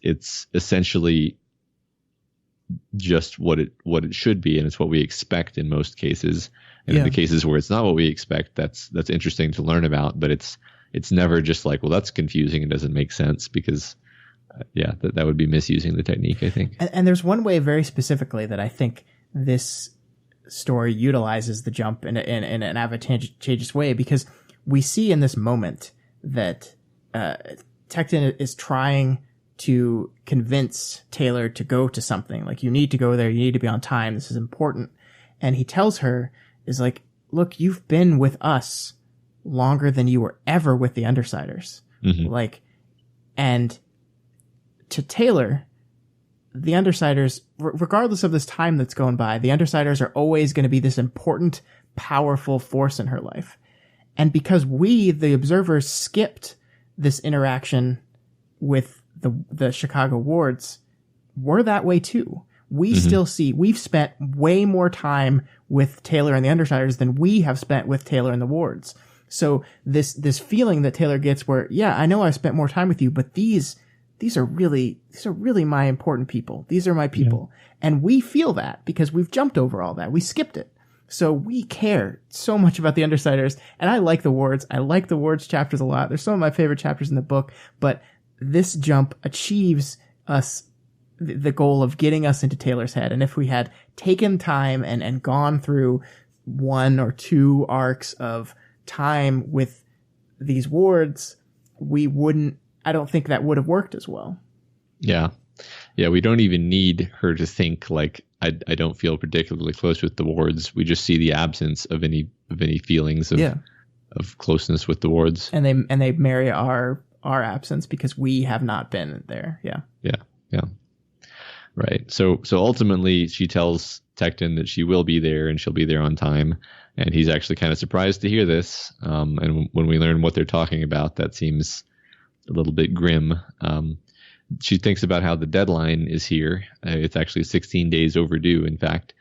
essentially just what it should be, and it's what we expect in most cases. And in the cases where it's not what we expect, that's interesting to learn about, but it's never just like, well, that's confusing, it doesn't make sense, because that would be misusing the technique, I think. And there's one way very specifically that I think this story utilizes the jump in an advantageous way, because we see in this moment that Tecton is trying to convince Taylor to go to something. Like, you need to go there, you need to be on time, this is important. And he tells her, is like, look, you've been with us longer than you were ever with the Undersiders. Mm-hmm. And to Taylor, the Undersiders, regardless of this time that's going by, the Undersiders are always going to be this important, powerful force in her life. And because we, the observers, skipped this interaction with the Chicago wards, we're that way too. We still see, we've spent way more time with Taylor and the Undersiders than we have spent with Taylor and the wards. So this feeling that Taylor gets where, yeah, I know I've spent more time with you, but these are really my important people. These are my people. Yeah. And we feel that because we've jumped over all that. We skipped it. So we care so much about the Undersiders. And I like the wards. I like the wards chapters a lot. They're some of my favorite chapters in the book. But this jump achieves us the goal of getting us into Taylor's head. And if we had taken time and gone through one or two arcs of time with these wards, I don't think that would have worked as well. Yeah. Yeah, we don't even need her to think like, I don't feel particularly close with the wards. We just see the absence of any feelings of closeness with the wards. And they marry our absence because we have not been there. Yeah. Yeah. Right. So ultimately she tells Tecton that she will be there and she'll be there on time. And he's actually kind of surprised to hear this. And when we learn what they're talking about, that seems a little bit grim. She thinks about how the deadline is here. It's actually 16 days overdue. In fact,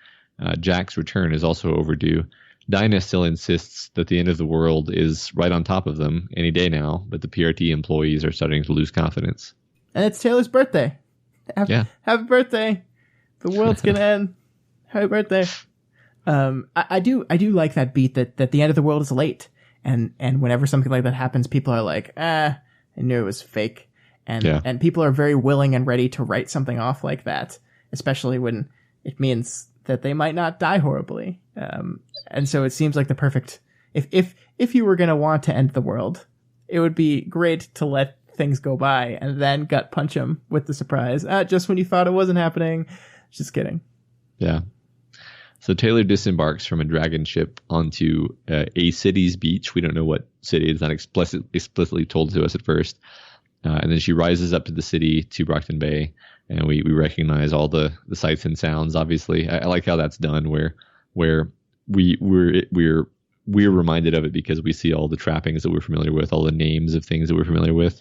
Jack's return is also overdue. Dinah still insists that the end of the world is right on top of them any day now, but the PRT employees are starting to lose confidence. And it's Taylor's birthday. Happy birthday. The world's going to end. Happy birthday. I do like that beat that the end of the world is late. And whenever something like that happens, people are like, I knew it was fake. And people are very willing and ready to write something off like that, especially when it means that they might not die horribly. And so it seems like the perfect, if you were going to want to end the world, it would be great to let things go by and then gut punch them with the surprise. Just when you thought it wasn't happening. Just kidding. Yeah. So Taylor disembarks from a dragon ship onto a city's beach. We don't know what city. It's not explicitly told to us at first. And then she rises up to the city, to Brockton Bay, and we recognize all the sights and sounds. Obviously, I like how that's done, where we're reminded of it because we see all the trappings that we're familiar with, all the names of things that we're familiar with.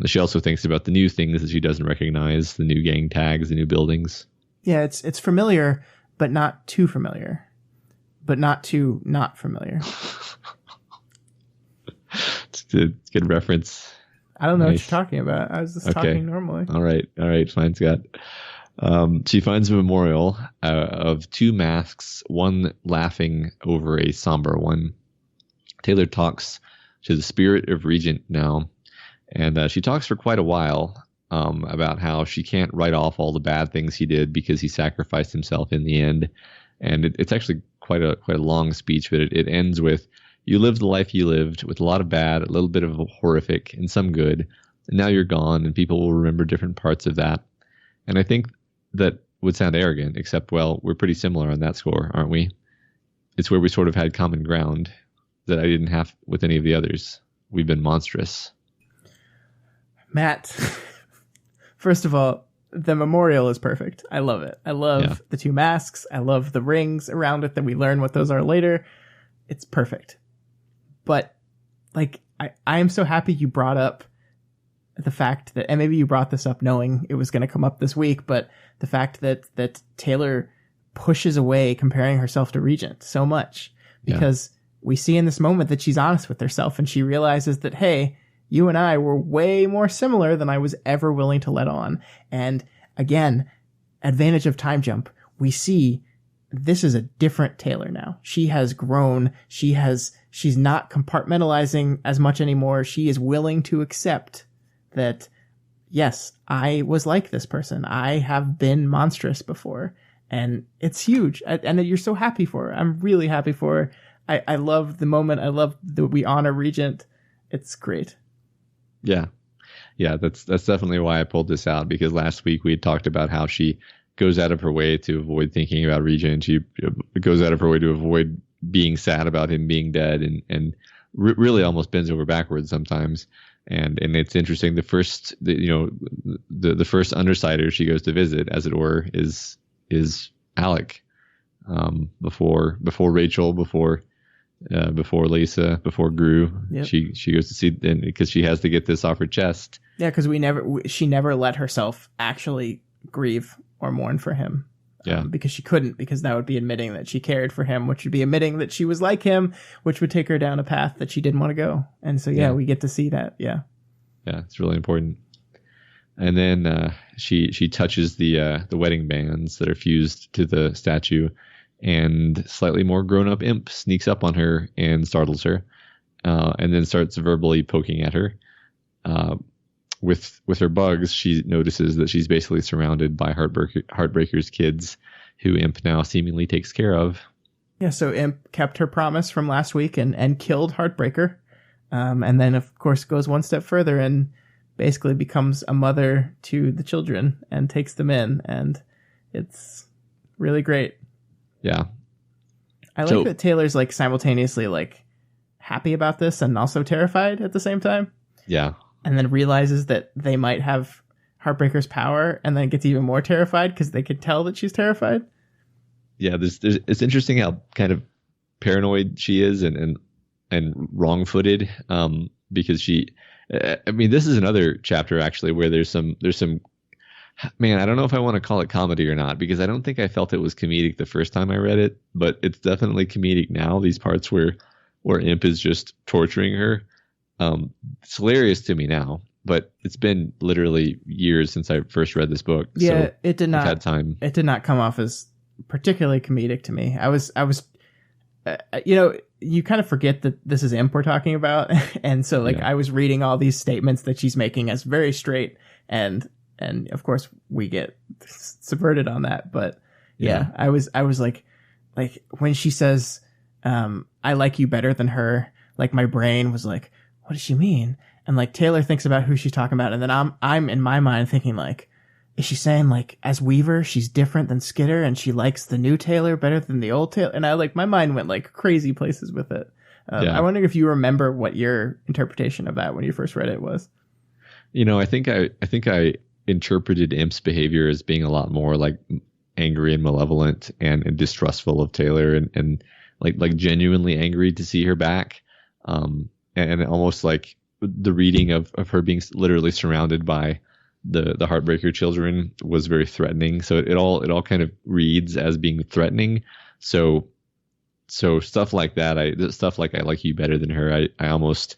She also thinks about the new things that she doesn't recognize, the new gang tags, the new buildings. Yeah, it's familiar, but not too familiar, but not too not familiar. It's a good reference. I don't know what you're talking about. I was just talking normally. All right. Fine, Scott. She finds a memorial of two masks, one laughing over a somber one. Taylor talks to the spirit of Regent now, and she talks for quite a while about how she can't write off all the bad things he did because he sacrificed himself in the end. And it's actually quite a long speech, but it ends with, "You lived the life you lived with a lot of bad, a little bit of horrific, and some good. and now you're gone, and people will remember different parts of that. And I think that would sound arrogant, except, well, we're pretty similar on that score, aren't we? It's where we sort of had common ground that I didn't have with any of the others. We've been monstrous. Matt, first of all, the memorial is perfect. I love it. I love the two masks. I love the rings around it that we learn what those are later. It's perfect. But, like, I am so happy you brought up the fact that, and maybe you brought this up knowing it was going to come up this week, but the fact that Taylor pushes away comparing herself to Regent so much, because we see in this moment that she's honest with herself, and she realizes that, hey, you and I were way more similar than I was ever willing to let on. And again, advantage of time jump, we see this is a different Taylor now. She has grown. She's not compartmentalizing as much anymore. She is willing to accept that, yes, I was like this person. I have been monstrous before. And it's huge. And you're so happy for her. I'm really happy for her. I love the moment. I love that we honor Regent. It's great. Yeah. Yeah, that's definitely why I pulled this out, because last week we had talked about how she goes out of her way to avoid thinking about Regent. She goes out of her way to avoid being sad about him being dead, and really almost bends over backwards sometimes. And it's interesting. The first Undersider she goes to visit, as it were, is Alec. Before Rachel, before Lisa, before Gru. Yep. She goes to see, because she has to get this off her chest. Yeah, because she never let herself actually grieve or mourn for him. Yeah. Because she couldn't, because that would be admitting that she cared for him, which would be admitting that she was like him, which would take her down a path that she didn't want to go. And so, we get to see that. Yeah. Yeah, it's really important. And then she touches the wedding bands that are fused to the statue, and slightly more grown-up imp sneaks up on her and startles her, and then starts verbally poking at her. With her bugs, she notices that she's basically surrounded by Heartbreaker's kids, who Imp now seemingly takes care of. Yeah, so Imp kept her promise from last week and killed Heartbreaker, and then, of course, goes one step further and basically becomes a mother to the children and takes them in, and it's really great. Yeah. I like that Taylor's like simultaneously like happy about this and also terrified at the same time. Yeah. And then realizes that they might have Heartbreaker's power, and then gets even more terrified because they could tell that she's terrified. Yeah, it's interesting how kind of paranoid she is and wrong-footed, because she, I mean, this is another chapter actually where there's some, man, I don't know if I want to call it comedy or not, because I don't think I felt it was comedic the first time I read it, but it's definitely comedic now. These parts where Imp is just torturing her. It's hilarious to me now, but it's been literally years since I first read this book. Yeah, so it did not. I've had time. It did not come off as particularly comedic to me. I was, you kind of forget that this is Imp we're talking about, and so I was reading all these statements that she's making as very straight, and of course we get subverted on that. But I was like when she says, "I like you better than her," like my brain was like, what does she mean? And like Taylor thinks about who she's talking about, and then I'm in my mind thinking like, is she saying like as Weaver she's different than Skitter and she likes the new Taylor better than the old Taylor? And my mind went like crazy places with it. I wonder if you remember what your interpretation of that when you first read it was. I think I interpreted Imp's behavior as being a lot more like angry and malevolent and distrustful of Taylor, and like genuinely angry to see her back. And almost like the reading of her being literally surrounded by the Heartbreaker children was very threatening. So it all kind of reads as being threatening. So stuff like that, stuff like I like you better than her, I almost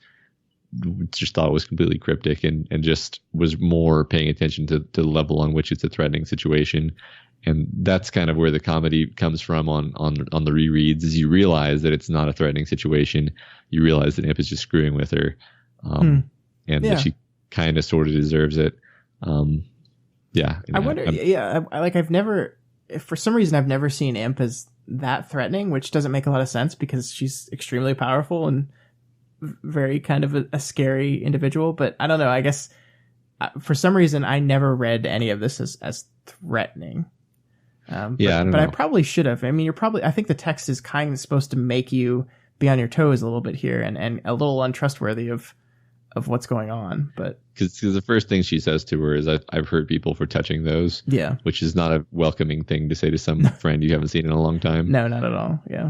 just thought it was completely cryptic and just was more paying attention to the level on which it's a threatening situation. And that's kind of where the comedy comes from on the rereads, is you realize that it's not a threatening situation. You realize that Imp is just screwing with her, that she kind of sort of deserves it. I wonder. I've never, for some reason, I've never seen Imp as that threatening, which doesn't make a lot of sense because she's extremely powerful and very kind of a scary individual. But I don't know. I guess for some reason, I never read any of this as threatening. I don't know. But I probably should have. I mean, I think the text is kind of supposed to make you be on your toes a little bit here and a little untrustworthy of what's going on. But because the first thing she says to her is, I've hurt people for touching those. Yeah. Which is not a welcoming thing to say to some friend you haven't seen in a long time. No, not at all. Yeah.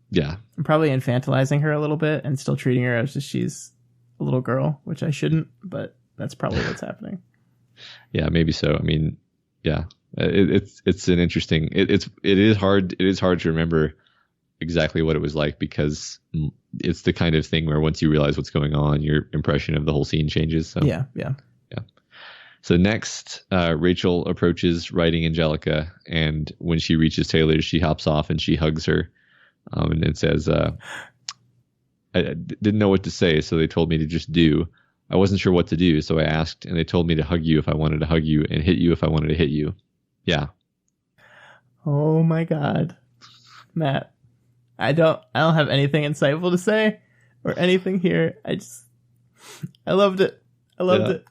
Yeah. I'm probably infantilizing her a little bit and still treating her as if she's a little girl, which I shouldn't, but that's probably what's happening. Yeah, maybe so. I mean, yeah. It's an interesting. It is hard to remember exactly what it was like, because it's the kind of thing where once you realize what's going on, your impression of the whole scene changes. So yeah. So next, Rachel approaches writing Angelica, and when she reaches Taylor, she hops off and she hugs her, and says, "I didn't know what to say, so they told me to just do. I wasn't sure what to do, so I asked, and they told me to hug you if I wanted to hug you, and hit you if I wanted to hit you." Yeah. Oh my God, Matt. I don't have anything insightful to say or anything here. I loved it. I loved it.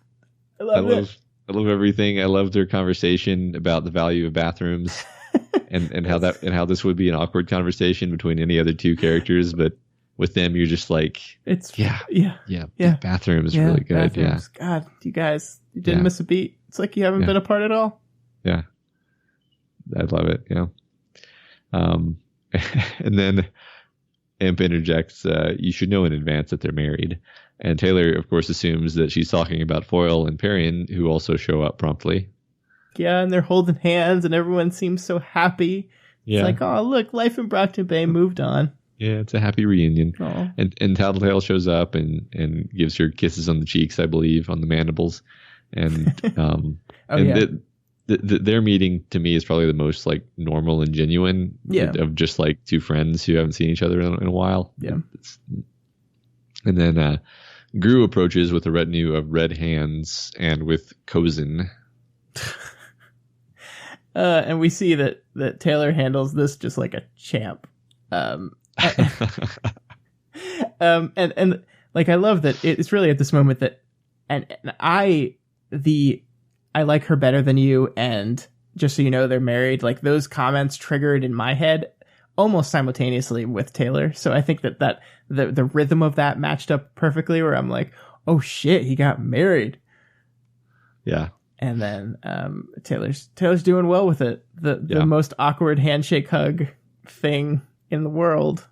I love everything. I loved their conversation about the value of bathrooms and how this would be an awkward conversation between any other two characters, but with them you're just like, bathrooms is really good. Bathrooms. Yeah. God, you guys, you didn't miss a beat. It's like you haven't been apart at all. Yeah. I love it. Yeah. And then Imp interjects, you should know in advance that they're married. And Taylor, of course, assumes that she's talking about Foyle and Perrin, who also show up promptly. Yeah, and they're holding hands, and everyone seems so happy. Yeah. It's like, oh, look, life in Brockton Bay moved on. Yeah, it's a happy reunion. Aww. And Tattletale shows up and gives her kisses on the cheeks, I believe, on the mandibles. And their meeting to me is probably the most like normal and genuine of just like two friends who haven't seen each other in a while. Yeah. And then Gru approaches with a retinue of red hands and with Cozen. And we see that Taylor handles this just like a champ. And like, I love that it's really at this moment that, and I like her better than you, and just so you know, they're married. Like, those comments triggered in my head almost simultaneously with Taylor. So I think that the rhythm of that matched up perfectly, where I'm like, oh shit, he got married. Yeah. And then Taylor's doing well with it. The most awkward handshake hug thing in the world.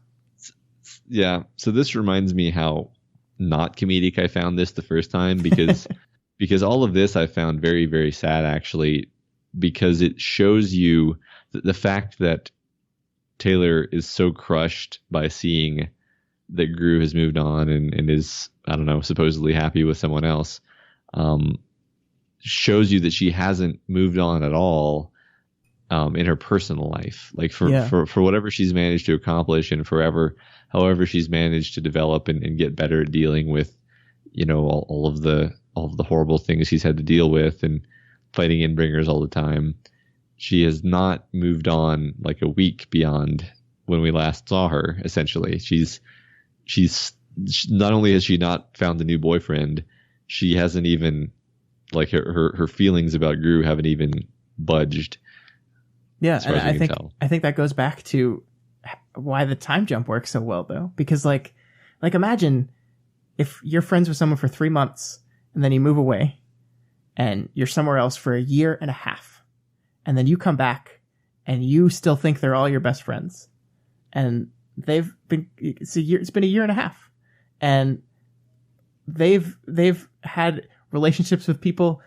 Yeah. So this reminds me how not comedic I found this the first time, because because all of this I found very, very sad, actually, because it shows you the fact that Taylor is so crushed by seeing that Gru has moved on and is, I don't know, supposedly happy with someone else. Shows you that she hasn't moved on at all in her personal life. Like for whatever she's managed to accomplish, and however she's managed to develop and get better at dealing with, you know, all of the horrible things she's had to deal with and fighting Endbringers all the time. She has not moved on like a week beyond when we last saw her. Essentially, she's not only has she not found a new boyfriend, she hasn't even, like, her feelings about Gru haven't even budged. Yeah, and I think that goes back to why the time jump works so well, though, because like imagine if you're friends with someone for 3 months and then you move away and you're somewhere else for a year and a half, and then you come back and you still think they're all your best friends, and it's been a year and a half, and they've had relationships with people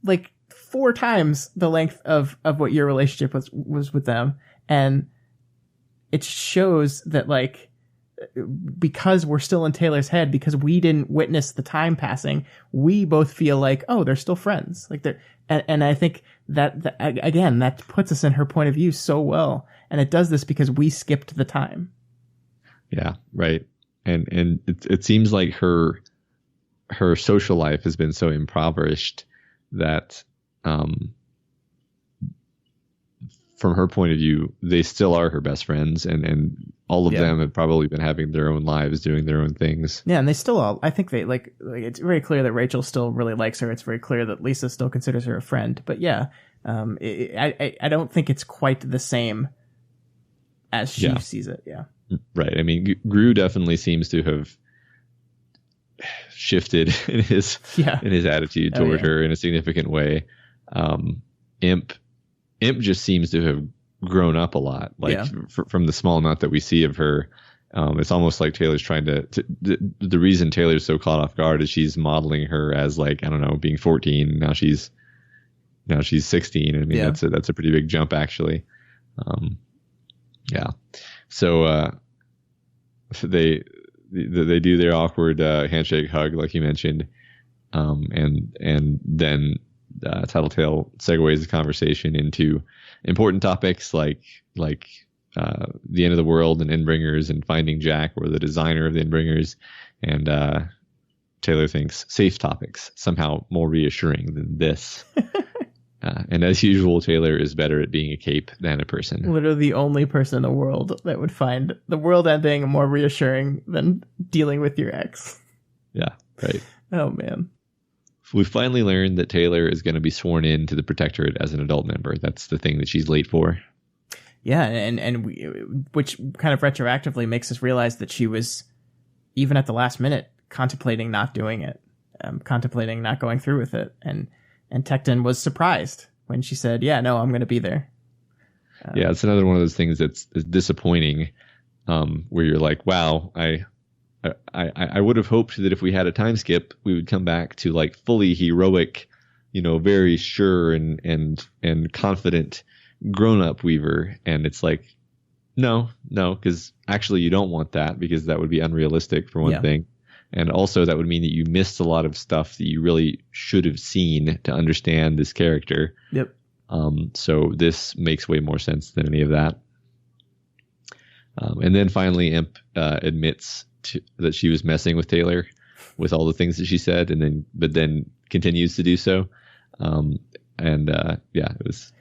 like 4 times the length of what your relationship was with them. And it shows that, like, because we're still in Taylor's head, because we didn't witness the time passing, we both feel like, oh, they're still friends. Like, and I think that again, that puts us in her point of view so well. And it does this because we skipped the time. Yeah. Right. And it seems like her social life has been so impoverished that from her point of view, they still are her best friends, and all of them have probably been having their own lives, doing their own things. Yeah, and they still all, I think they like it's very clear that Rachel still really likes her. It's very clear that Lisa still considers her a friend. But yeah, I don't think it's quite the same as she sees it. Yeah. Right. I mean, Gru definitely seems to have shifted in his attitude toward her in a significant way. Imp just seems to have grown up a lot, from the small amount that we see of her. It's almost like Taylor's trying the reason Taylor's so caught off guard is she's modeling her as, like, I don't know, being 14. Now she's 16. I mean, that's a pretty big jump, actually. So they do their awkward handshake hug, like you mentioned, and then Tattletale segues the conversation into important topics like the end of the world and Endbringers and finding Jack, or the designer of the Endbringers, and Taylor thinks safe topics somehow more reassuring than this. And as usual, Taylor is better at being a cape than a person. Literally the only person in the world that would find the world ending more reassuring than dealing with your ex. Yeah, right. Oh, man. We finally learned that Taylor is going to be sworn in to the Protectorate as an adult member. That's the thing that she's late for. Yeah, and which kind of retroactively makes us realize that she was, even at the last minute, contemplating not doing it, contemplating not going through with it. And Tecton was surprised when she said, yeah, no, I'm going to be there. Yeah, it's another one of those things that's disappointing, where you're like, wow, I would have hoped that if we had a time skip, we would come back to, like, fully heroic, very sure and confident grown-up Weaver. And it's like, no, because actually you don't want that, because that would be unrealistic, for one thing. And also that would mean that you missed a lot of stuff that you really should have seen to understand this character. Yep. So this makes way more sense than any of that. And then finally, Imp admits that she was messing with Taylor with all the things that she said, but then continues to do so. It was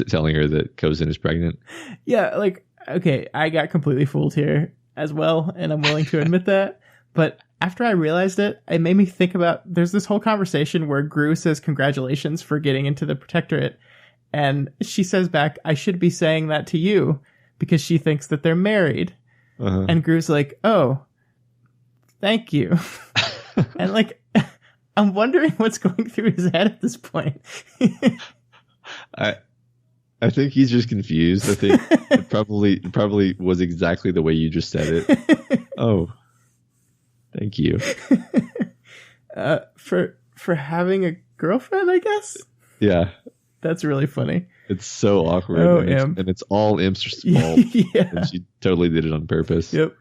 telling her that Cozen is pregnant. Yeah, like, okay, I got completely fooled here as well, and I'm willing to admit that. But after I realized it made me think about, there's this whole conversation where Gru says congratulations for getting into the Protectorate, and she says back, I should be saying that to you, because she thinks that they're married. Uh-huh. And Gru's like, oh, thank you. And, like, I'm wondering what's going through his head at this point. I think he's just confused. I think it probably was exactly the way you just said it. Oh, thank you. For having a girlfriend, I guess. Yeah, that's really funny. It's so awkward. Oh, and it's all Imp's fault. Yeah. And she totally did it on purpose. Yep.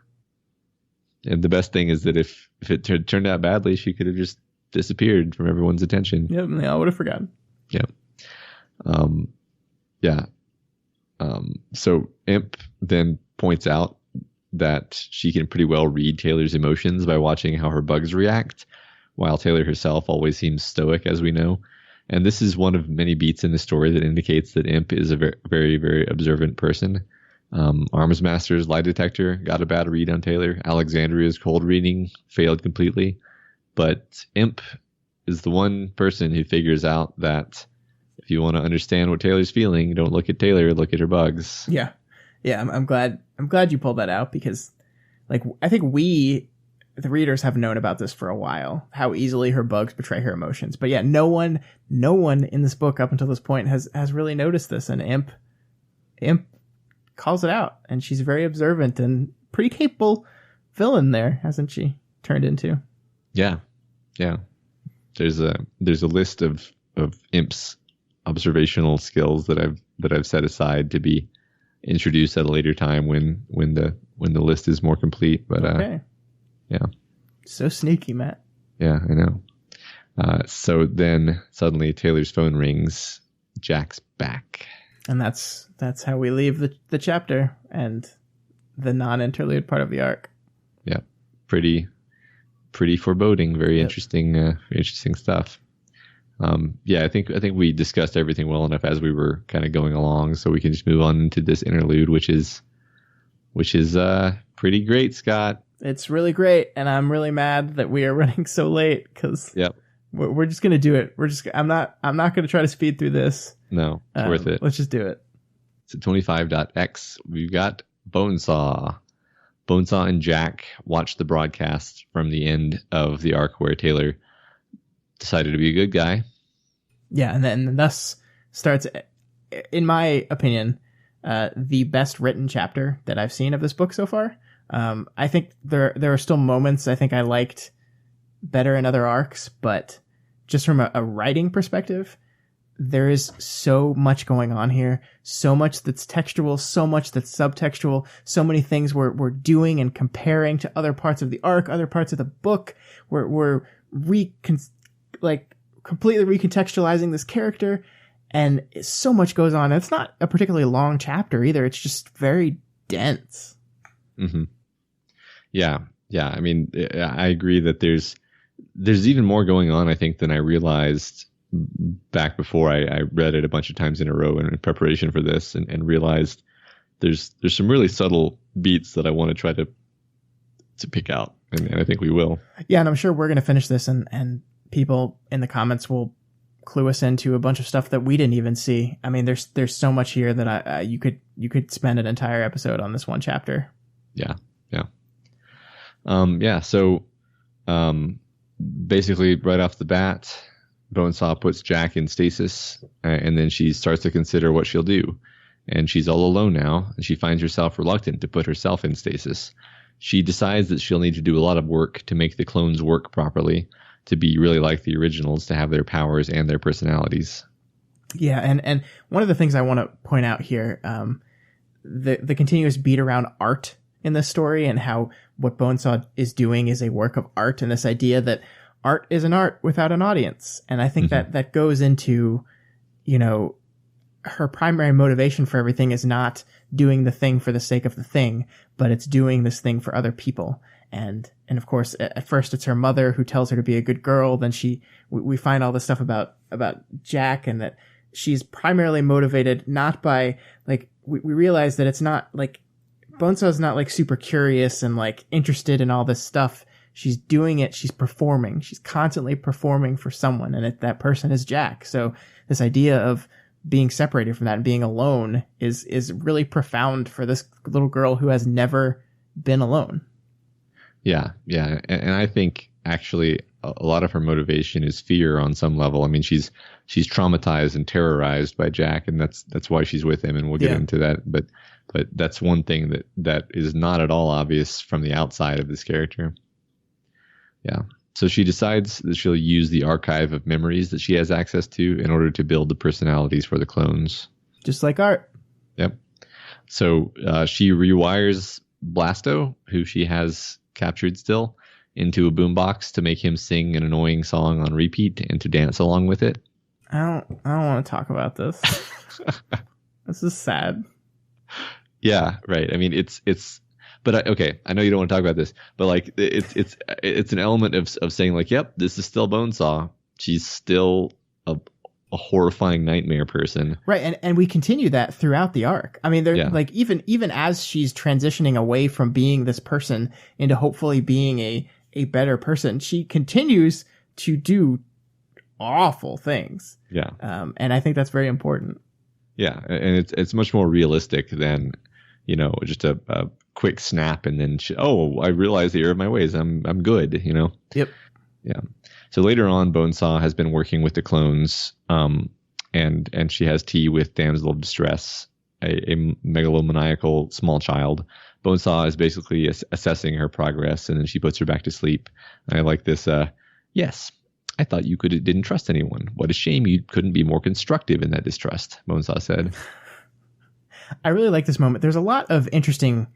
And the best thing is that if it turned out badly, she could have just disappeared from everyone's attention. Yep, and they all would have forgotten. Yep. Yeah. So Imp then points out that she can pretty well read Taylor's emotions by watching how her bugs react, while Taylor herself always seems stoic, as we know. And this is one of many beats in the story that indicates that Imp is a very, very, very observant person. Arms Master's lie detector got a bad read on Taylor. Alexandria's cold reading failed completely. But Imp is the one person who figures out that if you want to understand what Taylor's feeling, don't look at Taylor, look at her bugs. Yeah. Yeah, I'm glad you pulled that out, because, like, I think we, the readers, have known about this for a while, how easily her bugs betray her emotions. But yeah, no one in this book up until this point has really noticed this, and Imp calls it out, and she's very observant and pretty capable villain there, hasn't she turned into? Yeah. Yeah. There's a list of Imp's observational skills that I've set aside to be introduced at a later time when the list is more complete. But okay. Yeah. So sneaky, Matt. Yeah, I know. So then suddenly Taylor's phone rings. Jack's back. And that's how we leave the chapter and the non-interlude part of the arc. Yeah. Pretty foreboding. Very interesting stuff. Yeah, I think we discussed everything well enough as we were kind of going along, so we can just move on into this interlude, which is pretty great, Scott. It's really great, and I'm really mad that we are running so late because Yep. we're just gonna do it. I'm not gonna try to speed through this. No, it's worth it. Let's just do it. So 25.x, we've got Bonesaw. Bonesaw and Jack watched the broadcast from the end of the arc where Taylor decided to be a good guy. Yeah, and then thus starts, in my opinion, the best written chapter that I've seen of this book so far. I think there are still moments I think I liked better in other arcs, but just from a writing perspective, there is so much going on here, so much that's textual, so much that's subtextual, so many things we're doing and comparing to other parts of the arc, other parts of the book. We're completely recontextualizing this character, and so much goes on. It's not a particularly long chapter either. It's just very dense. Mm-hmm. Yeah. I mean, I agree that there's even more going on, I think, than I realized back before I read it a bunch of times in a row in preparation for this, and realized there's some really subtle beats that I want to try to pick out, and I think we will. Yeah, and I'm sure we're going to finish this, and people in the comments will clue us into a bunch of stuff that we didn't even see. I mean, there's so much here that you could spend an entire episode on this one chapter. Yeah. So basically right off the bat, Bonesaw puts Jack in stasis, and then she starts to consider what she'll do. And she's all alone now, and she finds herself reluctant to put herself in stasis. She decides that she'll need to do a lot of work to make the clones work properly, to be really like the originals, to have their powers and their personalities. Yeah, and one of the things I want to point out here, the continuous beat around art in this story, and how what Bonesaw is doing is a work of art, and this idea that art is an art without an audience. And I think that goes into, her primary motivation for everything is not doing the thing for the sake of the thing, but it's doing this thing for other people. And of course, at first it's her mother who tells her to be a good girl. Then we find all this stuff about Jack, and that she's primarily motivated not by, we realize that it's not Bonesaw's not super curious and interested in all this stuff. She's doing it. She's performing. She's constantly performing for someone, and that person is Jack. So this idea of being separated from that and being alone is really profound for this little girl who has never been alone. Yeah. And I think actually a lot of her motivation is fear on some level. I mean, she's traumatized and terrorized by Jack, and that's why she's with him, and we'll get into that. But that's one thing that is not at all obvious from the outside of this character. Yeah. So she decides that she'll use the archive of memories that she has access to in order to build the personalities for the clones. Just like art. Yep. So she rewires Blasto, who she has captured still, into a boombox to make him sing an annoying song on repeat and to dance along with it. I don't want to talk about this. This is sad. Yeah, right. I mean, it's. But okay, I know you don't want to talk about this, but it's an element of saying yep, this is still Bonesaw. She's still a horrifying nightmare person, right? And we continue that throughout the arc. I mean, even as she's transitioning away from being this person into hopefully being a better person, she continues to do awful things. Yeah, and I think that's very important. Yeah, and it's much more realistic than just a quick snap and then I realize the error of my ways. I'm good. Yep. Yeah. So later on, Bonesaw has been working with the clones, and she has tea with Damsel of Distress, a megalomaniacal small child. Bonesaw is basically assessing her progress, and then she puts her back to sleep. And I like this. Yes, I thought you didn't trust anyone. What a shame you couldn't be more constructive in that distrust, Bonesaw said. I really like this moment. There's a lot of interesting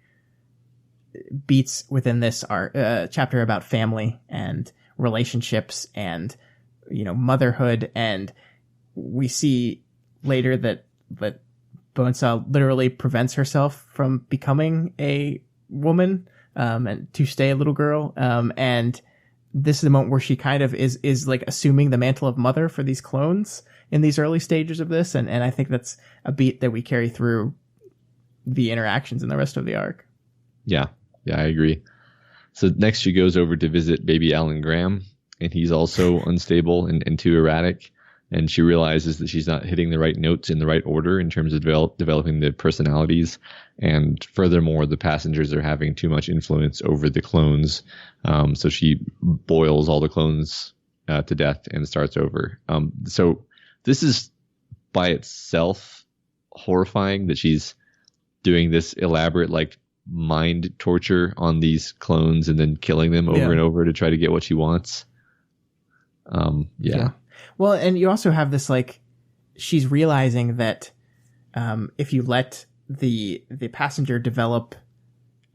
beats within this chapter about family and relationships and motherhood, and we see later that Bonesaw literally prevents herself from becoming a woman and to stay a little girl, and this is the moment where she kind of is like assuming the mantle of mother for these clones in these early stages of this. And I think that's a beat that we carry through the interactions in the rest of the arc. Yeah, I agree. So next she goes over to visit baby Alan Graham, and he's also unstable and too erratic. And she realizes that she's not hitting the right notes in the right order in terms of developing the personalities. And furthermore, the passengers are having too much influence over the clones. So she boils all the clones to death and starts over. So this is by itself horrifying that she's doing this elaborate like mind torture on these clones and then killing them over and over to try to get what she wants. Yeah. Well, and you also have this, like, she's realizing that if you let the passenger develop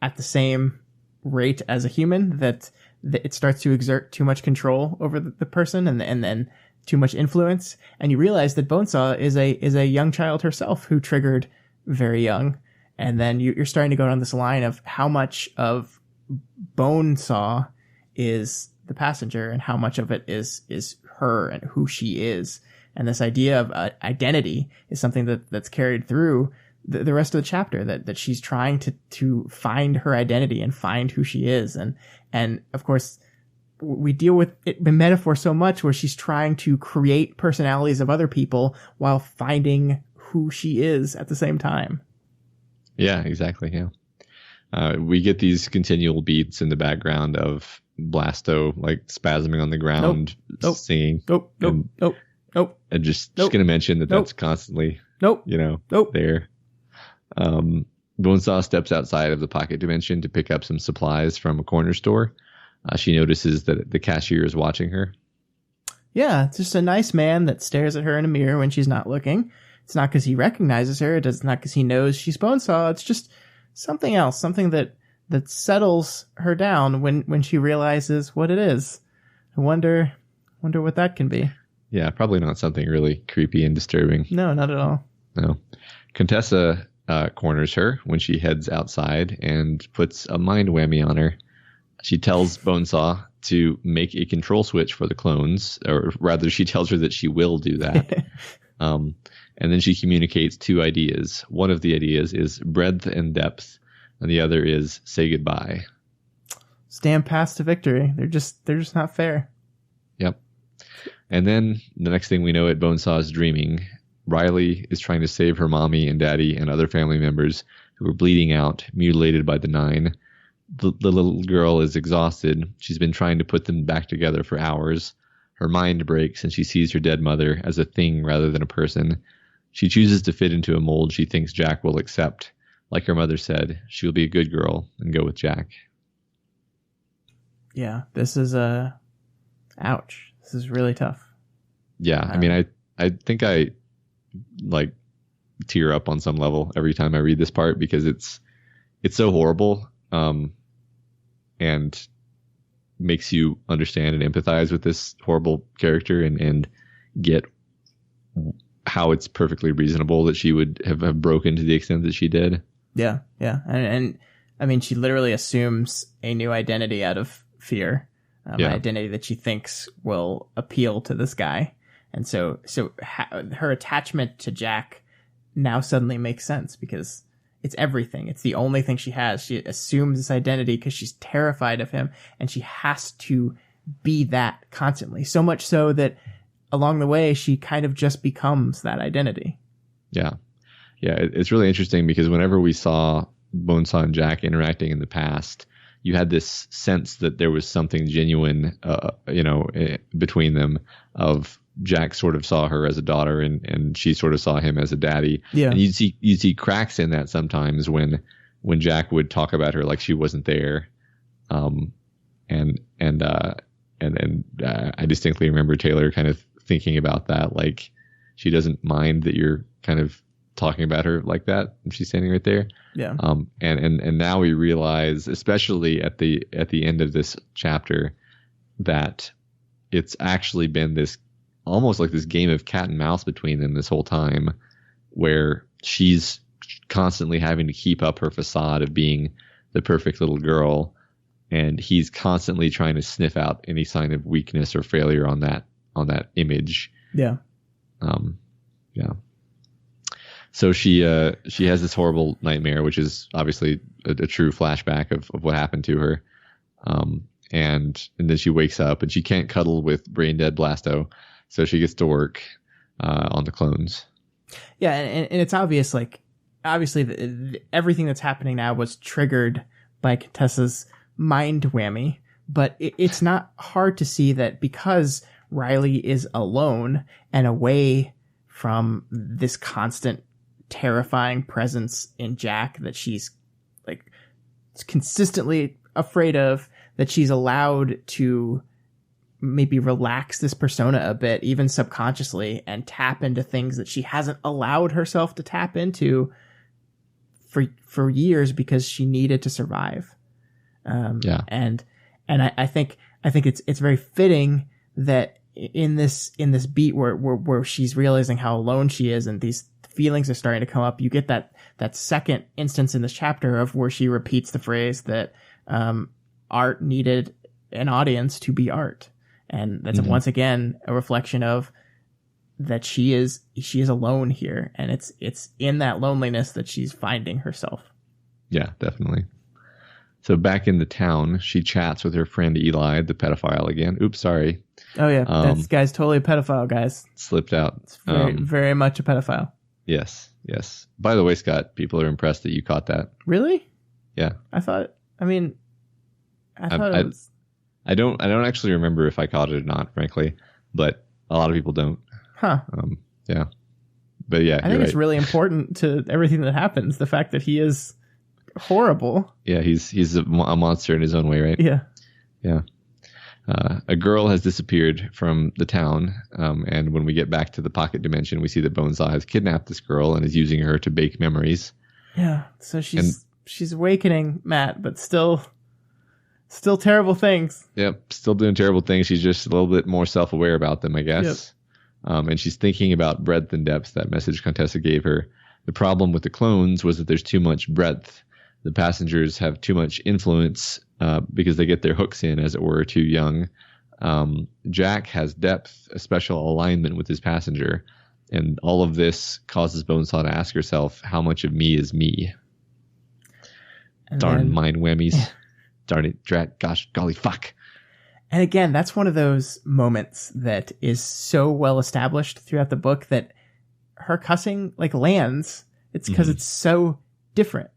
at the same rate as a human, that it starts to exert too much control over the person and then too much influence. And you realize that Bonesaw is a young child herself who triggered very young. And then you're starting to go down this line of how much of Bonesaw is the passenger and how much of it is her and who she is. And this idea of identity is something that's carried through the rest of the chapter, that she's trying to find her identity and find who she is. And of course, we deal with it in metaphor so much where she's trying to create personalities of other people while finding who she is at the same time. Yeah, exactly. Yeah. We get these continual beats in the background of Blasto like spasming on the ground, singing. Nope. And just going to mention that's constantly, there. Bonesaw steps outside of the pocket dimension to pick up some supplies from a corner store. She notices that the cashier is watching her. Yeah, it's just a nice man that stares at her in a mirror when she's not looking. It's not because he recognizes her. It's not because he knows she's Bonesaw. It's just something else, something that settles her down when she realizes what it is. I wonder what that can be. Yeah, probably not something really creepy and disturbing. No, not at all. No. Contessa corners her when she heads outside and puts a mind whammy on her. She tells Bonesaw to make a control switch for the clones, or rather she tells her that she will do that. And then she communicates two ideas. One of the ideas is breadth and depth, and the other is say goodbye. Stand past to victory. They're just not fair. Yep. And then the next thing we know, Bonesaw is dreaming. Riley is trying to save her mommy and daddy and other family members who are bleeding out, mutilated by the Nine. The little girl is exhausted. She's been trying to put them back together for hours. Her mind breaks and she sees her dead mother as a thing rather than a person. She chooses to fit into a mold she thinks Jack will accept. Like her mother said, she'll be a good girl and go with Jack. Yeah, this is ouch. This is really tough. Yeah, I mean, I think I like tear up on some level every time I read this part because it's so horrible, and makes you understand and empathize with this horrible character and get how it's perfectly reasonable that she would have broken to the extent that she did. Yeah. And I mean, she literally assumes a new identity out of fear, an identity that she thinks will appeal to this guy. And so her attachment to Jack now suddenly makes sense because it's everything. It's the only thing she has. She assumes this identity because she's terrified of him, and she has to be that constantly. So much so that along the way, she kind of just becomes that identity. Yeah. Yeah, it's really interesting because whenever we saw Bonesaw and Jack interacting in the past, you had this sense that there was something genuine, between them. Of Jack sort of saw her as a daughter, and she sort of saw him as a daddy. Yeah, and you'd see cracks in that sometimes when Jack would talk about her like she wasn't there, and then I distinctly remember Taylor kind of thinking about that, like she doesn't mind that you're kind of talking about her like that and she's standing right there. Yeah. And now we realize, especially at the end of this chapter, that it's actually been this almost like this game of cat and mouse between them this whole time, where she's constantly having to keep up her facade of being the perfect little girl, and he's constantly trying to sniff out any sign of weakness or failure on that image. Yeah. Yeah. So she has this horrible nightmare, which is obviously a true flashback of what happened to her. And then she wakes up and she can't cuddle with brain dead Blasto, so she gets to work on the clones. Yeah, and it's obvious, like, obviously everything that's happening now was triggered by Contessa's mind whammy, but it's not hard to see that because Riley is alone and away from this constant terrifying presence in Jack that she's like consistently afraid of, that she's allowed to maybe relax this persona a bit, even subconsciously, and tap into things that she hasn't allowed herself to tap into for years because she needed to survive. And I think it's very fitting that in this beat where she's realizing how alone she is and these feelings are starting to come up, you get that second instance in this chapter of where she repeats the phrase that art needed an audience to be art. And that's once again a reflection of that she is alone here, and it's in that loneliness that she's finding herself. Yeah, definitely. So back in the town, she chats with her friend Eli, the pedophile again. Oops, sorry. Oh yeah, this guy's totally a pedophile, guys. Slipped out. It's very much a pedophile. Yes. By the way, Scott, people are impressed that you caught that. Really? Yeah. I thought it was... I don't actually remember if I caught it or not, frankly, but a lot of people don't. Huh. Yeah. But yeah, I think it's really important to everything that happens. The fact that he is horrible. Yeah, he's a monster in his own way, right? Yeah. Yeah. A girl has disappeared from the town, and when we get back to the pocket dimension, we see that Bonesaw has kidnapped this girl and is using her to bake memories. Yeah, so she's awakening, Matt, but still terrible things. Yep, still doing terrible things. She's just a little bit more self-aware about them, I guess. Yep. And she's thinking about breadth and depth, that message Contessa gave her. The problem with the clones was that there's too much breadth. The passengers have too much influence because they get their hooks in, as it were, too young. Jack has depth, a special alignment with his passenger. And all of this causes Bonesaw to ask herself, how much of me is me? And darn mind whammies. Yeah. Darn it, drat, gosh, golly, fuck. And again, that's one of those moments that is so well established throughout the book that her cussing like lands. It's because it's so different.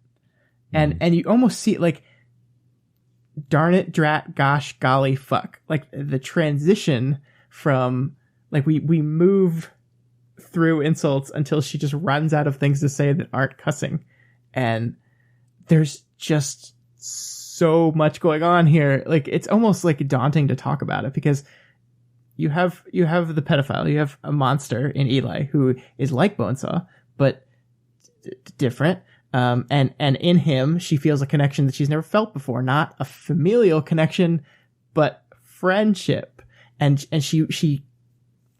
And you almost see it like, darn it, drat, gosh, golly, fuck. Like the transition from like we move through insults until she just runs out of things to say that aren't cussing. And there's just so much going on here. Like it's almost like daunting to talk about it because you have the pedophile, you have a monster in Eli who is like Bonesaw, but different. And in him, she feels a connection that she's never felt before, not a familial connection, but friendship. And she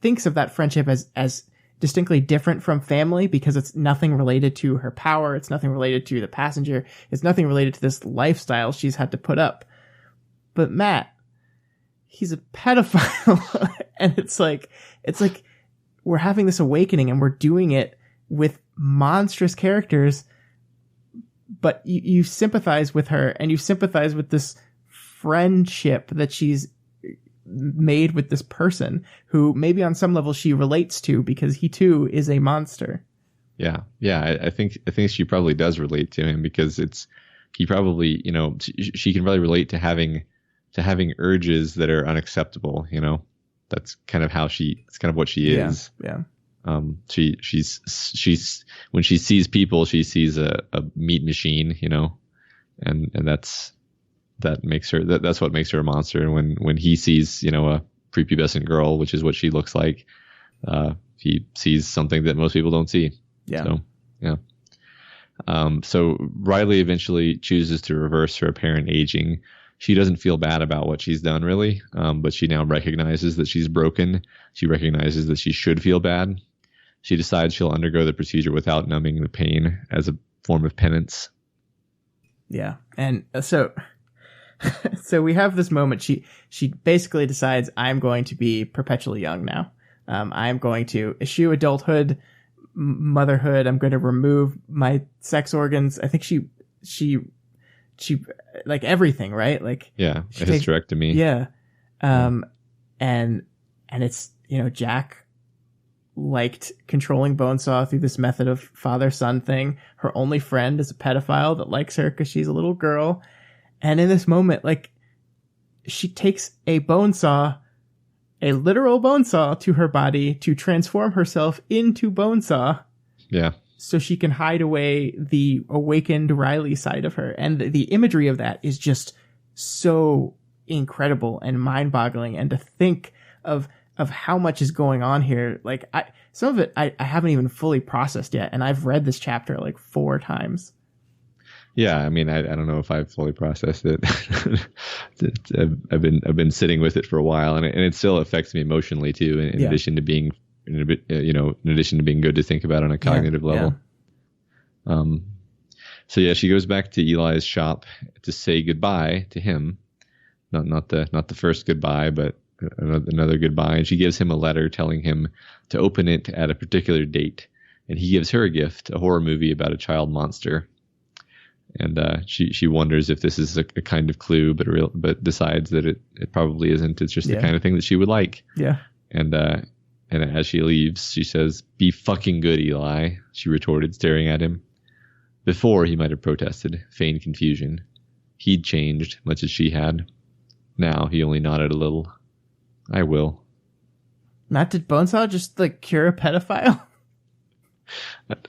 thinks of that friendship as distinctly different from family because it's nothing related to her power. It's nothing related to the passenger. It's nothing related to this lifestyle she's had to put up. But Matt, he's a pedophile. And it's like we're having this awakening and we're doing it with monstrous characters. But you sympathize with her and you sympathize with this friendship that she's made with this person who maybe on some level she relates to because he too is a monster. Yeah. I think she probably does relate to him because he probably, she can really relate to having urges that are unacceptable. That's kind of it's kind of what she is. Yeah. She's when she sees people, she sees a meat machine, and that's what makes her a monster. And when he sees, a prepubescent girl, which is what she looks like, he sees something that most people don't see. Yeah. So, yeah. So Riley eventually chooses to reverse her apparent aging. She doesn't feel bad about what she's done, really, but she now recognizes that she's broken. She recognizes that she should feel bad. She decides she'll undergo the procedure without numbing the pain as a form of penance. Yeah. And so So we have this moment. She basically decides, I'm going to be perpetually young now. I'm going to eschew adulthood, motherhood. I'm going to remove my sex organs. I think she like everything, right? Like, yeah, a hysterectomy. Yeah. And it's, Jack liked controlling Bonesaw through this method of father-son thing. Her only friend is a pedophile that likes her because she's a little girl. And in this moment, like, she takes a Bonesaw, a literal Bonesaw, to her body to transform herself into Bonesaw. Yeah. So she can hide away the awakened Riley side of her. And the imagery of that is just so incredible and mind-boggling. And to think of how much is going on here, like, some of it I haven't even fully processed yet, and I've read this chapter like 4 times. Yeah, I mean, I don't know if I've fully processed it. I've been sitting with it for a while, and it still affects me emotionally too. In addition to being, in addition to being good to think about on a cognitive level. Yeah. So yeah, she goes back to Eli's shop to say goodbye to him. Not the first goodbye, but another goodbye. And she gives him a letter telling him to open it at a particular date. And he gives her a gift, a horror movie about a child monster. And she wonders if this is a kind of clue, but decides that it probably isn't. It's just the kind of thing that she would like. Yeah. And as she leaves, she says, "Be fucking good, Eli," she retorted, staring at him. Before, he might have protested, feigned confusion. He'd changed, much as she had. Now he only nodded a little. "I will." Not did Bonesaw just like cure a pedophile?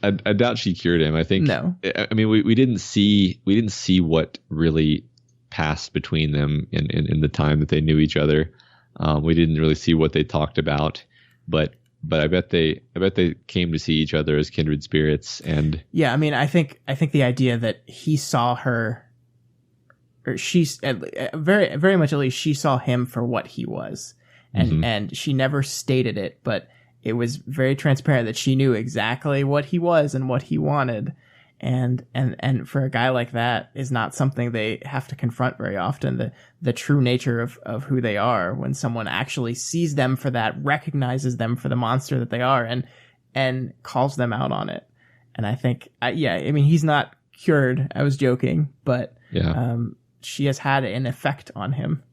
I doubt she cured him. I think. No. I mean, we didn't see what really passed between them in the time that they knew each other. We didn't really see what they talked about, but I bet they came to see each other as kindred spirits. And yeah, I mean, I think the idea that he saw her, or she's very very much at least, she saw him for what he was, and she never stated it, but it was very transparent that she knew exactly what he was and what he wanted. And for a guy like that is not something they have to confront very often, the true nature of who they are, when someone actually sees them for that, recognizes them for the monster that they are, and calls them out on it. And I think, I mean, he's not cured. I was joking, but she has had an effect on him.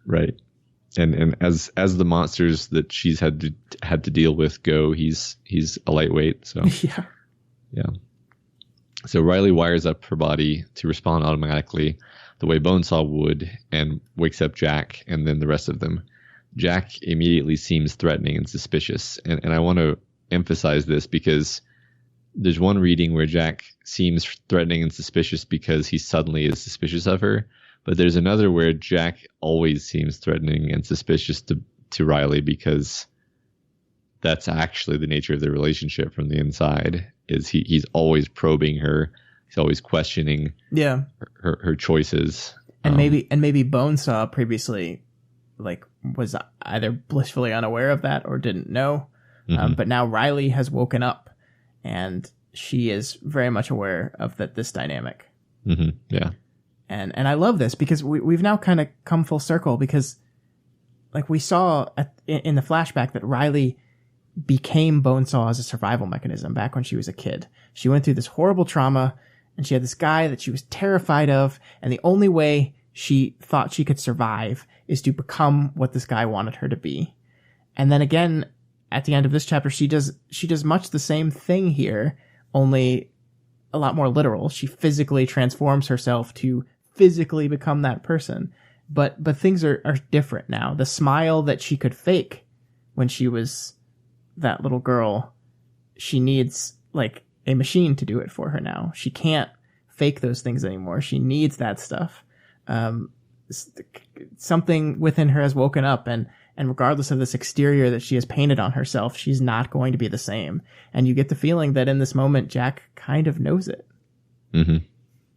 Right. And as the monsters that she's had to deal with go, he's a lightweight. So yeah. So Riley wires up her body to respond automatically the way Bonesaw would, and wakes up Jack and then the rest of them. Jack immediately seems threatening and suspicious, and I want to emphasize this because there's one reading where Jack seems threatening and suspicious because he suddenly is suspicious of her. But there's another where Jack always seems threatening and suspicious to Riley, because that's actually the nature of the relationship from the inside. Is he's always probing her, he's always questioning her choices. And maybe Bonesaw previously like was either blissfully unaware of that or didn't know. But now Riley has woken up, and she is very much aware of this dynamic. Yeah. And I love this because we've now kind of come full circle, because like we saw in the flashback that Riley became Bonesaw as a survival mechanism back when she was a kid. She went through this horrible trauma, and she had this guy that she was terrified of, and the only way she thought she could survive is to become what this guy wanted her to be. And then again, at the end of this chapter, she does much the same thing here, only a lot more literal. She physically transforms herself to physically become that person. But things are different now. The smile that she could fake when she was that little girl, she needs like a machine to do it for her now. She can't fake those things anymore. She needs that stuff. Something within her has woken up, and regardless of this exterior that she has painted on herself, she's not going to be the same. And you get the feeling that in this moment, Jack kind of knows it.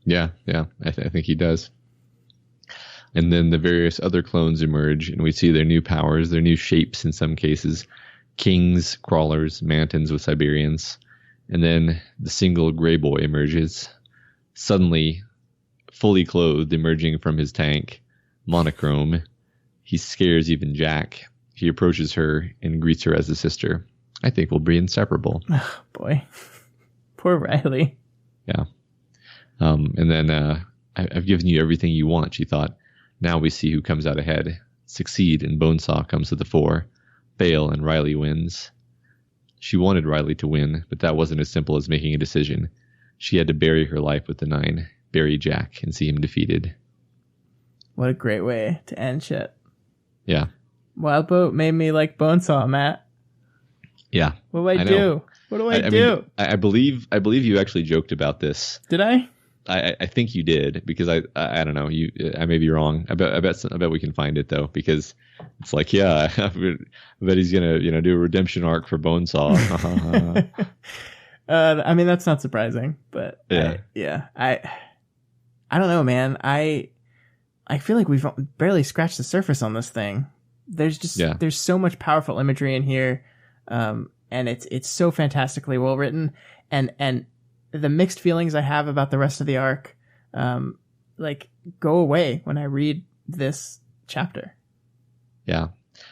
Yeah. I think he does. And then the various other clones emerge, and we see their new powers, their new shapes in some cases. Kings, crawlers, mantins with Siberians. And then the single gray boy emerges. Suddenly, fully clothed, emerging from his tank, monochrome. He scares even Jack. He approaches her and greets her as a sister. I think we'll be inseparable. Oh, boy. Poor Riley. Yeah. And then I've given you everything you want, she thought. Now we see who comes out ahead. Succeed, and Bonesaw comes to the fore. Fail, and Riley wins. She wanted Riley to win, but that wasn't as simple as making a decision. She had to bury her life with the 9, bury Jack, and see him defeated. What a great way to end shit. Yeah. Wildboat made me like Bonesaw, Matt. Yeah. What do I do? What do I do? Mean, I believe you actually joked about this. Did I? I think you did, because I don't know, I may be wrong. I bet we can find it though, because it's like, yeah, I bet he's gonna do a redemption arc for Bonesaw. I mean, that's not surprising, but yeah, I don't know, man. I feel like we've barely scratched the surface on this thing. There's just there's so much powerful imagery in here, and it's so fantastically well written, and the mixed feelings I have about the rest of the arc, like, go away when I read this chapter. Yeah,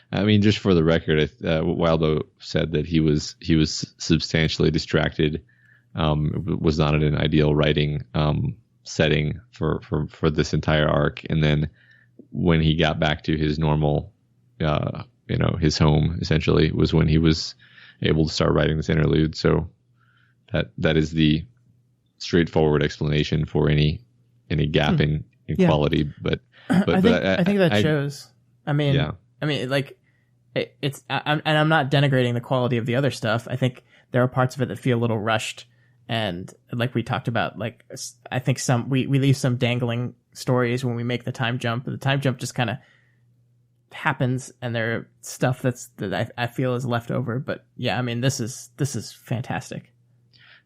I mean, just for the record, Wildbow said that he was substantially distracted. Was not in an ideal writing setting for this entire arc, and then when he got back to his normal, his home, essentially, was when he was able to start writing this interlude. So that is the straightforward explanation for any gap in quality. But I think that shows. I mean, like, I'm not denigrating the quality of the other stuff. I think there are parts of it that feel a little rushed, and like we talked about, like, I think we leave some dangling stories when we make the time jump. The time jump just kind of happens, and there are stuff that I feel is left over. But yeah, I mean, this is fantastic.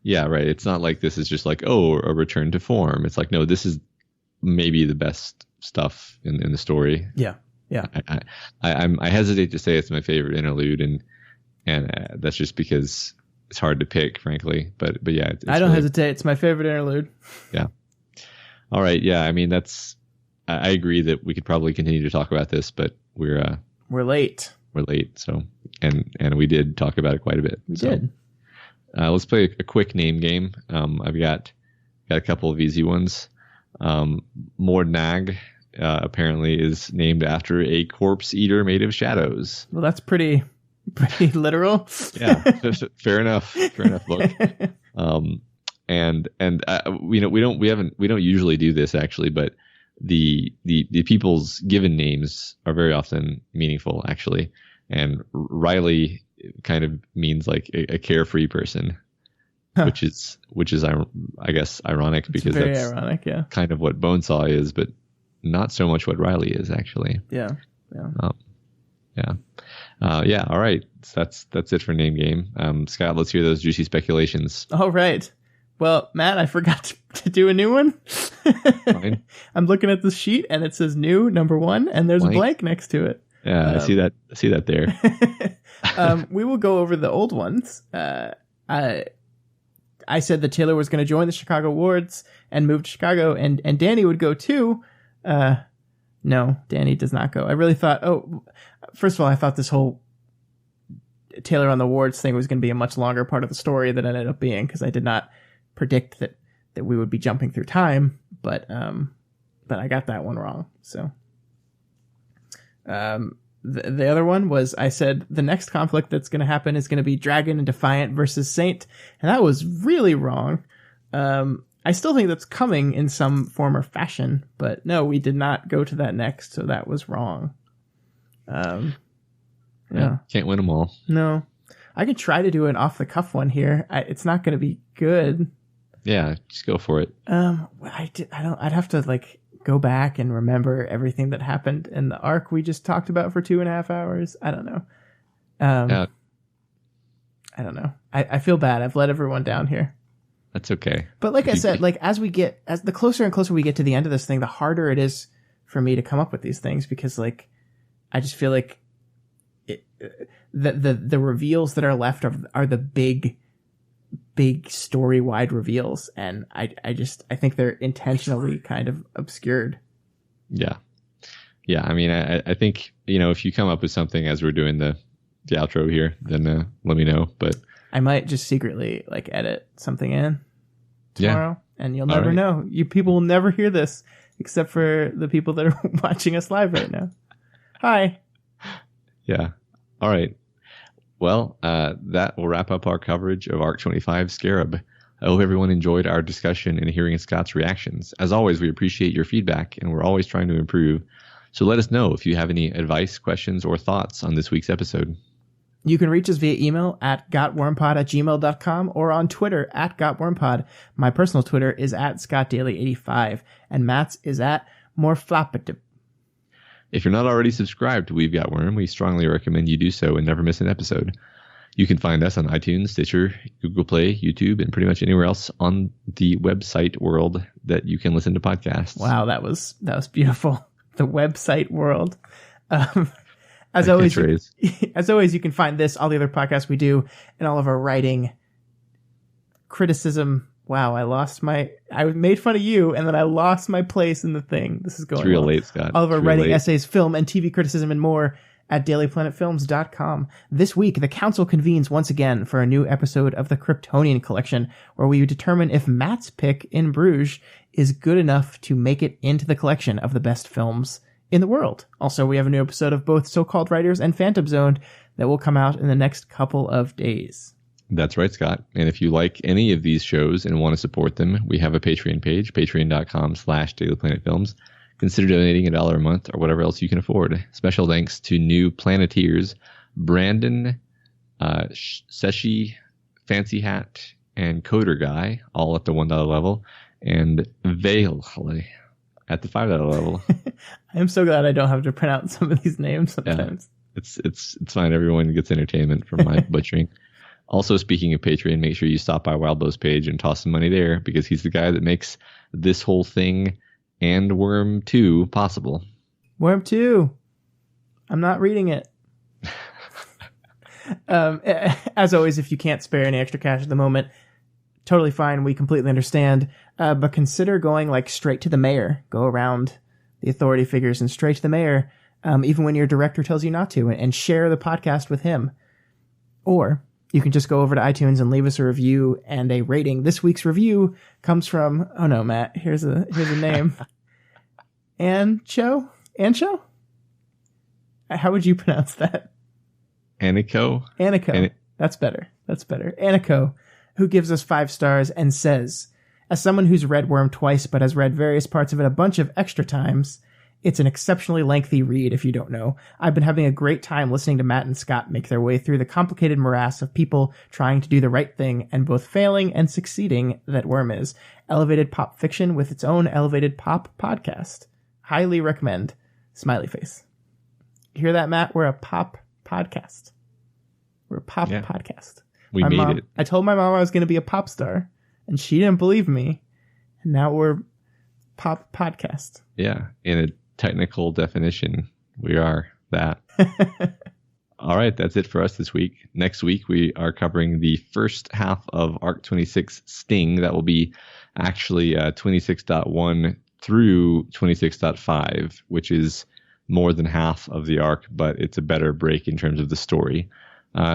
Yeah, right. It's not like this is just like, oh, a return to form. It's like, no, this is maybe the best stuff in the story. Yeah. Yeah. I hesitate to say it's my favorite interlude, and that's just because it's hard to pick, frankly. But yeah, I don't hesitate. It's my favorite interlude. Yeah. All right. Yeah. I mean, I agree that we could probably continue to talk about this, but we're late. We're late. So, and we did talk about it quite a bit. We did. Let's play a quick name game. I've got a couple of easy ones. Mordnag apparently is named after a corpse eater made of shadows. Well, that's pretty literal. Yeah, fair enough. Book. And we don't usually do this actually, but the people's given names are very often meaningful actually. And Riley kind of means like a carefree person, which is I guess ironic, because very that's ironic, yeah, kind of what Bonesaw is, but not so much what Riley is actually. Yeah. All right, so that's it for name game. Scott, let's hear those juicy speculations. All right. Well, Matt, I forgot to do a new one. Fine. I'm looking at the sheet and it says new number 1, and there's a blank next to it. Yeah, I see that there. We will go over the old ones. I said that Taylor was going to join the Chicago Wards and move to Chicago, and Danny would go too. No, Danny does not go. I really thought, first of all, I thought this whole Taylor on the Wards thing was going to be a much longer part of the story than it ended up being, because I did not predict that we would be jumping through time, but I got that one wrong. So, the other one was, I said the next conflict that's going to happen is going to be Dragon and Defiant versus Saint, and that was really wrong. I still think that's coming in some form or fashion, but no, we did not go to that next, so that was wrong. Yeah. Can't win them all. No. I could try to do an off-the-cuff one here. It's not going to be good. Yeah, just go for it. I'd have to, like, go back and remember everything that happened in the arc we just talked about for 2.5 hours. I don't know. I don't know. I feel bad. I've let everyone down here. That's okay. But like I said, like, as the closer and closer we get to the end of this thing, the harder it is for me to come up with these things, because, like, I just feel like the reveals that are left are the big big story-wide reveals, and I think they're intentionally kind of obscured. Yeah. I mean, I think, if you come up with something as we're doing the outro here, then let me know. But I might just secretly edit something in tomorrow, and you'll never know. You people will never hear this except for the people that are watching us live right now. Hi. Yeah. All right. Well, that will wrap up our coverage of Arc 25 Scarab. I hope everyone enjoyed our discussion and hearing Scott's reactions. As always, we appreciate your feedback, and we're always trying to improve. So let us know if you have any advice, questions, or thoughts on this week's episode. You can reach us via email at gotwormpod@gmail.com or on Twitter at gotwormpod. My personal Twitter is at scottdaily85, and Matt's is at moreflappatip. If you're not already subscribed to We've Got Worm, we strongly recommend you do so and never miss an episode. You can find us on iTunes, Stitcher, Google Play, YouTube, and pretty much anywhere else on the website world that you can listen to podcasts. Wow, that was beautiful. The website world. As always, you can find this, all the other podcasts we do, and all of our writing, criticism. Wow, I made fun of you, and then I lost my place in the thing. This is going It's real well. late, Scott. All of our writing, essays, film, and TV criticism and more at dailyplanetfilms.com. This week, the council convenes once again for a new episode of the Kryptonian Collection, where we determine if Matt's pick in Bruges is good enough to make it into the collection of the best films in the world. Also, we have a new episode of both So-Called Writers and Phantom Zone that will come out in the next couple of days. That's right, Scott. And if you like any of these shows and want to support them, we have a Patreon page, patreon.com/dailyplanetfilms. Consider donating $1 a month or whatever else you can afford. Special thanks to new Planeteers, Brandon, Seshi, Fancy Hat, and Coder Guy, all at the $1 level, and Vale at the $5 level. I'm so glad I don't have to pronounce some of these names sometimes. Yeah, it's fine. Everyone gets entertainment from my butchering. Also, speaking of Patreon, make sure you stop by Wildbow's page and toss some money there, because he's the guy that makes this whole thing and Worm 2 possible. Worm 2. I'm not reading it. As always, if you can't spare any extra cash at the moment, totally fine. We completely understand. But consider going straight to the mayor. Go around the authority figures and straight to the mayor, even when your director tells you not to, and share the podcast with him. Or you can just go over to iTunes and leave us a review and a rating. This week's review comes from, oh no, Matt, here's a name. Ancho? How would you pronounce that? Aniko. That's better. Aniko, who gives us 5 stars and says, as someone who's read Worm twice but has read various parts of it a bunch of extra times, it's an exceptionally lengthy read if you don't know. I've been having a great time listening to Matt and Scott make their way through the complicated morass of people trying to do the right thing and both failing and succeeding that Worm is. Elevated pop fiction with its own elevated pop podcast. Highly recommend. Smiley face. You hear that, Matt? We're a pop podcast. Podcast. We made it. I told my mom I was going to be a pop star, and she didn't believe me. And now we're pop podcast. Yeah, in a technical definition, we are that. All right, that's it for us this week. Next week, we are covering the first half of Arc 26 Sting. That will be actually 26.1 through 26.5, which is more than half of the arc, but it's a better break in terms of the story.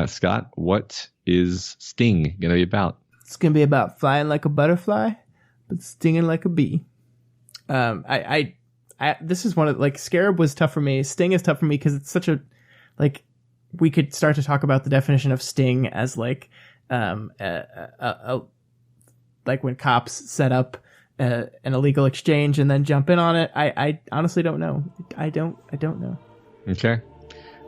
Scott, what is Sting going to be about? It's going to be about flying like a butterfly, but stinging like a bee. This is one of, Scarab was tough for me. Sting is tough for me because it's such a, we could start to talk about the definition of Sting as like when cops set up an illegal exchange and then jump in on it. I honestly don't know. I don't know. Okay.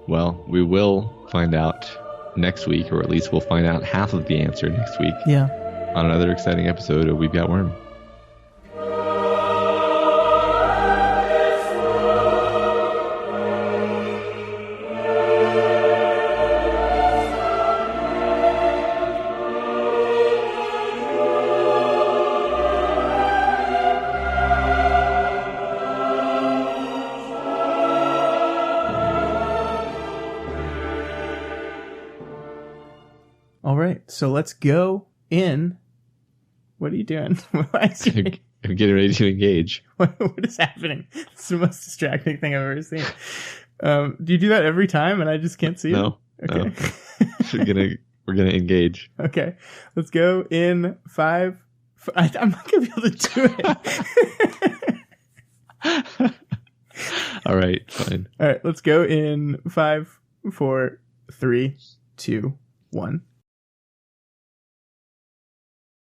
Well, we will find out next week, or at least we'll find out half of the answer next week. Yeah. On another exciting episode of We've Got Worm. All right, so let's go in. What are you doing? I'm getting ready to engage. What is happening? It's the most distracting thing I've ever seen. Do you do that every time and I just can't see it? No. Okay. No. We're gonna engage. Okay. Let's go in 5. I'm not gonna be able to do it. All right, fine. All right, let's go in 5, 4, 3, 2, 1.